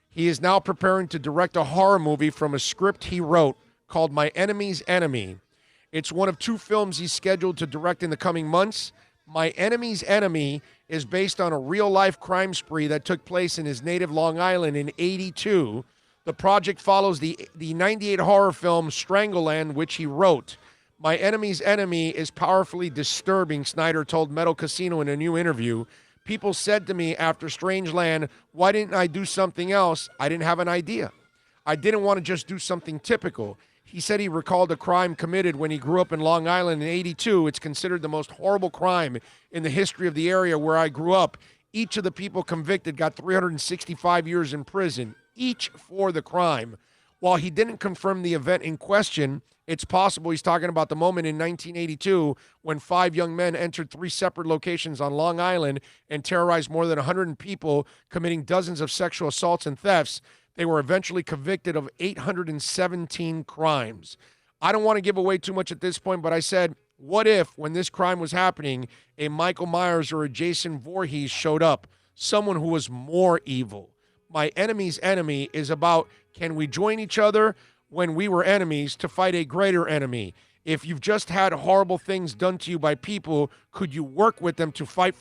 he is now preparing to direct a horror movie from a script he wrote called My Enemy's Enemy. It's one of 2 films he's scheduled to direct in the coming months. My Enemy's Enemy is based on a real-life crime spree that took place in his native Long Island in '82. The project follows the 98 horror film Strangleland, which he wrote. My enemy's enemy is powerfully disturbing, Snyder told Metal Casino in a new interview. People said to me after Strangeland, why didn't I do something else? I didn't have an idea. I didn't want to just do something typical. He said he recalled a crime committed when he grew up in Long Island in 82. It's considered the most horrible crime in the history of the area where I grew up. Each of the people convicted got 365 years in prison, each for the crime. While he didn't confirm the event in question, it's possible he's talking about the moment in 1982 when 5 young men entered 3 separate locations on Long Island and terrorized more than 100 people, committing dozens of sexual assaults and thefts. They were eventually convicted of 817 crimes. I don't want to give away too much at this point, but I said, what if, when this crime was happening, a Michael Myers or a Jason Voorhees showed up, someone who was more evil? My enemy's enemy is about, can we join each other when we were enemies to fight a greater enemy? If you've just had horrible things done to you by people, could you work with them to fight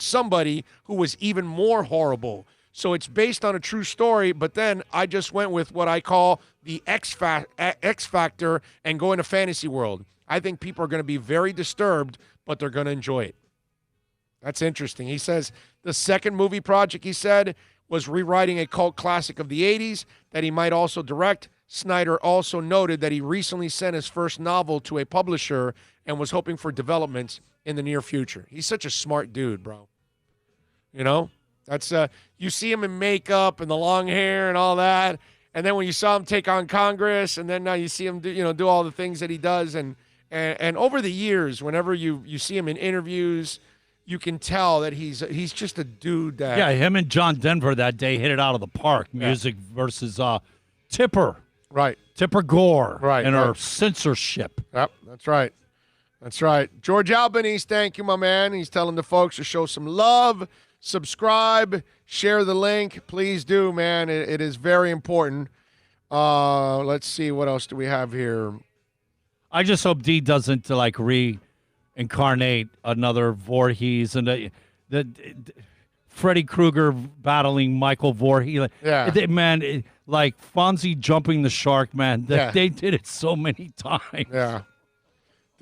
somebody who was even more horrible? So it's based on a true story, but then I just went with what I call the X factor and go into fantasy world. I think people are going to be very disturbed, but they're going to enjoy it. That's interesting. He says the second movie project, he said, was rewriting a cult classic of the 80s that he might also direct. Snyder also noted that he recently sent his first novel to a publisher and was hoping for developments in the near future. He's such a smart dude, bro. You know? That's you see him in makeup and the long hair and all that, and then when you saw him take on Congress, and then now you see him do all the things that he does, and over the years, whenever you see him in interviews, you can tell that he's just a dude that him and John Denver that day hit it out of the park. Music versus Tipper, right? Tipper Gore, right? And our censorship. Yep, that's right. That's right. George Albanese, thank you, my man. He's telling the folks to show some love. Subscribe, share the link. Please do, man. It is very important. Let's see. What else do we have here? I just hope D doesn't reincarnate another Voorhees and the Freddy Krueger battling Michael Voorhees. Yeah. Man, like Fonzie jumping the shark, man. They did it so many times. Yeah.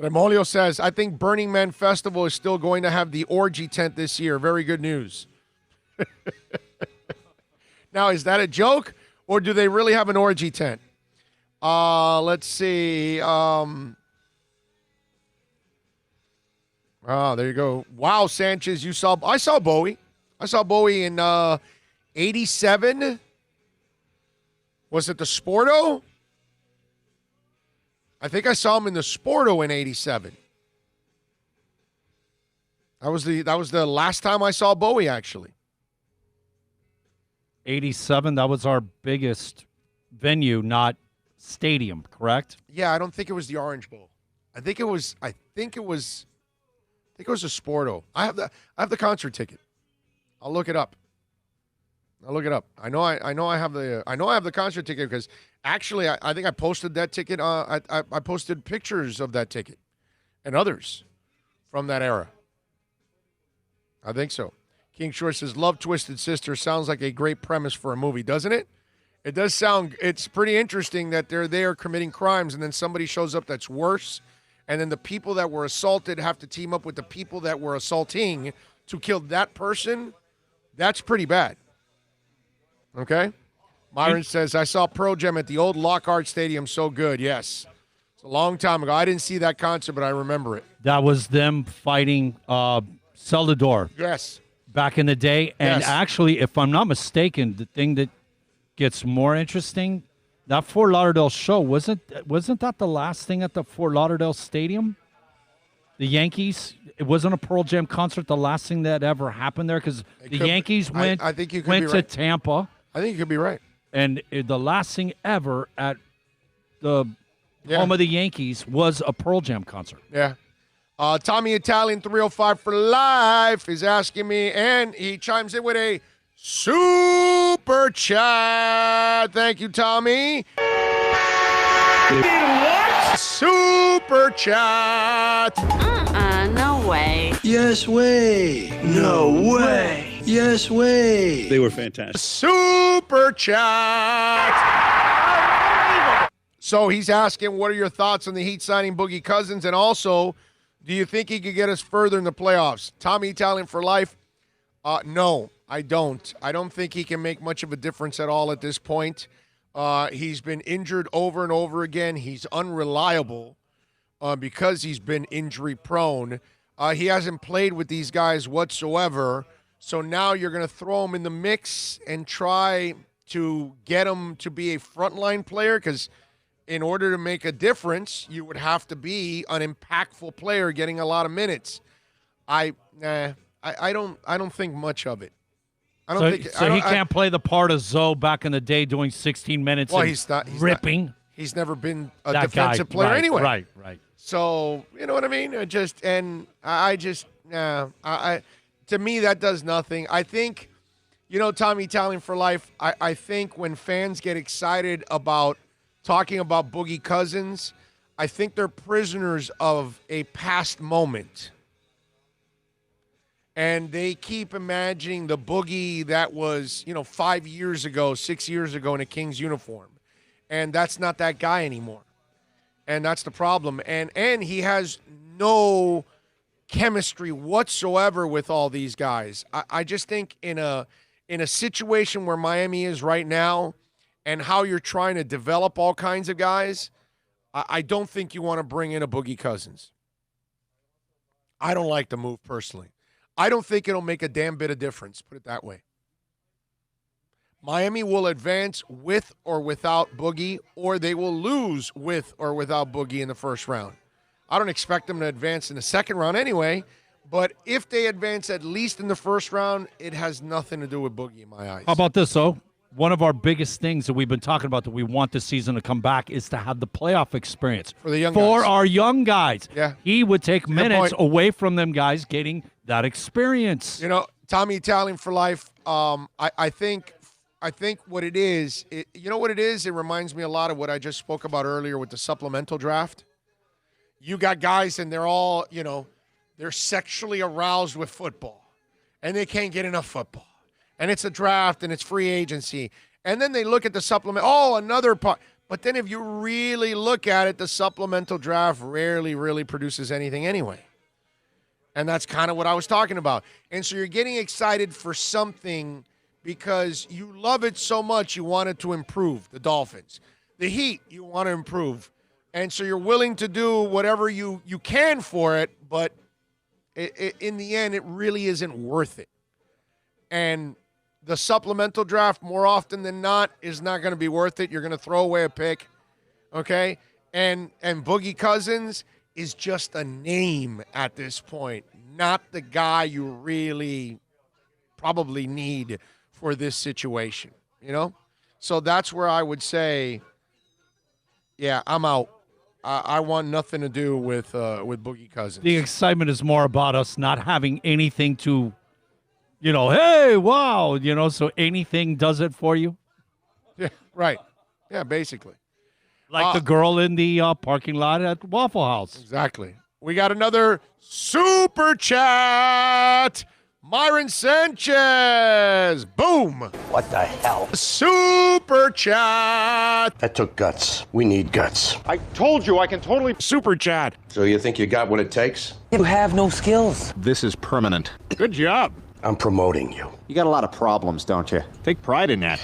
Tremolio says, I think Burning Man Festival is still going to have the orgy tent this year. Very good news. Now, is that a joke, or do they really have an orgy tent? Let's see. There you go. Wow, Sanchez, I saw Bowie. I saw Bowie in 87. Was it the Sporto? I think I saw him in the Sporto in 87. That was the last time I saw Bowie, actually. 87, that was our biggest venue, not stadium, correct? Yeah, I don't think it was the Orange Bowl. I think it was a Sporto. I have the concert ticket. I'll look it up. I know I have the concert ticket because actually I think I posted that ticket. I posted pictures of that ticket and others from that era. I think so. King Shore says, "Love Twisted Sister sounds like a great premise for a movie, doesn't it?" It does sound. It's pretty interesting that they're there committing crimes, and then somebody shows up that's worse, and then the people that were assaulted have to team up with the people that were assaulting to kill that person. That's pretty bad. Okay? Myron says, I saw Pearl Jam at the old Lockhart Stadium. So good. Yes. It's a long time ago. I didn't see that concert, but I remember it. That was them fighting Celador. Yes. Back in the day. And actually, if I'm not mistaken, the thing that gets more interesting, that Fort Lauderdale show, wasn't that the last thing at the Fort Lauderdale Stadium? The Yankees, it wasn't a Pearl Jam concert, the last thing that ever happened there, because the Yankees went to Tampa. I think you could be right. And the last thing ever at the home of the Yankees was a Pearl Jam concert. Yeah. Tommy Italian 305 for life is asking me, and he chimes in with a super chat. Thank you, Tommy. What? Super chat. No way. Yes way. No way. Yes way. They were fantastic. Super chat. So he's asking, what are your thoughts on the Heat signing Boogie Cousins? And also, do you think he could get us further in the playoffs? Tommy Italian for life? No, I don't. I don't think he can make much of a difference at all at this point. He's been injured over and over again. He's unreliable because he's been injury prone. He hasn't played with these guys whatsoever. So now you're going to throw him in the mix and try to get him to be a frontline player, because in order to make a difference, you would have to be an impactful player getting a lot of minutes. I don't think much of it. I don't think so. He can't play the part of Zoe back in the day, doing 16 minutes. Well, and he's ripping. He's never been a That defensive guy, player right, anyway. Right. So you know what I mean? To me, that does nothing. I think, Tommy Italian for life. I think when fans get excited about talking about Boogie Cousins, I think they're prisoners of a past moment. And they keep imagining the Boogie that was, 5 years ago, 6 years ago in a Kings uniform. And that's not that guy anymore. And that's the problem. And he has no chemistry whatsoever with all these guys. I just think in a situation where Miami is right now and how you're trying to develop all kinds of guys, I don't think you want to bring in a Boogie Cousins. I don't like the move personally. I don't think it'll make a damn bit of difference, put it that way. Miami will advance with or without Boogie, or they will lose with or without Boogie in the first round. I don't expect them to advance in the second round anyway, but if they advance at least in the first round, it has nothing to do with Boogie in my eyes. How about this, though? One of our biggest things that we've been talking about that we want this season to come back is to have the playoff experience. For the young For guys. our young guys. Yeah. He would take minutes point. away from them guys getting that experience. Tommy Italian for life. I think what it is, you know what it is? It reminds me a lot of what I just spoke about earlier with the supplemental draft. You got guys and they're all, they're sexually aroused with football and they can't get enough football. And it's a draft and it's free agency. And then they look at the supplement. Oh, another part. But then if you really look at it, the supplemental draft rarely really produces anything anyway. And that's kind of what I was talking about. And so you're getting excited for something because you love it so much you want it to improve, the Dolphins. The Heat, you want to improve. And so you're willing to do whatever you can for it, but in the end, it really isn't worth it. And the supplemental draft, more often than not, is not going to be worth it. You're going to throw away a pick, okay? And Boogie Cousins is just a name at this point, not the guy you really probably need for this situation, So that's where I would say, yeah, I'm out. I want nothing to do with Boogie Cousins. The excitement is more about us not having anything to, hey, wow, so anything does it for you. Yeah, right. Yeah, basically. Like the girl in the parking lot at Waffle House. Exactly. We got another super chat. Myron Sanchez. Boom. What the hell? Super chat. That took guts. We need guts. I told you I can totally super chat. So you think you got what it takes? You have no skills. This is permanent. Good job. I'm promoting you. You got a lot of problems, don't you? Take pride in that.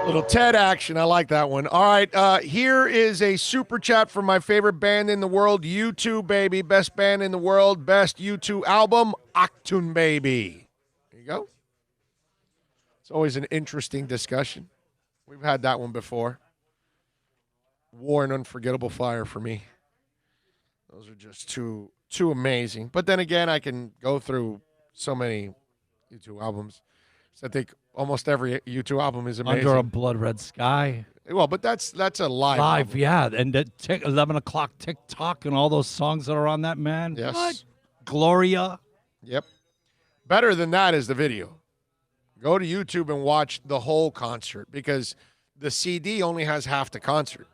Little TED action. I like that one. All right. Here is a super chat from my favorite band in the world, U2, baby. Best band in the world. Best U2 album, Achtung Baby. There you go. It's always an interesting discussion. We've had that one before. War and Unforgettable Fire for me. Those are just too amazing. But then again, I can go through so many U2 albums. So I think almost every U2 album is amazing. Under a Blood Red Sky. Well, but that's a live album. Yeah. And the 11 o'clock TikTok and all those songs that are on that, man. Yes. What? Gloria. Yep. Better than that is the video. Go to YouTube and watch the whole concert because the CD only has half the concert.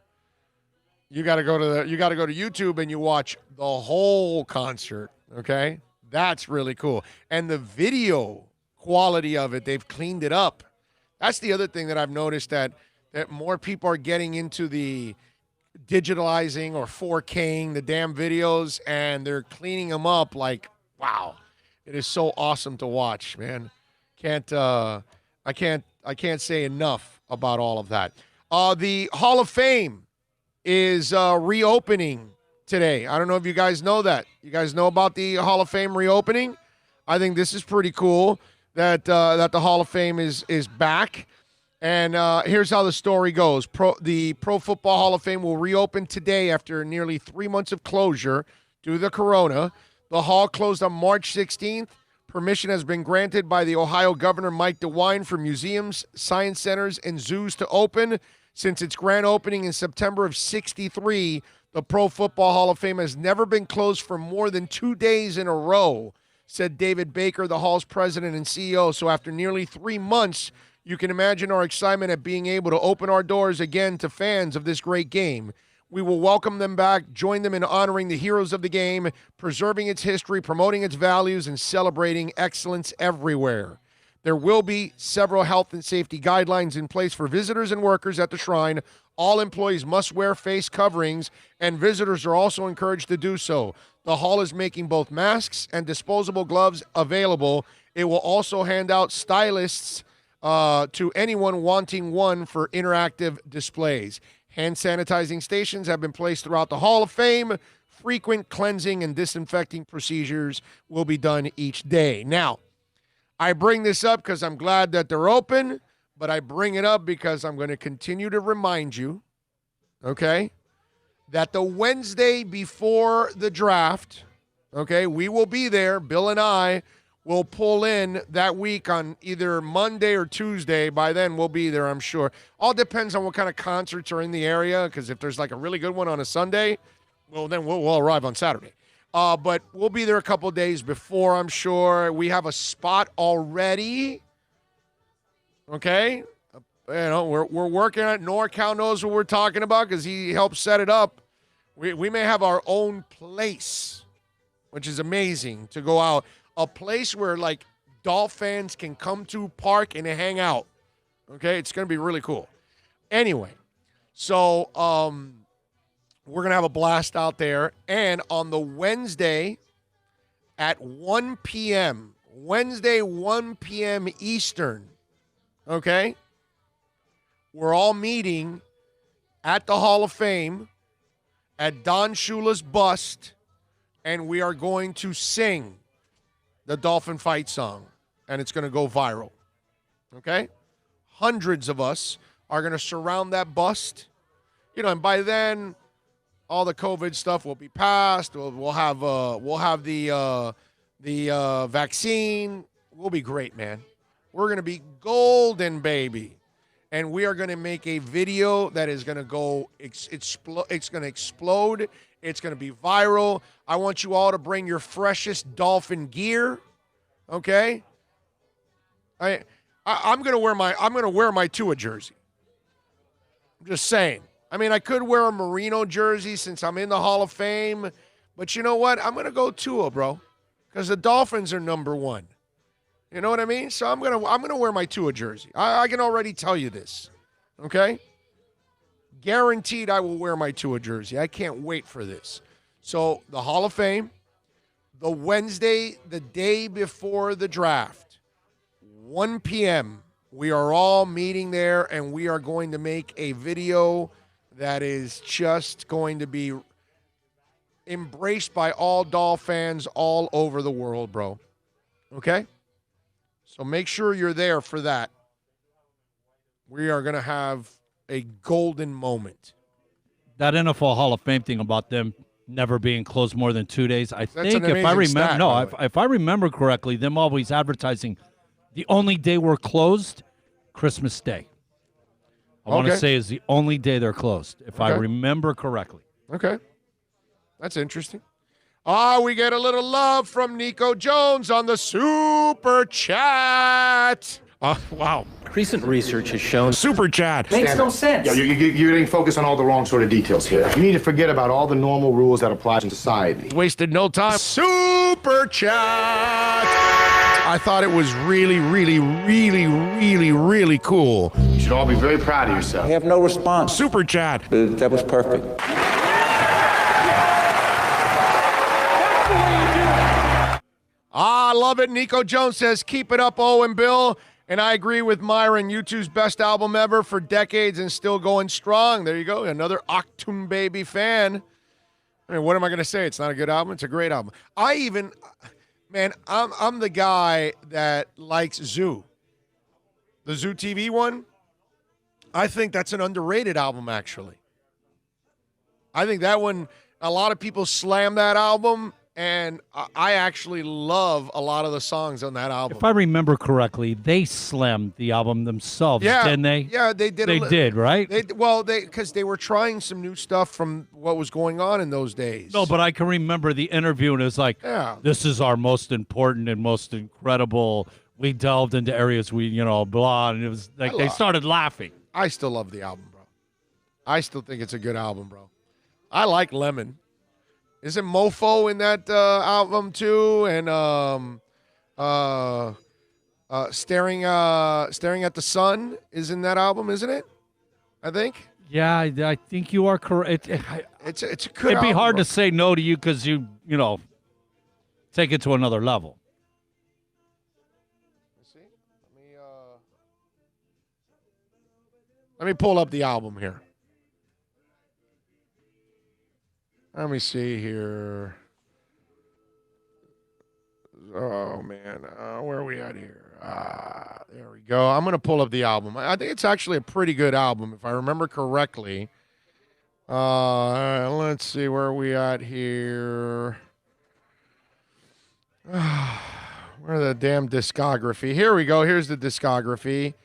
you got to go to YouTube and you watch the whole concert, okay? That's really cool. And the video quality of it, they've cleaned it up. That's the other thing that I've noticed, that more people are getting into the digitalizing or 4King the damn videos, and they're cleaning them up like, wow. It is so awesome to watch, man. I can't say enough about all of that. The Hall of Fame is reopening today. I don't know if you guys know that. You guys know about the Hall of Fame reopening? I think this is pretty cool that the Hall of Fame is back. And here's how the story goes. The Pro Football Hall of Fame will reopen today after nearly 3 months of closure due to the corona. The hall closed on March 16th. Permission has been granted by the Ohio Governor Mike DeWine for museums, science centers, and zoos to open. Since its grand opening in September of '63, the Pro Football Hall of Fame has never been closed for more than 2 days in a row, said David Baker, the Hall's president and CEO. So after nearly 3 months, you can imagine our excitement at being able to open our doors again to fans of this great game. We will welcome them back, join them in honoring the heroes of the game, preserving its history, promoting its values, and celebrating excellence everywhere. There will be several health and safety guidelines in place for visitors and workers at the shrine. All employees must wear face coverings, and visitors are also encouraged to do so. The hall is making both masks and disposable gloves available. It will also hand out stylists to anyone wanting one for interactive displays. Hand sanitizing stations have been placed throughout the Hall of Fame. Frequent cleansing and disinfecting procedures will be done each day. Now, I bring this up because I'm glad that they're open, but I bring it up because I'm going to continue to remind you, okay, that the Wednesday before the draft, okay, we will be there. Bill and I will pull in that week on either Monday or Tuesday. By then, we'll be there, I'm sure. All depends on what kind of concerts are in the area, because if there's like a really good one on a Sunday, well, then we'll arrive on Saturday. But we'll be there a couple days before, I'm sure. We have a spot already, okay? You know, we're working on it. NorCal knows what we're talking about because he helped set it up. We may have our own place, which is amazing to go out. A place where, like, Dolph fans can come to, park, and hang out. Okay? It's going to be really cool. Anyway, so we're going to have a blast out there. And on the Wednesday at 1 p.m., Wednesday, 1 p.m. Eastern, okay, we're all meeting at the Hall of Fame at Don Shula's bust, and we are going to sing the Dolphin Fight song, and it's going to go viral, okay? Hundreds of us are going to surround that bust, you know, and by then, all the COVID stuff will be passed. We'll have the vaccine. We'll be great, man. We're going to be golden, baby. And we are going to make a video that is going to go, it's going to explode. It's going to be viral. I want you all to bring your freshest Dolphin gear, okay? I'm going to wear my Tua jersey. I'm just saying. I mean, I could wear a Marino jersey since I'm in the Hall of Fame, but you know what? I'm going to go Tua, bro, because the Dolphins are number one. You know what I mean? So I'm gonna wear my Tua jersey. I can already tell you this, okay? Guaranteed I will wear my Tua jersey. I can't wait for this. So the Hall of Fame, the Wednesday, the day before the draft, 1 p.m., we are all meeting there, and we are going to make a video that is just going to be embraced by all Dolph fans all over the world, bro. Okay? So make sure you're there for that. We are going to have a golden moment. That NFL Hall of Fame thing about them never being closed more than 2 days, I think if I remember, if I remember correctly, them always advertising the only day we're closed, Christmas Day. I want to say is the only day they're closed, if I remember correctly. Okay. That's interesting. We get a little love from Nico Jones on the Super Chat. Wow. Recent research has shown Super chat. makes no sense. Yeah, you're getting focused on all the wrong sort of details here. You need to forget about all the normal rules that apply to society. Wasted no time. Super chat. I thought it was really, really, really, really, really cool. You should all be very proud of yourself. I have no response. Super chat. That was perfect. I love it. Nico Jones says, keep it up, Owen Bill. And I agree with Myron. U2's best album ever for decades and still going strong. There you go. Another Achtung Baby fan. I mean, what am I going to say? It's not a good album. It's a great album. I'm the guy that likes Zoo. The Zoo TV one. I think that's an underrated album, actually. I think that one, a lot of people slam that album. And I actually love a lot of the songs on that album. If I remember correctly, they slammed the album themselves, didn't they? Yeah, they did. They did, right? Because they were trying some new stuff from what was going on in those days. No, but I can remember the interview, and it was like, this is our most important and most incredible. We delved into areas blah, and it was like they started laughing. I still love the album, bro. I still think it's a good album, bro. I like Lemon. Isn't Mofo in that album too? And staring at the sun is in that album, isn't it? I think. Yeah, I think you are correct. It's a good. It'd be album, hard bro. to say no to you because you take it to another level. Let me pull up the album here. Let me see here. Oh, man. Where are we at here? There we go. I'm going to pull up the album. I think it's actually a pretty good album, if I remember correctly. Let's see. Where are we at here? Where the damn discography? Here we go. Here's the discography.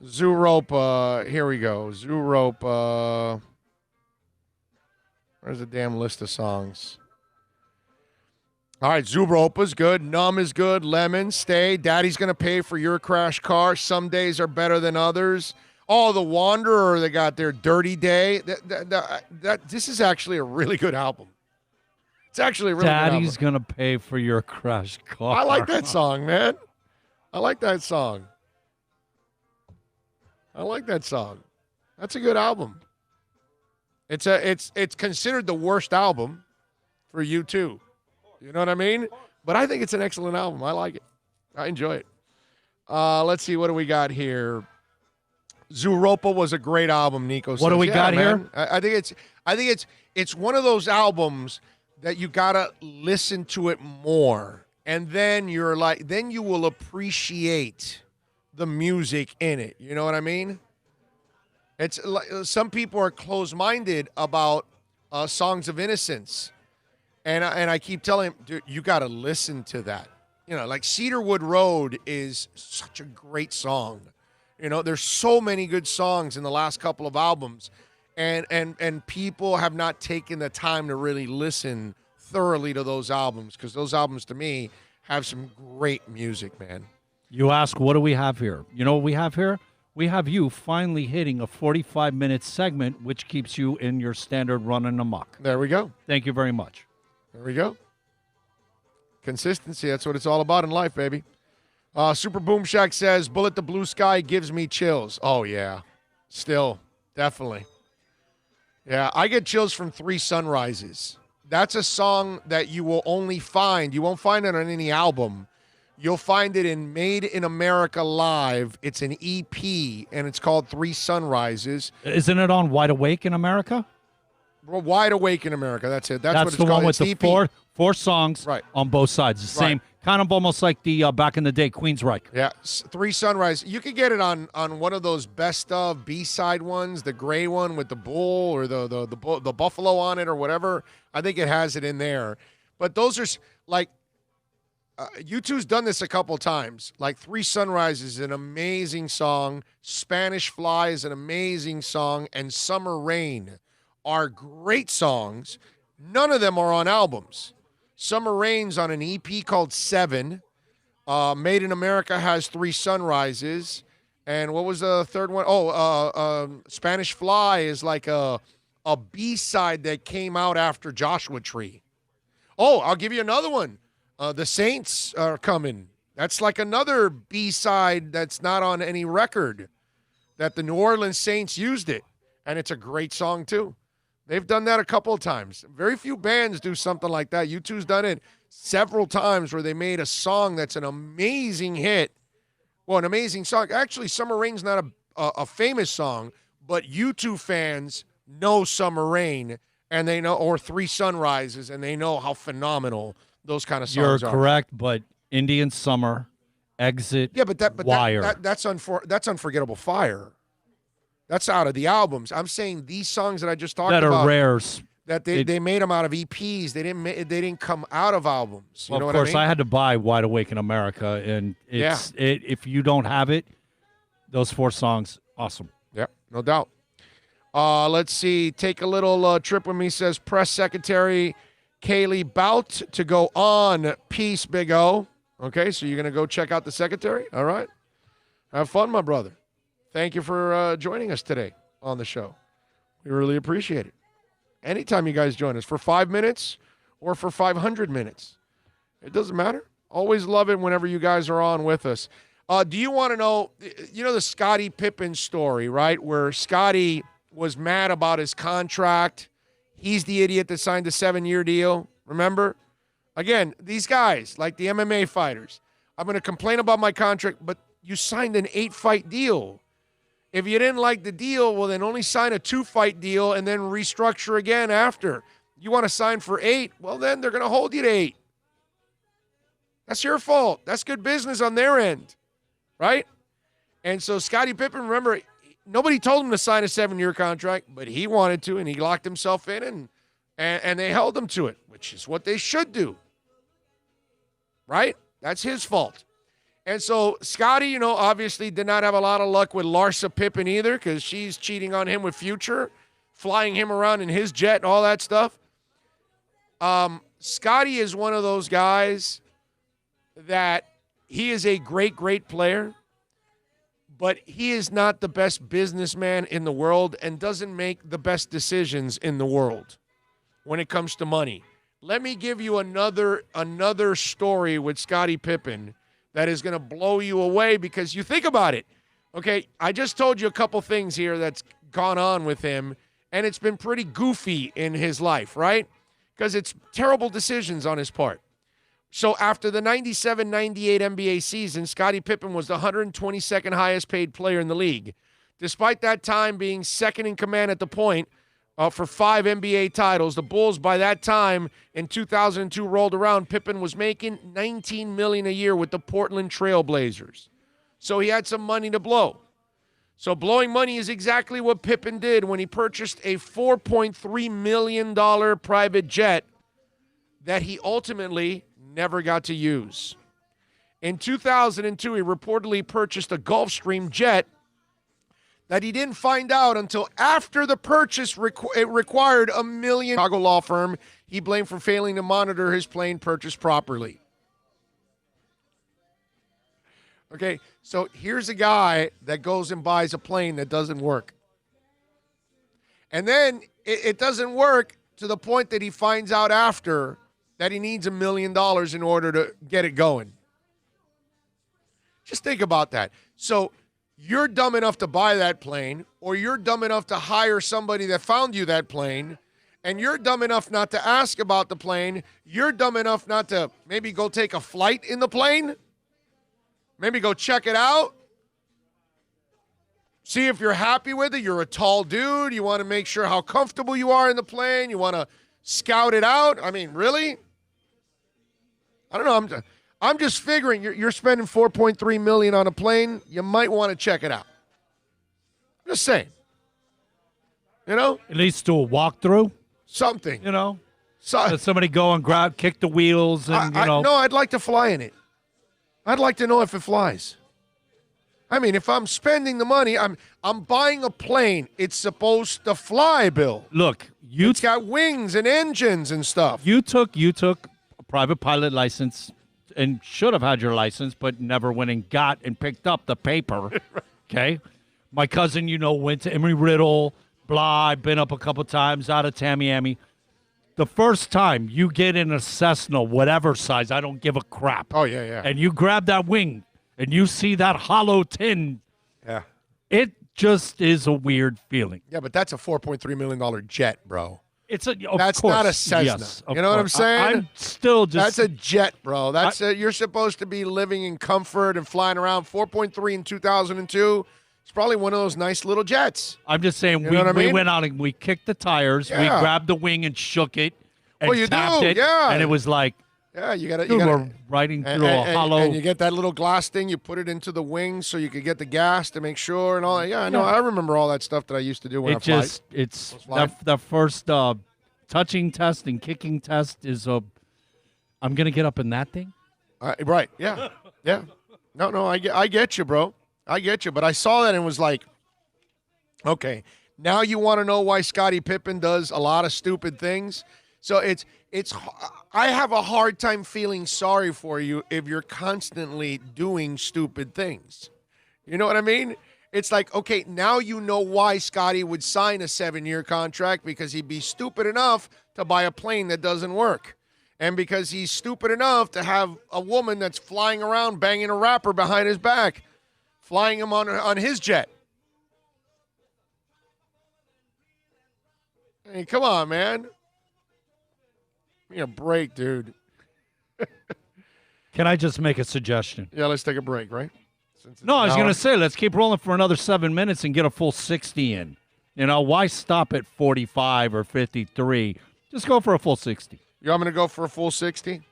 Zooropa. Here we go. Zooropa. Where's the damn list of songs? All right, Zooropa's good. Numb is good. Lemon, Stay. Daddy's Gonna Pay for Your Crash Car. Some Days Are Better Than Others. Oh, The Wanderer, they got their Dirty Day. This is actually a really good album. It's actually a really good album. Daddy's Gonna Pay for Your Crash Car. I like that song, man. I like that song. That's a good album. It's considered the worst album for U2. You know what I mean? But I think it's an excellent album. I like it. I enjoy it. Let's see, what do we got here? Zooropa was a great album, Nico says. What do we got man. here? I think it's one of those albums that you gotta listen to it more, and then you will appreciate the music in it. You know what I mean? It's like some people are closed-minded about Songs of Innocence, and I keep telling them, dude, you got to listen to that. Like Cedarwood Road is such a great song. There's so many good songs in the last couple of albums, and people have not taken the time to really listen thoroughly to those albums, because those albums to me have some great music, man. You ask, what do we have here? You know what we have here? We have you finally hitting a 45-minute segment, which keeps you in your standard running amok. There we go. Thank you very much. There we go. Consistency, that's what it's all about in life, baby. Super Boom Shack says, Bullet the Blue Sky gives me chills. Oh, yeah. Still, definitely. Yeah, I get chills from Three Sunrises. That's a song that you will only find. You won't find it on any album. You'll find it in Made in America Live. It's an EP, and it's called Three Sunrises. Isn't it on Wide Awake in America? Wide Awake in America. That's it. That's what it's the called. one with it's the EP. four songs on both sides. The same, kind of almost like the back in the day Queensryche. Yeah, Three Sunrise. You could get it on one of those best of B-side ones, the gray one with the bull or the buffalo on it or whatever. I think it has it in there. But those are like, U2's done this a couple times. Like Three Sunrises is an amazing song. Spanish Fly is an amazing song. And Summer Rain are great songs. None of them are on albums. Summer Rain's on an EP called Seven. Made in America has Three Sunrises. And what was the third one? Spanish Fly is like a B-side that came out after Joshua Tree. Oh, I'll give you another one. The Saints are coming. That's like another B-side that's not on any record that the New Orleans Saints used it. And it's a great song, too. They've done that a couple of times. Very few bands do something like that. U2's done it several times where they made a song that's an amazing hit. Well, an amazing song. Actually, Summer Rain's not a famous song, but U2 fans know Summer Rain, and they know, or Three Sunrises, and they know how phenomenal those kind of songs are. You're correct, but Indian Summer, Exit, Wire. That's Unforgettable Fire. That's out of the albums. I'm saying these songs that I just talked about. That are rares. That they made them out of EPs. They didn't come out of albums. You know of what course, I mean? I had to buy Wide Awake in America, and if you don't have it, those 4 songs, awesome. Yep, no doubt. Let's see. Take a little trip with me, says Press Secretary Kaylee Bout to go on. Peace, Big O. Okay, so you're going to go check out the secretary? All right. Have fun, my brother. Thank you for joining us today on the show. We really appreciate it. Anytime you guys join us, for 5 minutes or for 500 minutes. It doesn't matter. Always love it whenever you guys are on with us. Do you want to know, the Scottie Pippen story, right? Where Scottie was mad about his contract. He's the idiot that signed a 7-year deal. Remember? Again, these guys, like the MMA fighters, I'm going to complain about my contract, but you signed an 8-fight deal. If you didn't like the deal, well, then only sign a 2-fight deal and then restructure again after. You want to sign for 8? Well, then they're going to hold you to 8. That's your fault. That's good business on their end, right? And so Scottie Pippen, remember, nobody told him to sign a 7-year contract, but he wanted to, and he locked himself in, and they held him to it, which is what they should do, right? That's his fault. And so Scottie, obviously did not have a lot of luck with Larsa Pippen either, because she's cheating on him with Future, flying him around in his jet and all that stuff. Scottie is one of those guys that he is a great, great player, but he is not the best businessman in the world and doesn't make the best decisions in the world when it comes to money. Let me give you another story with Scottie Pippen that is going to blow you away, because you think about it. Okay, I just told you a couple things here that's gone on with him, and it's been pretty goofy in his life, right? Because it's terrible decisions on his part. So after the 97-98 NBA season, Scottie Pippen was the 122nd highest paid player in the league. Despite that time being second in command at the point for 5 NBA titles, the Bulls by that time in 2002 rolled around. Pippen was making $19 million a year with the Portland Trail Blazers. So he had some money to blow. So blowing money is exactly what Pippen did when he purchased a $4.3 million private jet that he ultimately never got to use. In 2002, he reportedly purchased a Gulfstream jet that he didn't find out until after the purchase it required $1 million. Chicago law firm he blamed for failing to monitor his plane purchase properly. Okay, so here's a guy that goes and buys a plane that doesn't work. And then it doesn't work to the point that he finds out after that he needs $1 million in order to get it going. Just think about that. So you're dumb enough to buy that plane, or you're dumb enough to hire somebody that found you that plane, and you're dumb enough not to ask about the plane. You're dumb enough not to maybe go take a flight in the plane, maybe go check it out, see if you're happy with it. You're a tall dude. You want to make sure how comfortable you are in the plane. You want to scout it out. I mean, really? I don't know. I'm just figuring you're spending $4.3 million on a plane. You might want to check it out. Just saying. At least do a walkthrough. Something. Let somebody go and kick the wheels and, No, I'd like to fly in it. I'd like to know if it flies. I mean, if I'm spending the money, I'm buying a plane. It's supposed to fly, Bill. Look, it's got wings and engines and stuff. You took a private pilot license and should have had your license, but never went and got and picked up the paper Okay. My cousin, went to Embry-Riddle, blah. I've been up a couple times out of Tamiami. The first time you get in a Cessna, whatever size, I don't give a crap. Oh, yeah. And you grab that wing and you see that hollow tin. Yeah. It just is a weird feeling. Yeah, but that's a $4.3 million jet, bro. That's not a Cessna. Yes, you know what I'm saying? I'm still just. That's a jet, bro. You're supposed to be living in comfort and flying around. 4.3 in 2002. It's probably one of those nice little jets. I'm just saying, You know what I we mean? went out and we kicked the tires. Yeah. We grabbed the wing and shook it and Well, you tapped do, it. yeah. And it was like, Yeah, you got to. dude, we're riding through a hollow. And you get that little glass thing. You put it into the wing so you could get the gas to make sure and all that. Yeah, I know. Yeah. I remember all that stuff that I used to do when It's the first touching test and kicking test is I'm going to get up in that thing. Right. Yeah. Yeah. No. I get you, bro. I get you. But I saw that and was like, okay, now you want to know why Scottie Pippen does a lot of stupid things. So I have a hard time feeling sorry for you if you're constantly doing stupid things. You know what I mean? It's like, okay, now you know why Scottie would sign a 7-year contract, because he'd be stupid enough to buy a plane that doesn't work. And because he's stupid enough to have a woman that's flying around banging a rapper behind his back, flying him on his jet. Hey, come on, man. Give me a break, dude. Can I just make a suggestion? Yeah, let's take a break, right? No, I was going to say, let's keep rolling for another 7 minutes and get a full 60 in. Why stop at 45 or 53? Just go for a full 60. You want me to go for a full 60?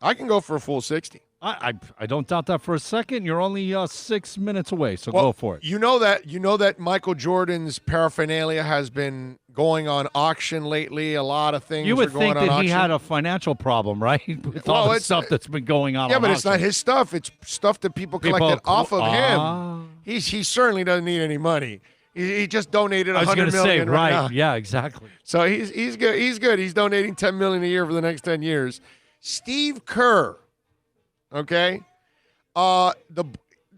I can go for a full 60. I don't doubt that for a second. You're only 6 minutes away, so go for it. You know that Michael Jordan's paraphernalia has been going on auction lately. A lot of things You would are going think on that auction. he had a financial problem, right? With all the stuff that's been going on. Yeah, on but it's not auction. his stuff. It's stuff that people collected off of him. He certainly doesn't need any money. He just donated I was $100 going to million say, right right? now. Yeah, exactly. So he's good. He's good. He's donating $10 million a year for the next 10 years. Steve Kerr, okay,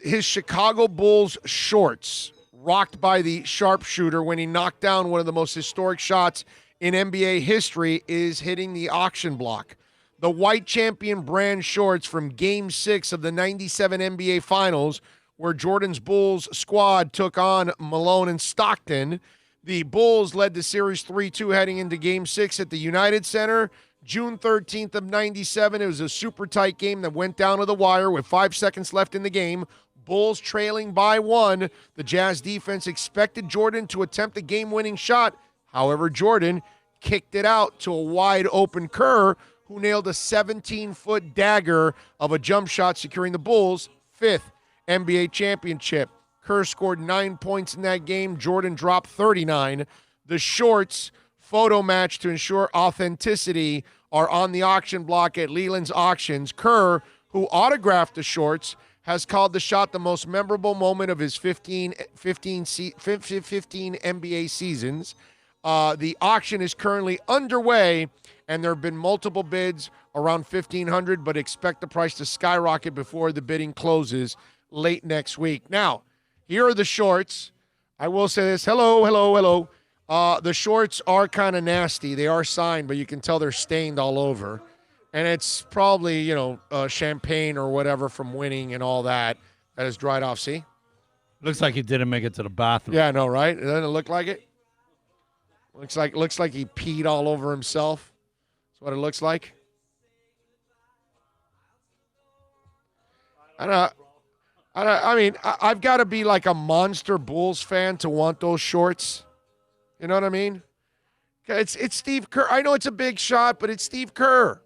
his Chicago Bulls shorts rocked by the sharpshooter when he knocked down one of the most historic shots in NBA history is hitting the auction block. The white champion brand shorts from Game 6 of the 97 NBA Finals, where Jordan's Bulls squad took on Malone and Stockton. The Bulls led the series 3-2 heading into Game 6 at the United Center. June 13th of 97, it was a super tight game that went down to the wire with 5 seconds left in the game. Bulls trailing by 1. The Jazz defense expected Jordan to attempt a game-winning shot. However, Jordan kicked it out to a wide-open Kerr, who nailed a 17-foot dagger of a jump shot, securing the Bulls' 5th NBA championship. Kerr scored 9 points in that game. Jordan dropped 39. The shorts photo match to ensure authenticity are on the auction block at Leland's Auctions. Kerr, who autographed the shorts, has called the shot the most memorable moment of his 15 NBA seasons. The auction is currently underway, and there have been multiple bids around $1,500, but expect the price to skyrocket before the bidding closes late next week. Now, here are the shorts. I will say this. Hello. The shorts are kind of nasty. They are signed, but you can tell they're stained all over. And it's probably, champagne or whatever from winning and all that has dried off. See? Looks like he didn't make it to the bathroom. Yeah, I know, right? Doesn't it look like it? Looks like he peed all over himself. That's what it looks like. I've got to be like a monster Bulls fan to want those shorts. You know what I mean? It's Steve Kerr. I know it's a big shot, but it's Steve Kerr.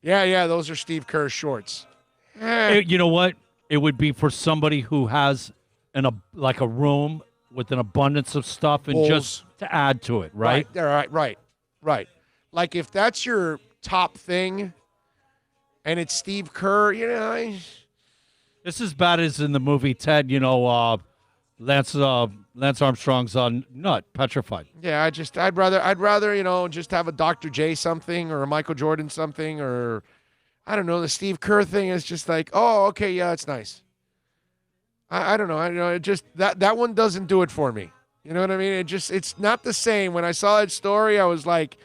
Yeah, those are Steve Kerr shorts. You know what? It would be for somebody who has a room with an abundance of stuff and Bulls. just to add to it, right? Right. Like if that's your top thing and it's Steve Kerr, This is as bad as in the movie Ted, Lance Armstrong's nut, petrified. Yeah, I'd rather, just have a Dr. J something or a Michael Jordan something, or I don't know, the Steve Kerr thing is just like, oh, okay, yeah, it's nice. I don't know. I don't know. It just that one doesn't do it for me. You know what I mean? It's not the same. When I saw that story, I was like,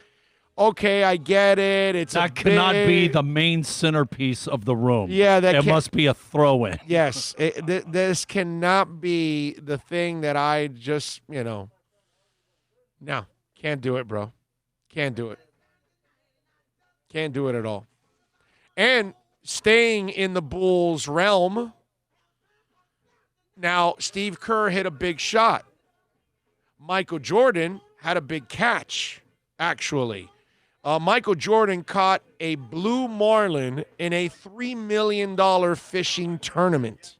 okay, I get it. That cannot be the main centerpiece of the room. Yeah, it must be a throw-in. Yes, this cannot be the thing that I just, no, can't do it, bro. Can't do it. Can't do it at all. And staying in the Bulls realm, now Steve Kerr hit a big shot. Michael Jordan had a big catch, actually. Michael Jordan caught a blue marlin in a $3 million fishing tournament.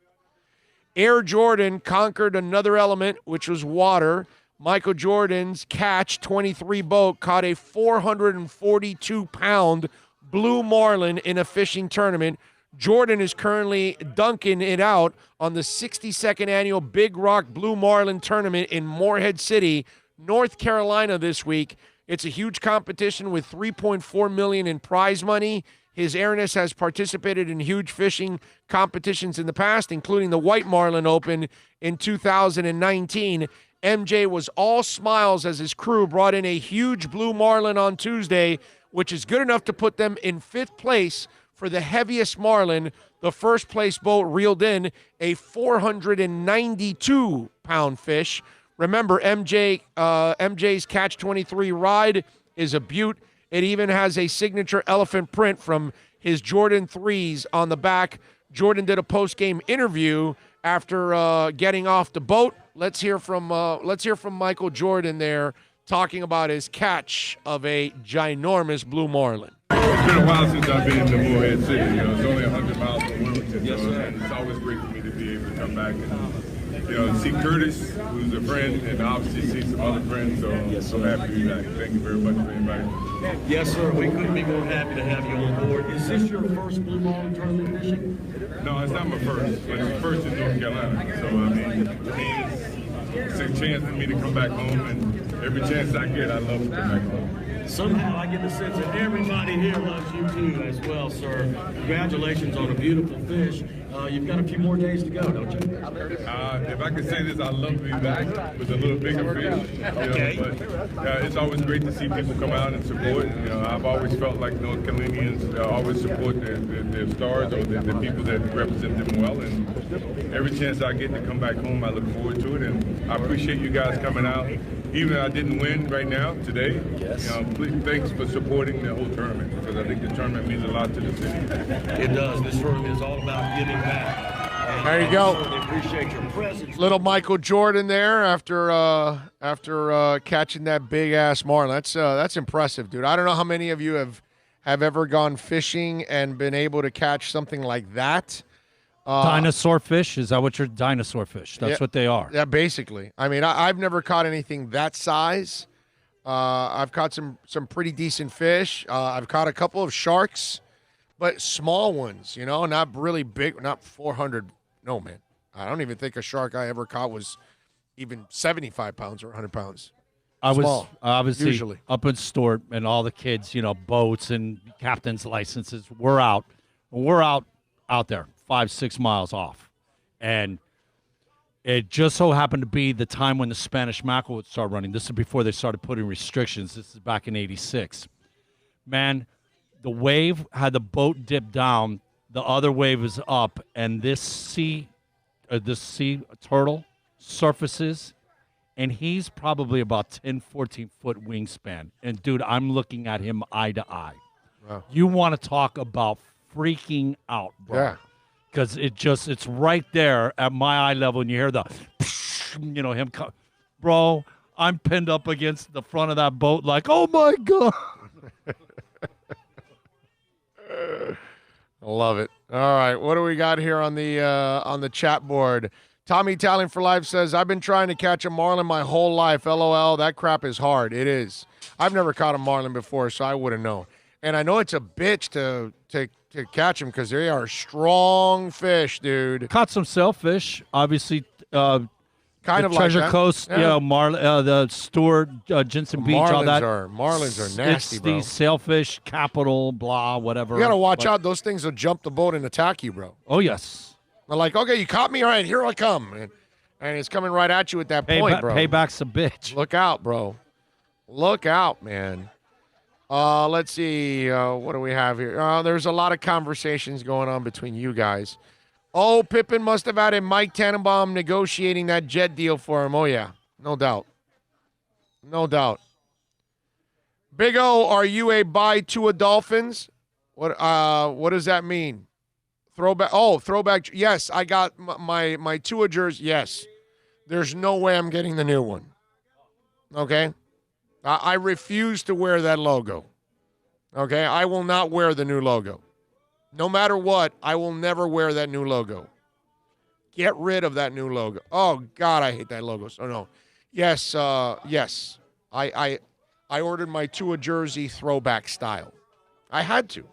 Air Jordan conquered another element, which was water. Michael Jordan's Catch 23 boat caught a 442-pound blue marlin in a fishing tournament. Jordan is currently dunking it out on the 62nd annual Big Rock Blue Marlin Tournament in Morehead City, North Carolina this week. It's a huge competition with $3.4 million in prize money. His Airness has participated in huge fishing competitions in the past, including the White Marlin Open in 2019. MJ was all smiles as his crew brought in a huge blue marlin on Tuesday, which is good enough to put them in 5th place for the heaviest marlin. The first place boat reeled in a 492-pound fish. Remember, MJ's Catch 23 ride is a beaut. It even has a signature elephant print from his Jordan 3s on the back. Jordan did a post-game interview after getting off the boat. Let's hear from Michael Jordan there talking about his catch of a ginormous blue marlin. It's been a while since I've been to Morehead City. It's only 100 miles from Wilmington. Yes, sir. And it's always great for me to be able to come back and see Curtis, who's a friend, and obviously see some other friends. So yes, I'm happy to be back. Thank you very much for inviting me. Yes, sir. We couldn't be more happy to have you on board. Is this your first blue marlin tournament fishing? No, it's not my first, but it's first in North Carolina. So I mean, it's a chance for me to come back home, and every chance I get, I love to come back home. Somehow I get the sense that everybody here loves you too as well, sir. Congratulations on a beautiful fish. You've got a few more days to go, don't you? If I could say this, I'd love to be back with a little bigger fish. Okay. But it's always great to see people come out and support. I've always felt like North Carolinians always support their stars or the people that represent them well. And every chance I get to come back home, I look forward to it. And I appreciate you guys coming out. Even if I didn't win right now, today, please, thanks for supporting the whole tournament, because I think the tournament means a lot to the city. It does. This tournament is all about giving back. And there you go. I appreciate your presence. Little Michael Jordan there after catching that big ass marlin. That's impressive, dude. I don't know how many of you have ever gone fishing and been able to catch something like that. Dinosaur fish? Is that what you're dinosaur fish? That's what they are. Yeah, basically. I mean, I've never caught anything that size. I've caught some pretty decent fish. I've caught a couple of sharks, but small ones, not really big, not 400. No, man. I don't even think a shark I ever caught was even 75 pounds or 100 pounds. I was Small, obviously usually. up in Stewart, and all the kids, boats and captain's licenses. We're out there 5-6 miles off, and it just so happened to be the time when the Spanish mackerel would start running. This is before they started putting restrictions. This is back in '86. Man, the wave had the boat dip down, the other wave is up, and this sea turtle surfaces, and he's probably about 10, 14-foot wingspan. And, dude, I'm looking at him eye to eye. Wow. You want to talk about freaking out, bro. Yeah. Because it's right there at my eye level, and you hear the, him come. Bro, I'm pinned up against the front of that boat like, oh, my God. I love it. All right, what do we got here on the chat board? Tommy Italian for Life says, I've been trying to catch a marlin my whole life. LOL, that crap is hard. It is. I've never caught a marlin before, so I wouldn't know. And I know it's a bitch to catch them because they are strong fish, dude. Caught some sailfish, obviously. Kind of like Treasure that. Coast, Yeah. the Stewart, Jensen Beach, all that. Marlins are nasty, it's bro. the sailfish capital, blah, whatever. You got to watch out. Those things will jump the boat and attack you, bro. Oh, yes. They're like, okay, you caught me. All right, here I come. And it's coming right at you at that point, bro. Payback's a bitch. Look out, bro. Look out, man. Let's see. What do we have here? There's a lot of conversations going on between you guys. Oh, Pippen must have had a Mike Tannenbaum negotiating that Jet deal for him. Oh, yeah. No doubt. No doubt. Big O, are you a buy Tua Dolphins? What does that mean? Throwback. Oh, throwback. Yes, I got my Tua jersey. Yes. There's no way I'm getting the new one. Okay? I refuse to wear that logo. Okay? I will not wear the new logo. No matter what, I will never wear that new logo. Get rid of that new logo. Oh, God, I hate that logo. So, no. Yes, yes. I ordered my Tua jersey throwback style. I had to.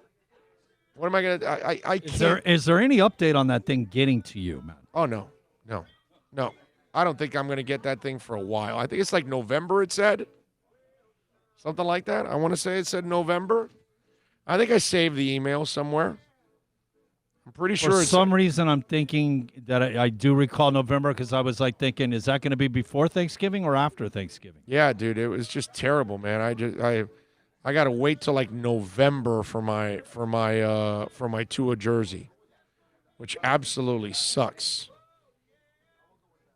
What am I going to – I can't. Is there any update on that thing getting to you, man? Oh, no. I don't think I'm going to get that thing for a while. I think it's like November, it said. Something like that. I want to say it said November. I think I saved the email somewhere. I'm pretty sure. For some reason, I'm thinking that I do recall November because I was like thinking, is that going to be before Thanksgiving or after Thanksgiving? Yeah, dude, it was just terrible, man. I got to wait till like November for my Tua jersey, which absolutely sucks.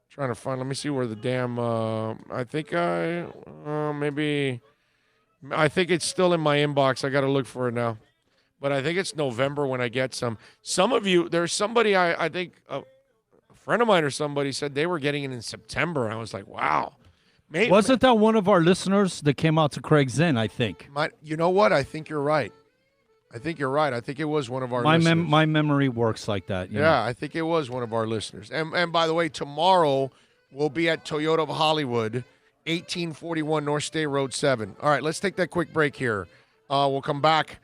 Trying to find. Let me see where the damn. I think I think it's still in my inbox. I got to look for it now. But I think it's November when I get some. Some of you, there's somebody, I think a friend of mine or somebody said they were getting it in September. I was like, wow. Wasn't that one of our listeners that came out to Craig's Inn, I think? You know what? I think you're right. I think it was one of our listeners. My memory works like that. Yeah, I think it was one of our listeners. And by the way, tomorrow we'll be at Toyota of Hollywood, 1841 North State Road 7. All right, let's take that quick break here. We'll come back.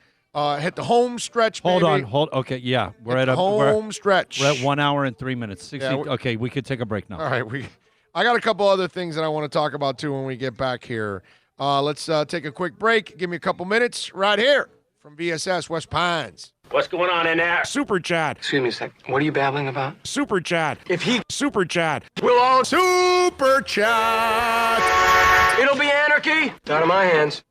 Hit the home stretch, baby. Hold on. Okay, yeah. We're at home stretch. We're at 1 hour and 3 minutes. Okay, we could take a break now. All right. I got a couple other things that I want to talk about, too, when we get back here. Let's take a quick break. Give me a couple minutes right here from VSS West Pines. What's going on in there? Super Chad. Excuse me a sec. What are you babbling about? Super Chad. Super Chad. We'll all Super Chat. It'll be anarchy. It's out of my hands.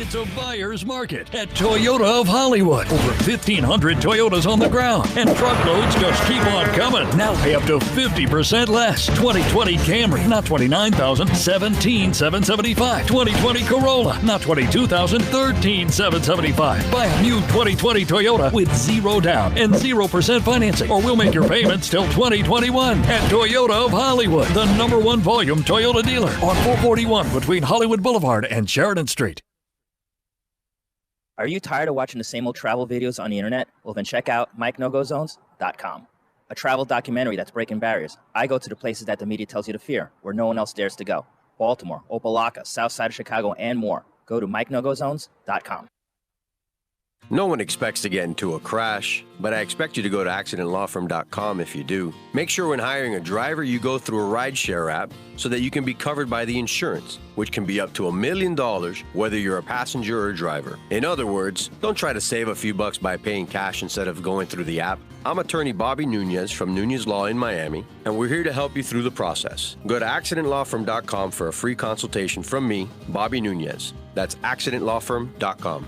It's a buyer's market at Toyota of Hollywood. Over 1,500 Toyotas on the ground, and truckloads just keep on coming. Now pay up to 50% less. 2020 Camry, not $29,000, $17,775. 2020 Corolla, not $22,000, $13,775. Buy a new 2020 Toyota with 0 down and 0% financing, or we'll make your payments till 2021 at Toyota of Hollywood, the #1 volume Toyota dealer on 441 between Hollywood Boulevard and Sheridan Street. Are you tired of watching the same old travel videos on the internet? Well, then check out MikeNoGoZones.com, a travel documentary that's breaking barriers. I go to the places that the media tells you to fear, where no one else dares to go. Baltimore, Opelika, South Side of Chicago, and more. Go to MikeNoGoZones.com. No one expects to get into a crash, but I expect you to go to accidentlawfirm.com if you do. Make sure when hiring a driver, you go through a rideshare app so that you can be covered by the insurance, which can be up to $1 million, whether you're a passenger or a driver. In other words, don't try to save a few bucks by paying cash instead of going through the app. I'm attorney Bobby Nunez from Nunez Law in Miami, and we're here to help you through the process. Go to accidentlawfirm.com for a free consultation from me, Bobby Nunez. That's accidentlawfirm.com.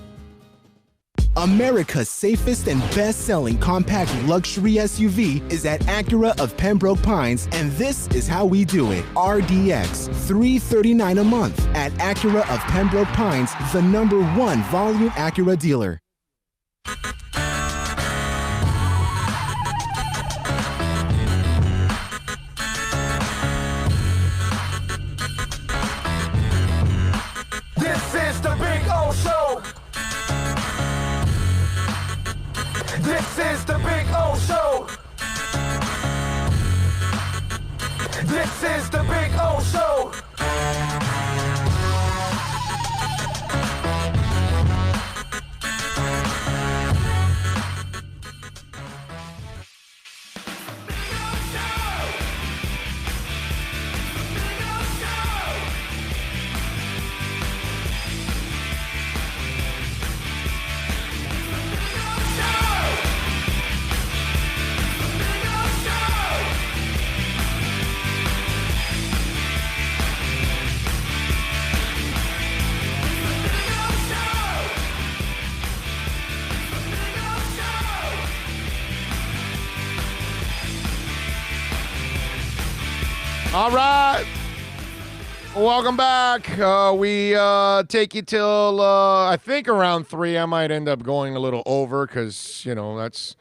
America's safest and best-selling compact luxury SUV is at Acura of Pembroke Pines, and this is how we do it. RDX, $339 a month at Acura of Pembroke Pines, the #1 volume Acura dealer. This is the This is the Big O Show. All right. Welcome back. We take you till, I think, around 3. I might end up going a little over because, that's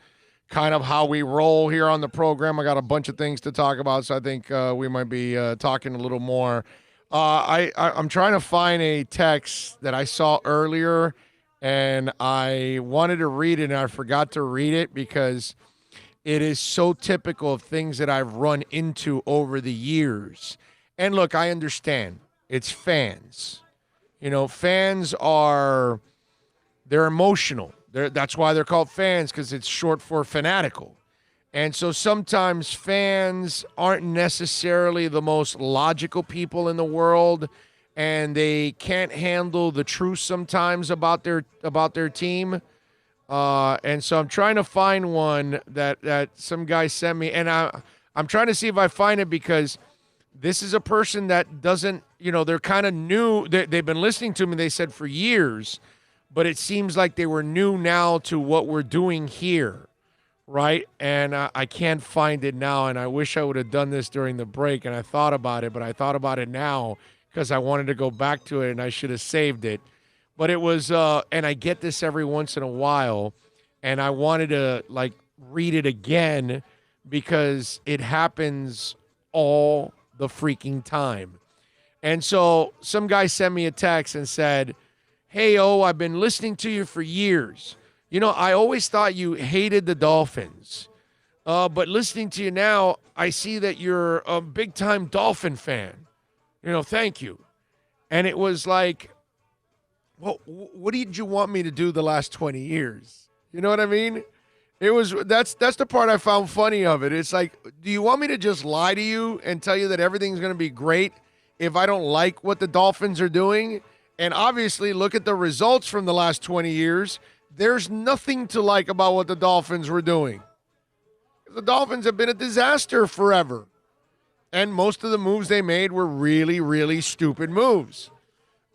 kind of how we roll here on the program. I got a bunch of things to talk about, so I think we might be talking a little more. I'm trying to find a text that I saw earlier, and I wanted to read it, and I forgot to read it because it is so typical of things that I've run into over the years. And look, I understand. It's fans. Fans they're emotional. That's why they're called fans, because it's short for fanatical. And so sometimes fans aren't necessarily the most logical people in the world, and they can't handle the truth sometimes about their team. And so I'm trying to find one that some guy sent me, and I'm trying to see if I find it because this is a person that doesn't, they're kind of new. They've been listening to me, they said, for years, but it seems like they were new now to what we're doing here, right? And I can't find it now, and I wish I would have done this during the break, and I thought about it, but I thought about it now because I wanted to go back to it, and I should have saved it. But it was, and I get this every once in a while, and I wanted to, read it again because it happens all the freaking time. And so some guy sent me a text and said, "Hey, I've been listening to you for years. I always thought you hated the Dolphins. But listening to you now, I see that you're a big-time Dolphin fan. Thank you." And it was like, well, what did you want me to do the last 20 years? You know what I mean? That's the part I found funny of it. It's like, do you want me to just lie to you and tell you that everything's going to be great if I don't like what the Dolphins are doing? And obviously, look at the results from the last 20 years. There's nothing to like about what the Dolphins were doing. The Dolphins have been a disaster forever. And most of the moves they made were really, really stupid moves.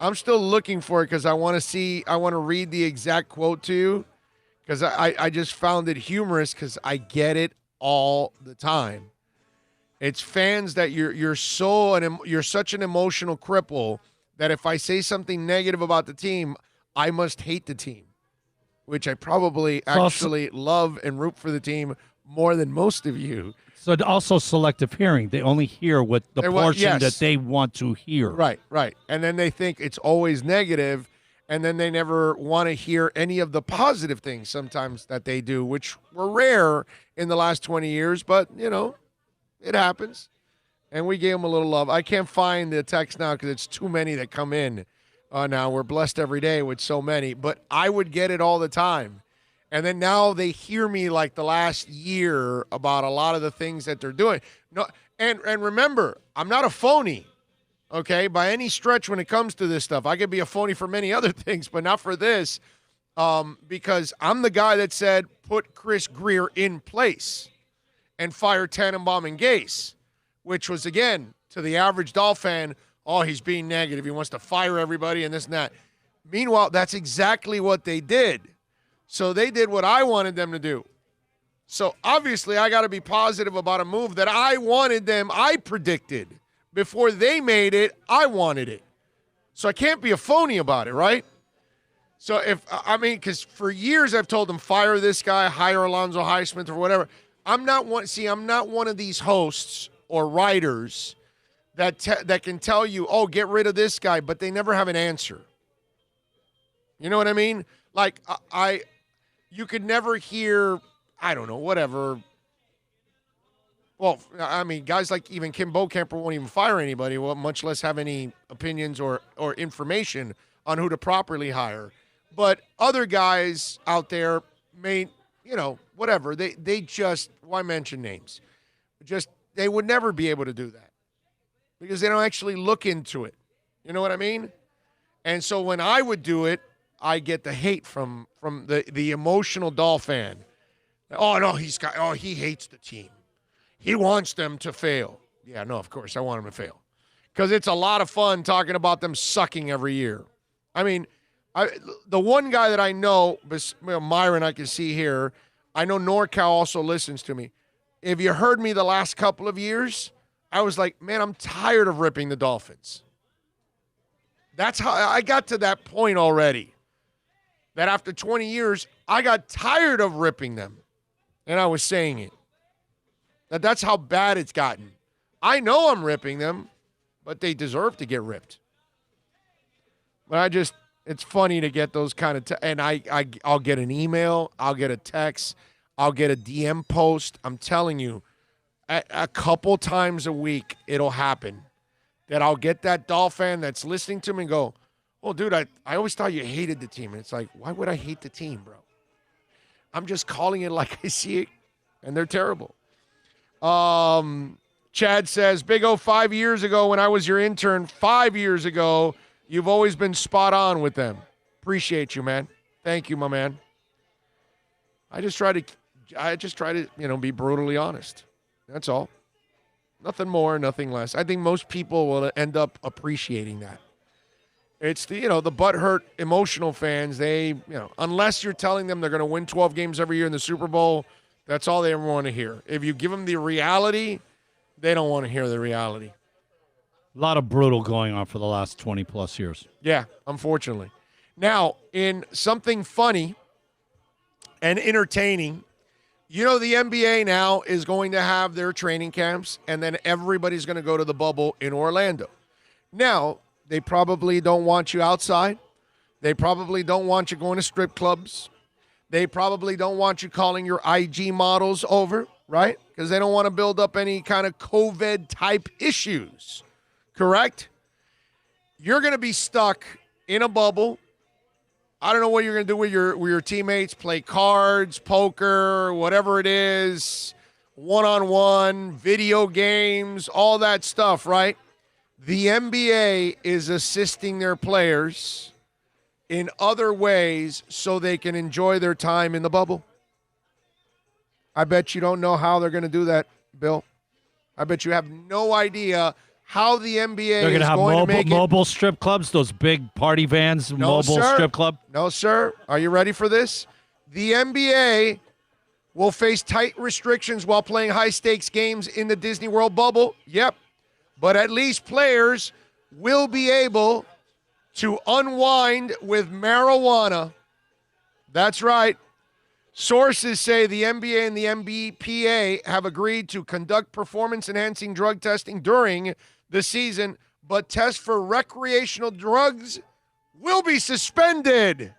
I'm still looking for it because I want to read the exact quote to you because I just found it humorous because I get it all the time. It's fans that you're such an emotional cripple that if I say something negative about the team, I must hate the team, which I probably actually love and root for the team more than most of you. So also selective hearing. They only hear what the portion that they want to hear. Right. And then they think it's always negative, and then they never want to hear any of the positive things sometimes that they do, which were rare in the last 20 years, but, it happens. And we gave them a little love. I can't find the text now because it's too many that come in now. We're blessed every day with so many, but I would get it all the time. And then now they hear me like the last year about a lot of the things that they're doing. No, and remember, I'm not a phony, okay, by any stretch when it comes to this stuff. I could be a phony for many other things, but not for this, because I'm the guy that said put Chris Grier in place and fire Tannenbaum and Gase, which was, again, to the average Dolphin, he's being negative. He wants to fire everybody and this and that. Meanwhile, that's exactly what they did. So they did what I wanted them to do. So obviously I got to be positive about a move that I wanted them, I predicted. Before they made it, I wanted it. So I can't be a phony about it, right? So because for years I've told them, fire this guy, hire Alonzo Highsmith or whatever. I'm not one of these hosts or writers that can tell you, get rid of this guy, but they never have an answer. You know what I mean? Like, you could never hear, I don't know, whatever, Well, I mean, guys like even Kim Bokamper won't even fire anybody, well, much less have any opinions or information on who to properly hire. But other guys out there may, whatever. They just, why mention names? Just, they would never be able to do that because they don't actually look into it. You know what I mean? And so when I would do it, I get the hate from the emotional Doll fan. Oh, no, he hates the team. He wants them to fail. Yeah, no, of course, I want them to fail. Because it's a lot of fun talking about them sucking every year. I mean, the one guy that I know, Myron, I can see here, I know NorCal also listens to me. If you heard me the last couple of years, I was like, man, I'm tired of ripping the Dolphins. That's how I got to that point already. That after 20 years, I got tired of ripping them. And I was saying it. That's how bad it's gotten. I know I'm ripping them, but they deserve to get ripped. But it's funny to get those kind of, and I'll get an email, I'll get a text, I'll get a DM post. I'm telling you, a couple times a week it'll happen that I'll get that Doll fan that's listening to me and go, well, dude, I always thought you hated the team. And it's like, why would I hate the team, bro? I'm just calling it like I see it, and they're terrible. Chad says, Big O, 5 years ago when I was your intern, 5 years ago, you've always been spot on with them. Appreciate you, man. Thank you, my man. I just try to, be brutally honest. That's all. Nothing more, nothing less. I think most people will end up appreciating that. It's the butthurt emotional fans. They, unless you're telling them they're going to win 12 games every year in the Super Bowl, that's all they ever want to hear. If you give them the reality, they don't want to hear the reality. A lot of brutal going on for the last 20-plus years. Yeah, unfortunately. Now, in something funny and entertaining, the NBA now is going to have their training camps, and then everybody's going to go to the bubble in Orlando. Now, they probably don't want you outside. They probably don't want you going to strip clubs. They probably don't want you calling your IG models over, right? Because they don't want to build up any kind of COVID-type issues, correct? You're going to be stuck in a bubble. I don't know what you're going to do with your teammates, play cards, poker, whatever it is, one-on-one, video games, all that stuff, right? The NBA is assisting their players in other ways so they can enjoy their time in the bubble. I bet you don't know how they're going to do that, Bill. I bet you have no idea how the NBA They're is have going to make mobile strip clubs, those big party vans, No, mobile sir. strip club. No, sir. Are you ready for this? The NBA will face tight restrictions while playing high-stakes games in the Disney World bubble. Yep. But at least players will be able to unwind with marijuana. That's right. Sources say the NBA and the NBPA have agreed to conduct performance-enhancing drug testing during the season, but tests for recreational drugs will be suspended.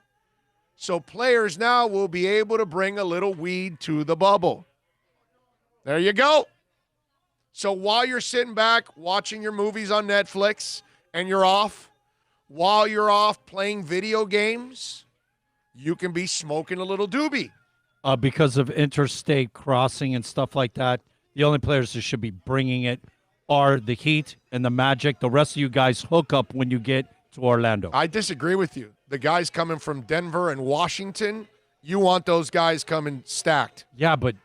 So players now will be able to bring a little weed to the bubble. There you go. So while you're sitting back watching your movies on Netflix and you're off, while you're off playing video games, you can be smoking a little doobie. Because of interstate crossing and stuff like that, the only players who should be bringing it are the Heat and the Magic. The rest of you guys hook up when you get to Orlando. I disagree with you. The guys coming from Denver and Washington, you want those guys coming stacked. Yeah, but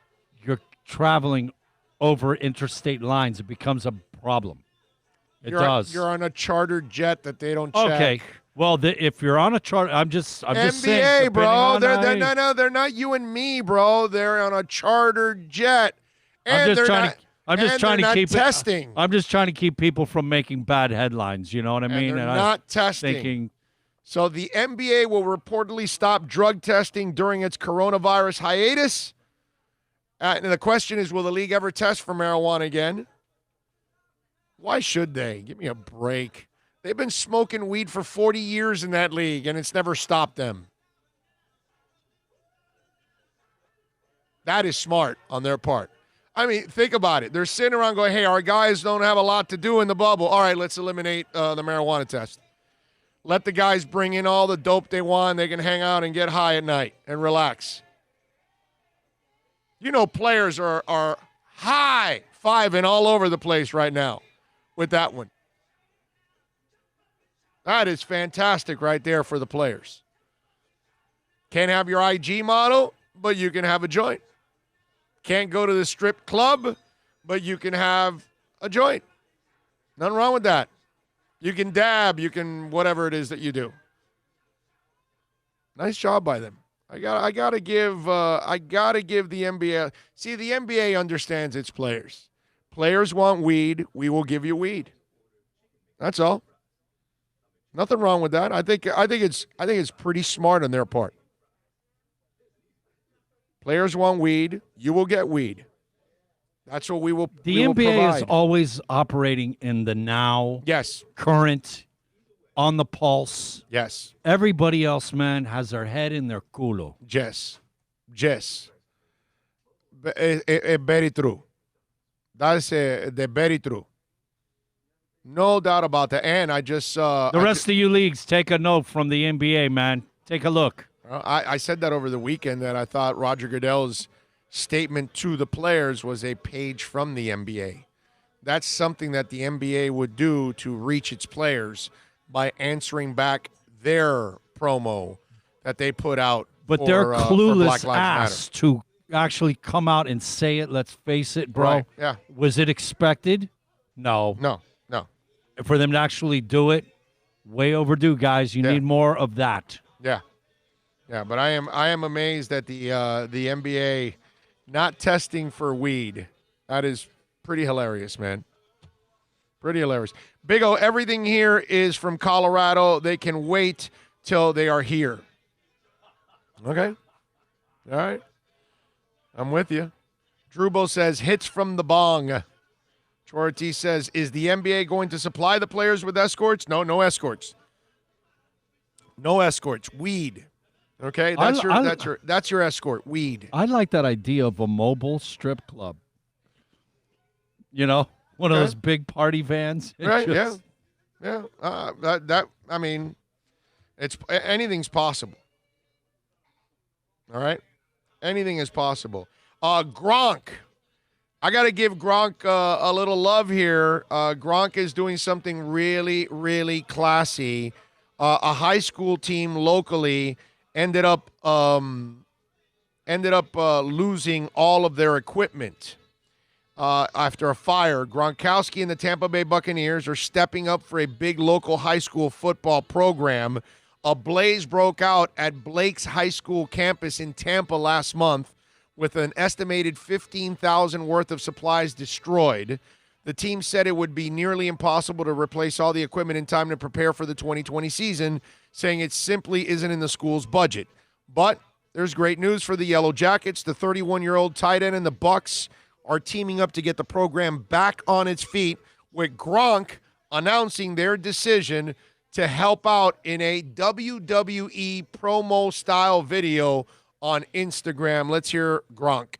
you're traveling over interstate lines. It becomes a problem. It does. You're on a chartered jet that they don't check. Okay. Well, if you're on a charter, I'm just NBA, saying, bro. They're not you and me, bro. They're on a chartered jet. And I'm just trying to keep testing. I'm just trying to keep people from making bad headlines. You know what I mean? They're And not testing. So the NBA will reportedly stop drug testing during its coronavirus hiatus. And the question is, will the league ever test for marijuana again? Why should they? Give me a break. They've been smoking weed for 40 years in that league, and it's never stopped them. That is smart on their part. I mean, think about it. They're sitting around going, hey, our guys don't have a lot to do in the bubble. All right, let's eliminate the marijuana test. Let the guys bring in all the dope they want. They can hang out and get high at night and relax. You know, players are high-fiving all over the place right now with that one. That is fantastic right there for the players. Can't have your IG model, but you can have a joint. Can't go to the strip club, but you can have a joint. Nothing wrong with that. You can dab, you can whatever it is that you do. Nice job by them. I gotta give the NBA. See, the NBA understands its players. Players want weed. We will give you weed. That's all. Nothing wrong with that. I think it's pretty smart on their part. Players want weed. You will get weed. That's what we will. The we will NBA provide. is always operating in the now. Yes. Current, on the pulse. Yes. Everybody else, man, has their head in their culo. Yes. Very true. That's very true. No doubt about that. And I just saw The rest of you leagues, take a note from the NBA, man. Take a look. I said that over the weekend that I thought Roger Goodell's statement to the players was a page from the NBA. That's something that the NBA would do to reach its players by answering back their promo that they put out. But for, they're for clueless Black Lives ass to actually come out and say it. Let's face it, bro. Right, yeah. Was it expected? No. No. For them to actually do it, way overdue, guys. You need more of that. Yeah, but I am amazed at the NBA not testing for weed. That is pretty hilarious, man. Pretty hilarious. Big O, everything here is from Colorado. They can wait till they are here. Okay. All right. I'm with you. Drubo says, hits from the bong. Ortiz says, is the NBA going to supply the players with escorts? No escorts. No escorts. Weed. Okay, that's your escort. Weed. I like that idea of a mobile strip club. You know, one of those big party vans. Right? Yeah. I mean, it's anything's possible. All right, anything is possible. Gronk. I got to give Gronk a little love here. Gronk is doing something really, really classy. A high school team locally ended up losing all of their equipment after a fire. Gronkowski and the Tampa Bay Buccaneers are stepping up for a big local high school football program. A blaze broke out at Blake's High School campus in Tampa last month, with an estimated $15,000 worth of supplies destroyed. The team said it would be nearly impossible to replace all the equipment in time to prepare for the 2020 season, saying it simply isn't in the school's budget. But there's great news for the Yellow Jackets. The 31-year-old tight end and the Bucs are teaming up to get the program back on its feet, with Gronk announcing their decision to help out in a WWE promo-style video on Instagram. Let's hear Gronk.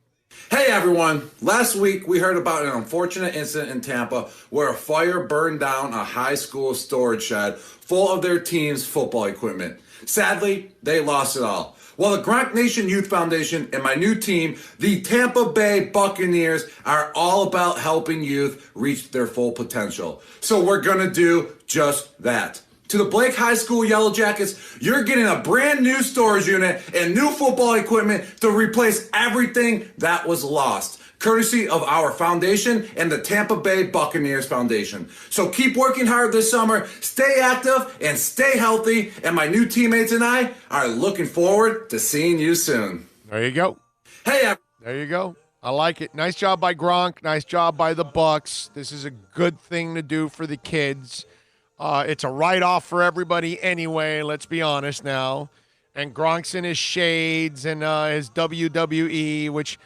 Hey everyone, last week we heard about an unfortunate incident in Tampa where a fire burned down a high school storage shed full of their team's football equipment. Sadly, they lost it all. Well, the Gronk Nation Youth Foundation and my new team, the Tampa Bay Buccaneers, are all about helping youth reach their full potential. So we're gonna do just that. To the Blake High School Yellow Jackets, you're getting a brand new storage unit and new football equipment to replace everything that was lost, courtesy of our foundation and the Tampa Bay Buccaneers Foundation. So keep working hard this summer, stay active, and stay healthy, and my new teammates and I are looking forward to seeing you soon. There you go. Hey, there you go. I like it. Nice job by Gronk. Nice job by the Bucs. This is a good thing to do for the kids. It's a write-off for everybody anyway, let's be honest now. And Gronk's in his shades and his WWE, which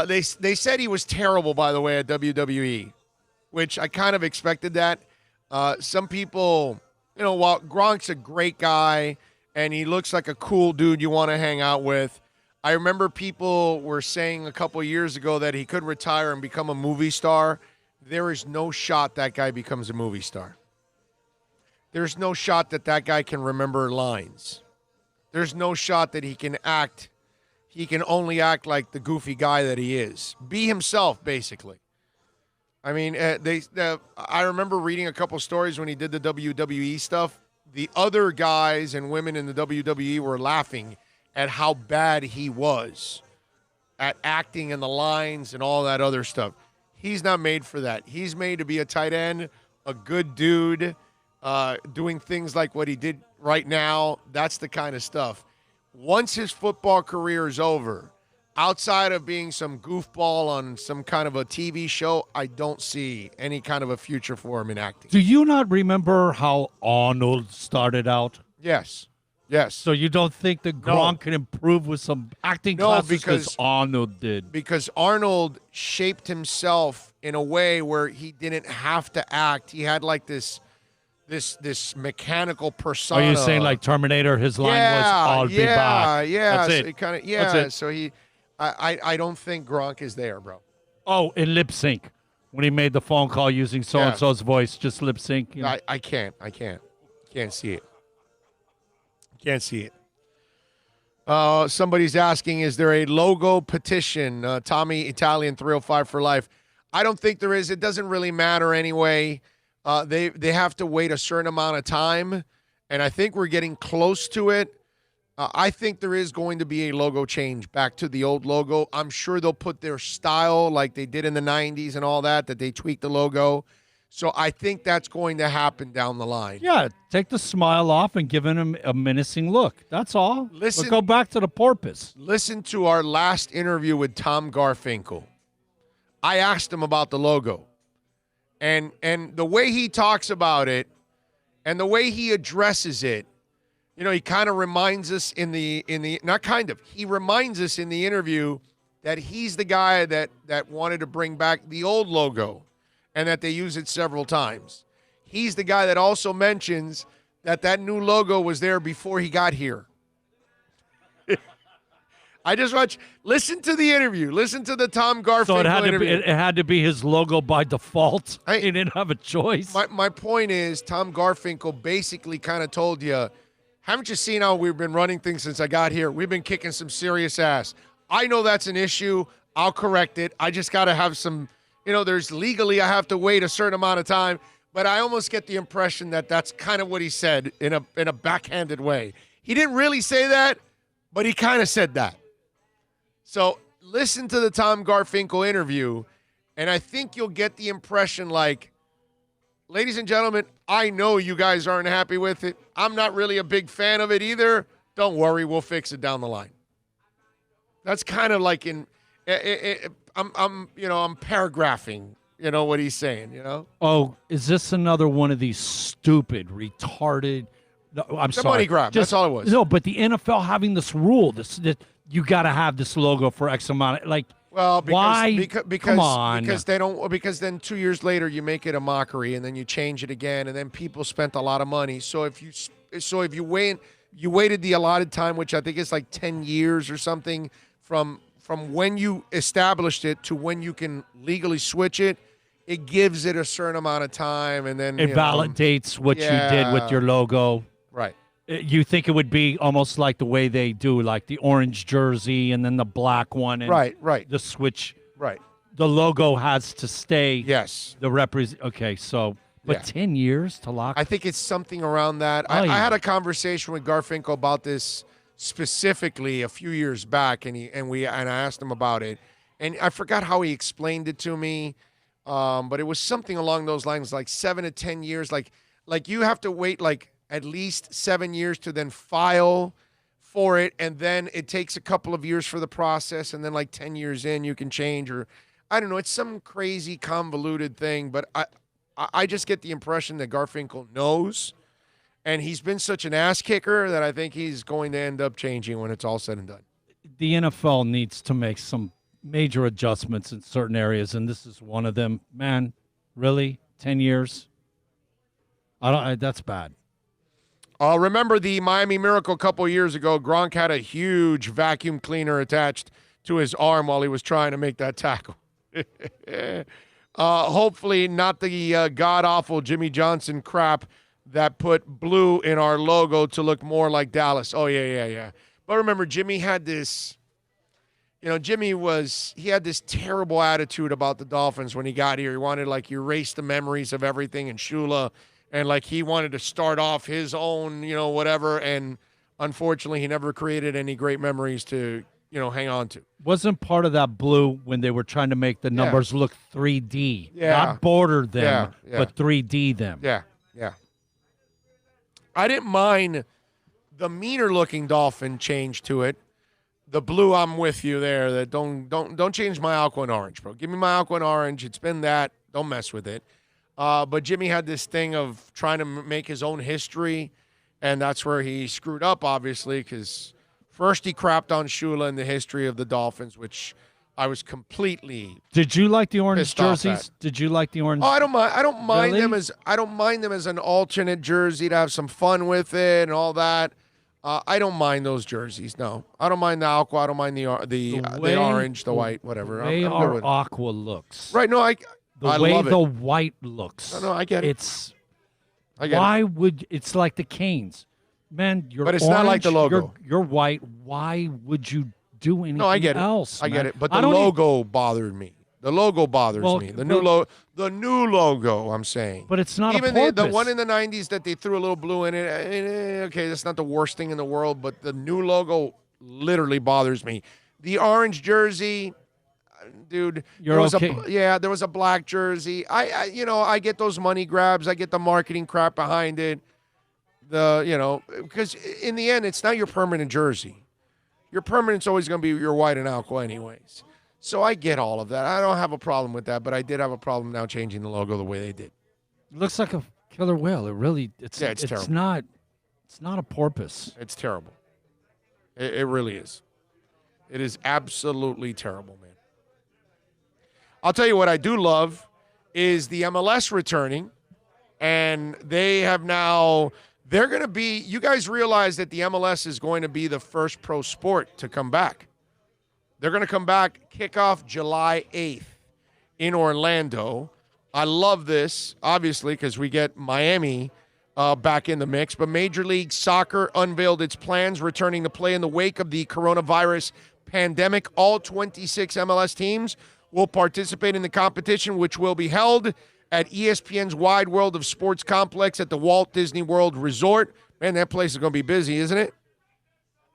they said he was terrible, by the way, at WWE, which I kind of expected that. Some people, you know, while Gronk's a great guy and he looks like a cool dude you want to hang out with, I remember people were saying a couple years ago that he could retire and become a movie star. There is no shot that guy becomes a movie star. There's no shot that that guy can remember lines. There's no shot that he can act. He can only act like the goofy guy that he is. Be himself, basically. I mean, I remember reading a couple stories when he did the WWE stuff. The other guys and women in the WWE were laughing at how bad he was at acting and the lines and all that other stuff. He's not made for that. He's made to be a tight end, a good dude, doing things like what he did right now. That's the kind of stuff. Once his football career is over, outside of being some goofball on some kind of a TV show, I don't see any kind of a future for him in acting. Do you not remember how Arnold started out? Yes. Yes. So you don't think that Gronk can improve with some acting classes because Arnold did? Because Arnold shaped himself in a way where he didn't have to act. He had like this mechanical persona. Are you saying like Terminator? His line was, "I'll be back." Yeah, That's so it. he kind of, That's it. So he, I don't think Gronk is there, bro. Oh, in lip sync when he made the phone call using so and so's voice, just lip sync. You know? I can't see it. Can't see it. Somebody's asking, is there a logo petition? Tommy Italian 305 for life. I don't think there is. It doesn't really matter anyway. They have to wait a certain amount of time, and I think we're getting close to it. I think there is going to be a logo change back to the old logo. I'm sure they'll put their style like they did in the 90s and all that they tweaked the logo. So I think that's going to happen down the line. Yeah, take the smile off and give him a menacing look. That's all. Listen, but go back to the porpoise. Listen to our last interview with Tom Garfinkel. I asked him about the logo. And the way he talks about it and the way he addresses it, you know, he kind of reminds us he reminds us in the interview that he's the guy that wanted to bring back the old logo and that they use it several times. He's the guy that also mentions that new logo was there before he got here. I just listen to the interview. Listen to the Tom Garfinkel So interview. it had to be his logo by default. He didn't have a choice. My point is, Tom Garfinkel basically kind of told you, haven't you seen how we've been running things since I got here? We've been kicking some serious ass. I know that's an issue. I'll correct it. I just got to have some, there's legally I have to wait a certain amount of time. But I almost get the impression that that's kind of what he said in a backhanded way. He didn't really say that, but he kind of said that. So listen to the Tom Garfinkel interview, and I think you'll get the impression like, ladies and gentlemen, I know you guys aren't happy with it. I'm not really a big fan of it either. Don't worry, we'll fix it down the line. That's kind of like I'm paragraphing, what he's saying, Oh, is this another one of these stupid, retarded? No, I'm The sorry. money grab. That's all it was. No, but the NFL having this rule, this you got to have this logo for X amount. Why? Come on. Because they don't. Because then 2 years later you make it a mockery, and then you change it again, and then people spent a lot of money. So if you waited the allotted time, which I think is like 10 years or something, from when you established it to when you can legally switch it, it gives it a certain amount of time, and then it validates what you did with your logo. Right. You think it would be almost like the way they do, like the orange jersey and then the black one. And right. The switch. Right. The logo has to stay. Yes. Okay, so, but 10 years to lock? I think it's something around that. I had a conversation with Garfinkel about this specifically a few years back, and I asked him about it. And I forgot how he explained it to me, but it was something along those lines, like 7 to 10 years. Like you have to wait like at least 7 years to then file for it, and then it takes a couple of years for the process, and then like 10 years in you can change, or I don't know, it's some crazy convoluted thing, but I just get the impression that Garfinkel knows, and he's been such an ass kicker that I think he's going to end up changing when it's all said and done. The NFL needs to make some major adjustments in certain areas, and this is one of them. Man, really? 10 years? That's bad. Remember the Miami Miracle a couple years ago? Gronk had a huge vacuum cleaner attached to his arm while he was trying to make that tackle. Hopefully not the god-awful Jimmy Johnson crap that put blue in our logo to look more like Dallas. Oh, yeah. But remember, Jimmy had this, he had this terrible attitude about the Dolphins when he got here. He wanted to, erase the memories of everything in Shula, and, he wanted to start off his own, whatever, and unfortunately he never created any great memories to, hang on to. Wasn't part of that blue when they were trying to make the numbers look 3D. Yeah. Not border them, Yeah. but 3D them. Yeah. I didn't mind the meaner-looking Dolphin change to it. The blue, I'm with you there. That don't change my aqua and orange, bro. Give me my aqua and orange. It's been that. Don't mess with it. But Jimmy had this thing of trying to make his own history, and that's where he screwed up, obviously, because first he crapped on Shula in the history of the Dolphins, which I was completely. Did you like the orange pissed off jerseys? at. Did you like the orange? Oh, I don't mind Really? them as an alternate jersey to have some fun with it and all that. I don't mind those jerseys. No, I don't mind the aqua. I don't mind the orange, the white, whatever. The way I'm good our with it. aqua looks. Right? No, I way love the it. white looks. No, I get it. I get why it. would it's like the Canes, man? You're But it's not like the orange, logo. You're white. Why would you do anything No, I get it. else? I get man? it. But I the don't logo bothered me. The logo bothers Well, me. The new logo. I'm saying. But it's not even a the porpoise. one in the '90s that they threw a little blue in it. Okay, that's not the worst thing in the world. But the new logo literally bothers me. The orange jersey, dude. You're there was okay. there was a black jersey. I get those money grabs. I get the marketing crap behind it. Because in the end, it's not your permanent jersey. Your permanent's always going to be your white and aqua anyways. So I get all of that. I don't have a problem with that, but I did have a problem now changing the logo the way they did. It looks like a killer whale. It really. It's terrible. not. It's not a porpoise. It's terrible. It really is. It is absolutely terrible, man. I'll tell you what I do love is the MLS returning, and they have now. They're going to be. You guys realize that the MLS is going to be the first pro sport to come back. They're going to come back, kickoff July 8th in Orlando. I love this, obviously, because we get Miami back in the mix. But Major League Soccer unveiled its plans, returning to play in the wake of the coronavirus pandemic. All 26 MLS teams will participate in the competition, which will be held at ESPN's Wide World of Sports complex at the Walt Disney World Resort. Man, that place is going to be busy, isn't it?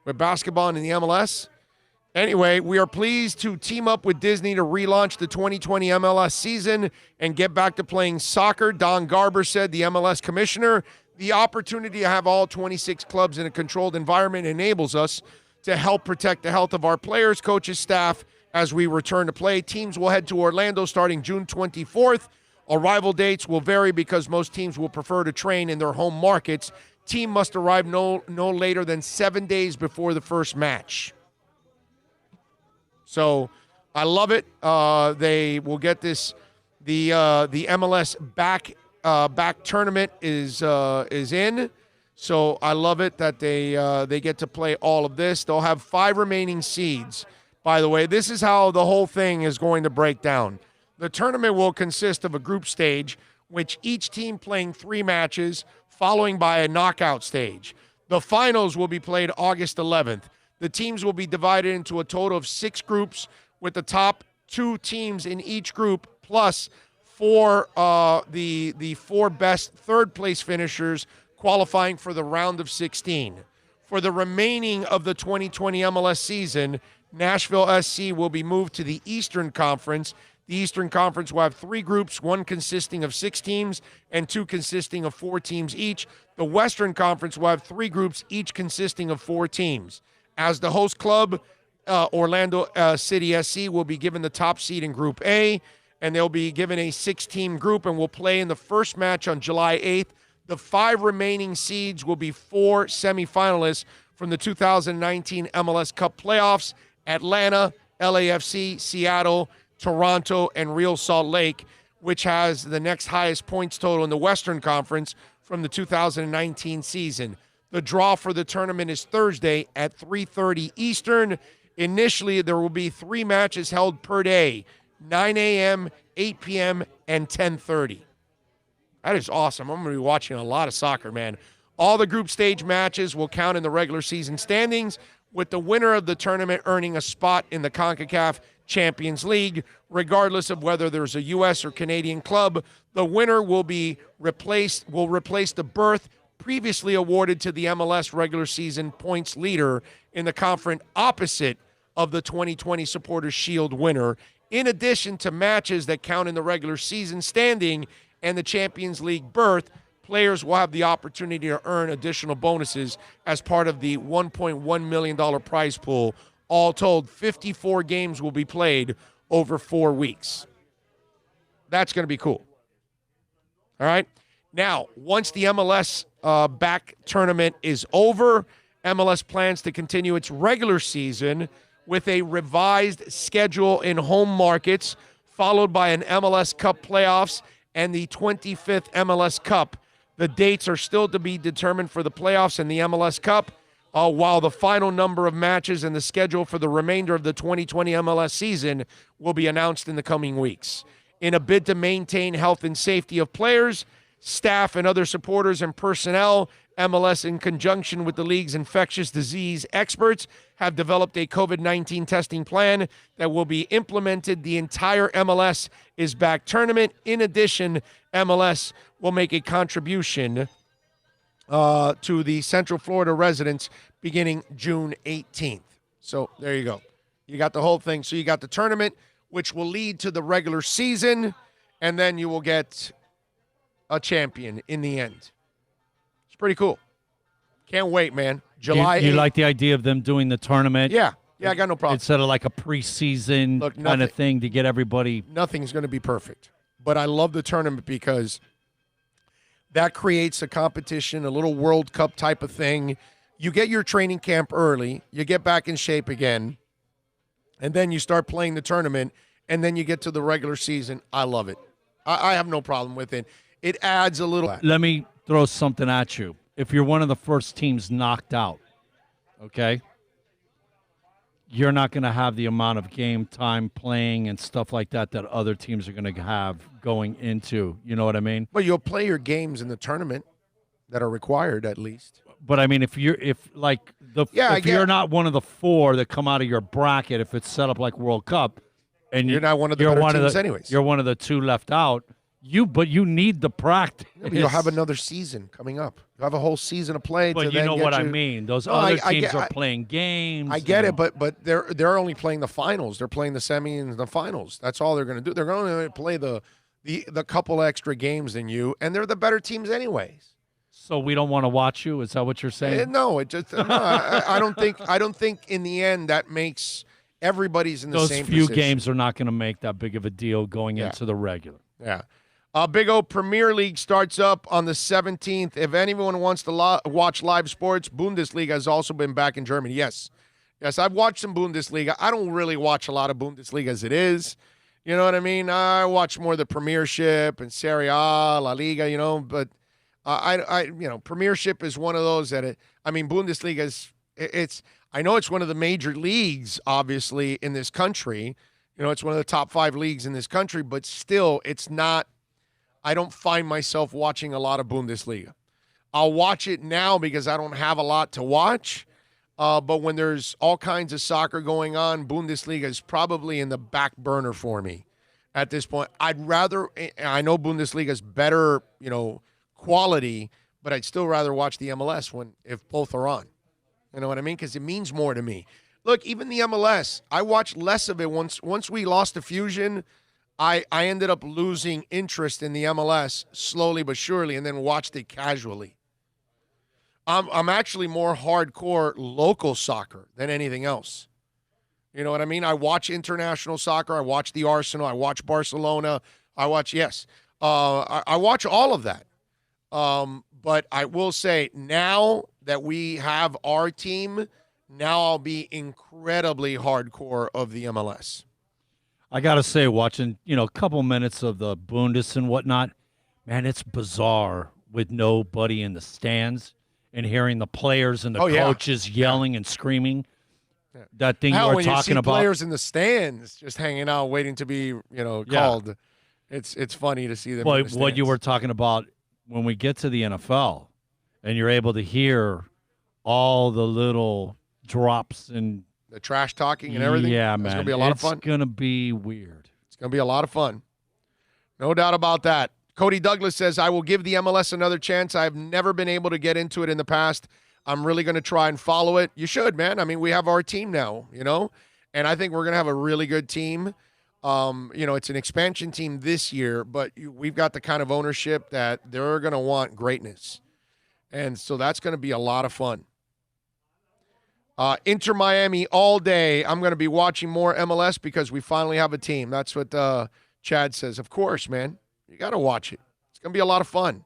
With basketball and in the MLS. Anyway, we are pleased to team up with Disney to relaunch the 2020 MLS season and get back to playing soccer. Don Garber said, the MLS commissioner, the opportunity to have all 26 clubs in a controlled environment enables us to help protect the health of our players, coaches, staff as we return to play. Teams will head to Orlando starting June 24th. Arrival dates will vary because most teams will prefer to train in their home markets. Team must arrive no later than 7 days before the first match. So I love it. They will get this. The MLS back tournament is in. So I love it that they get to play all of this. They'll have 5 remaining seeds. By the way, this is how the whole thing is going to break down. The tournament will consist of a group stage, which each team playing 3 matches, following by a knockout stage. The finals will be played August 11th. The teams will be divided into a total of 6 groups, with the top 2 teams in each group, plus 4 the 4 best third-place finishers qualifying for the round of 16. For the remaining of the 2020 MLS season, Nashville SC will be moved to the Eastern Conference. The Eastern Conference will have 3 groups, 1 consisting of 6 teams and 2 consisting of 4 teams each. The Western Conference will have 3 groups, each consisting of 4 teams. As the host club, Orlando City SC will be given the top seed in Group A, and they'll be given a 6-team group and will play in the first match on July 8th. The 5 remaining seeds will be 4 semifinalists from the 2019 MLS Cup playoffs: Atlanta, LAFC, Seattle, Toronto, and Real Salt Lake, which has the next highest points total in the Western Conference from the 2019 season. The draw for the tournament is Thursday at 3:30 Eastern. Initially, there will be 3 matches held per day, 9 a.m., 8 p.m., and 10:30. That is awesome. I'm going to be watching a lot of soccer, man. All the group stage matches will count in the regular season standings, with the winner of the tournament earning a spot in the CONCACAF Champions League. Regardless of whether there's a U.S. or Canadian club, the winner will replace the berth previously awarded to the MLS regular season points leader in the conference opposite of the 2020 Supporters Shield winner. In addition to matches that count in the regular season standing and the Champions League berth, players will have the opportunity to earn additional bonuses as part of the $1.1 million prize pool. All told, 54 games will be played over 4 weeks. That's going to be cool. All right? Now, once the MLS back tournament is over, MLS plans to continue its regular season with a revised schedule in home markets, followed by an MLS Cup playoffs and the 25th MLS Cup. The dates are still to be determined for the playoffs and the MLS Cup, while the final number of matches and the schedule for the remainder of the 2020 MLS season will be announced in the coming weeks. In a bid to maintain health and safety of players, staff, and other supporters and personnel, MLS, in conjunction with the league's infectious disease experts, have developed a COVID-19 testing plan that will be implemented the entire MLS is Back tournament. In addition, MLS will make a contribution to the Central Florida residents beginning June 18th. So there you go. You got the whole thing. So you got the tournament, which will lead to the regular season, and then you will get a champion in the end. It's pretty cool. Can't wait, man. July You 8th. like the idea of them doing the tournament? Yeah, I got no problem. Instead of like a preseason kind of thing to get everybody. Nothing's going to be perfect. But I love the tournament because that creates a competition, a little World Cup type of thing. You get your training camp early, you get back in shape again, and then you start playing the tournament, and then you get to the regular season. I love it. I have no problem with it. It adds a little. Let me throw something at you. If you're one of the first teams knocked out, okay, you're not going to have the amount of game time playing and stuff like that that other teams are going to have going into. You know what I mean? Well, you'll play your games in the tournament that are required, at least. But I mean, if you're not one of the 4 that come out of your bracket, if it's set up like World Cup, and you're not one of the better teams anyways. You're one of the 2 left out. But you need the practice. Yeah, but you'll have another season coming up. You'll have a whole season to play. But you know what I mean. Those other teams are playing games. I get it, but they're only playing the finals. They're playing the semi and the finals. That's all they're going to do. They're going to play the couple extra games than you, and they're the better teams anyways. So we don't want to watch you? Is that what you're saying? No, it just I don't think in the end that makes everybody's in the same position. Those few games are not going to make that big of a deal going into the regular. Yeah. Big O Premier League starts up on the 17th. If anyone wants to watch live sports, Bundesliga has also been back in Germany. Yes, I've watched some Bundesliga. I don't really watch a lot of Bundesliga as it is. You know what I mean? I watch more the Premiership and Serie A, La Liga, but Premiership is one of those that, Bundesliga I know it's one of the major leagues, obviously, in this country. It's one of the top 5 leagues in this country, but still, it's not. I don't find myself watching a lot of Bundesliga. I'll watch it now because I don't have a lot to watch. But when there's all kinds of soccer going on, Bundesliga is probably in the back burner for me at this point. I know Bundesliga is better, quality, but I'd still rather watch the MLS if both are on. You know what I mean? Because it means more to me. Look, even the MLS, I watched less of it once we lost the Fusion. I ended up losing interest in the MLS slowly but surely, and then watched it casually. I'm actually more hardcore local soccer than anything else. You know what I mean? I watch international soccer. I watch the Arsenal. I watch Barcelona. I watch all of that. But I will say, now that we have our team, now I'll be incredibly hardcore of the MLS. I got to say, watching, a couple minutes of the Bundes and whatnot, man, it's bizarre with nobody in the stands. and hearing the players and the Oh, yeah. coaches yelling and screaming. That thing Hell, you were when talking you see about. players in the stands just hanging out, waiting to be, called. It's funny to see them. in the What you stands. were talking about when we get to the NFL, and you're able to hear all the little drops and the trash talking and everything. Yeah, It's man, gonna be a lot of fun. It's gonna be weird. It's gonna be a lot of fun. No doubt about that. Cody Douglas says, I will give the MLS another chance. I've never been able to get into it in the past. I'm really going to try and follow it. You should, man. I mean, we have our team now, and I think we're going to have a really good team. It's an expansion team this year, but we've got the kind of ownership that they're going to want greatness. And so that's going to be a lot of fun. Inter Miami all day. I'm going to be watching more MLS because we finally have a team. That's what Chad says. Of course, man. You got to watch it. It's going to be a lot of fun.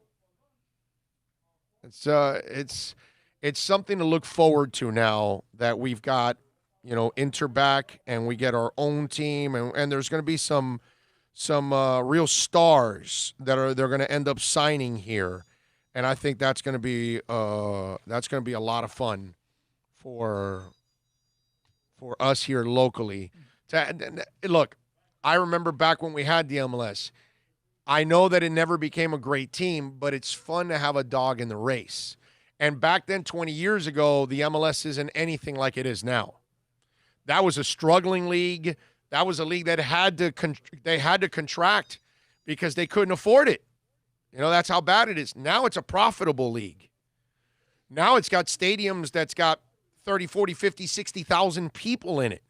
It's something to look forward to now that we've got, Inter back and we get our own team, and there's going to be some real stars that they're going to end up signing here, and I think that's going to be a lot of fun for us here locally. Look, I remember back when we had the MLS. I know that it never became a great team, but it's fun to have a dog in the race. And back then, 20 years ago, the MLS isn't anything like it is now. That was a struggling league. That was a league that had to contract because they couldn't afford it. That's how bad it is. Now it's a profitable league. Now it's got stadiums that's got 30, 40, 50, 60,000 people in it.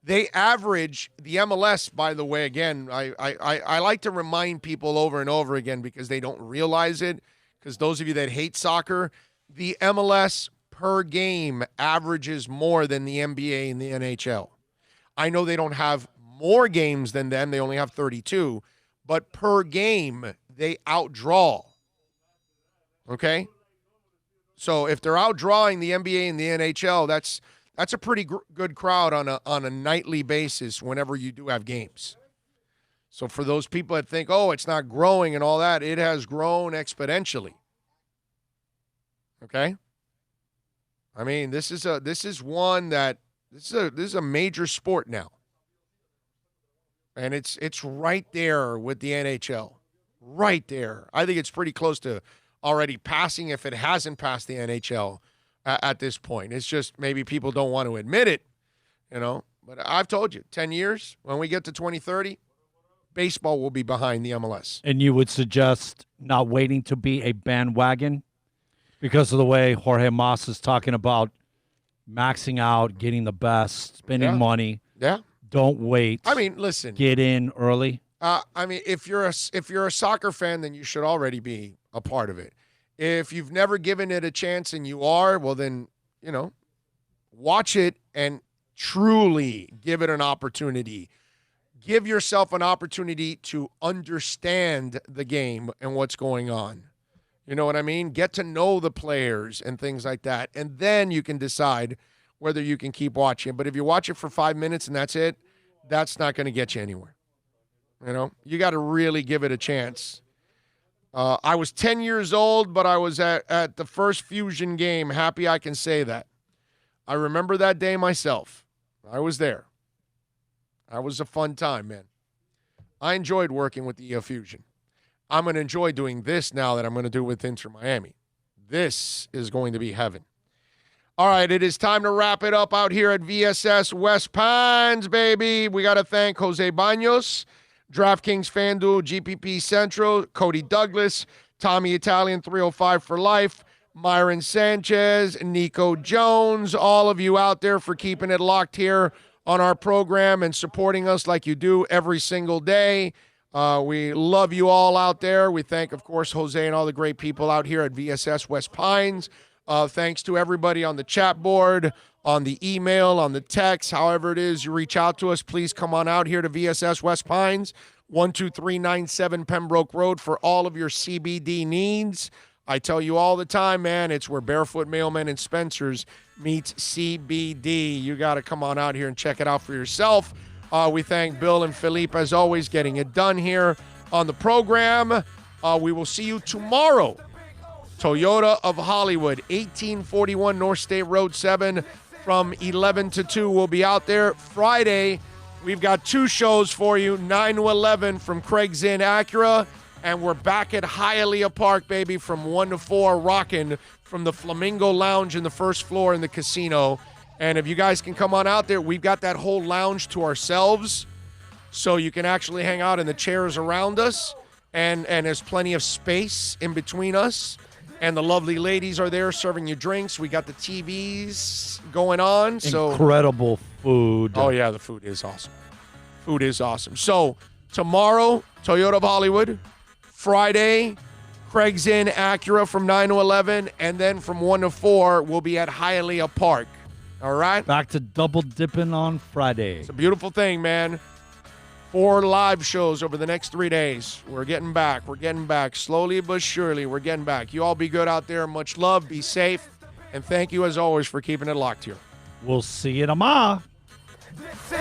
They average, the MLS, by the way, again, I like to remind people over and over again because they don't realize it, because those of you that hate soccer, the MLS per game averages more than the NBA and the NHL. I know they don't have more games than them. They only have 32. But per game, they outdraw. Okay? So if they're outdrawing the NBA and the NHL, that's a pretty good crowd on a nightly basis whenever you do have games. So for those people that think, oh, it's not growing and all that, it has grown exponentially. Okay? I mean, this is a major sport now. And it's right there with the NHL. Right there. I think it's pretty close to already passing if it hasn't passed the NHL at this point. It's just maybe people don't want to admit it, But I've told you, 10 years, when we get to 2030, baseball will be behind the MLS. And you would suggest not waiting to be a bandwagon because of the way Jorge Mas is talking about maxing out, getting the best, spending money. Yeah. Don't wait. I mean, listen. Get in early. If you're a soccer fan, then you should already be a part of it. If you've never given it a chance and you are, well then, watch it and truly give it an opportunity. Give yourself an opportunity to understand the game and what's going on. You know what I mean? Get to know the players and things like that. And then you can decide whether you can keep watching. But if you watch it for 5 minutes and that's it, that's not going to get you anywhere. You got to really give it a chance. I was 10 years old, but I was at the first Fusion game. Happy I can say that. I remember that day myself. I was there. That was a fun time, man. I enjoyed working with the Fusion. I'm going to enjoy doing this now that I'm going to do with Inter Miami. This is going to be heaven. All right, it is time to wrap it up out here at VSS West Pines, baby. We got to thank Jose Baños, DraftKings, FanDuel, GPP Central, Cody Douglas, Tommy Italian 305 for life, Myron Sanchez, Nico Jones, all of you out there for keeping it locked here on our program and supporting us like you do every single day. We love you all out there. We thank, of course, Jose and all the great people out here at VSS West Pines. Thanks to everybody on the chat board, on the email, on the text, however it is you reach out to us. Please come on out here to VSS West Pines, 12397 Pembroke Road for all of your CBD needs. I tell you all the time, man, it's where Barefoot Mailman and Spencer's meets CBD. You got to come on out here and check it out for yourself. We thank Bill and Philippe, as always, getting it done here on the program. We will see you tomorrow Toyota of Hollywood, 1841 North State Road 7 from 11 to 2. We'll be out there. Friday, we've got 2 shows for you, 9 to 11 from Craig Zinn Acura, and we're back at Hialeah Park, baby, from 1 to 4, rocking from the Flamingo Lounge in the first floor in the casino. And if you guys can come on out there, we've got that whole lounge to ourselves, so you can actually hang out in the chairs around us, and there's plenty of space in between us. And the lovely ladies are there serving you drinks. We got the TVs going on. So incredible food. Oh, yeah, the food is awesome. Food is awesome. So tomorrow, Toyota of Hollywood. Friday, Craig Zinn Acura from 9 to 11. And then from 1 to 4, we'll be at Hialeah Park. All right? Back to double dipping on Friday. It's a beautiful thing, man. 4 live shows over the next 3 days. We're getting back. We're getting back. Slowly but surely, we're getting back. You all be good out there. Much love. Be safe. And thank you, as always, for keeping it locked here. We'll see you tomorrow.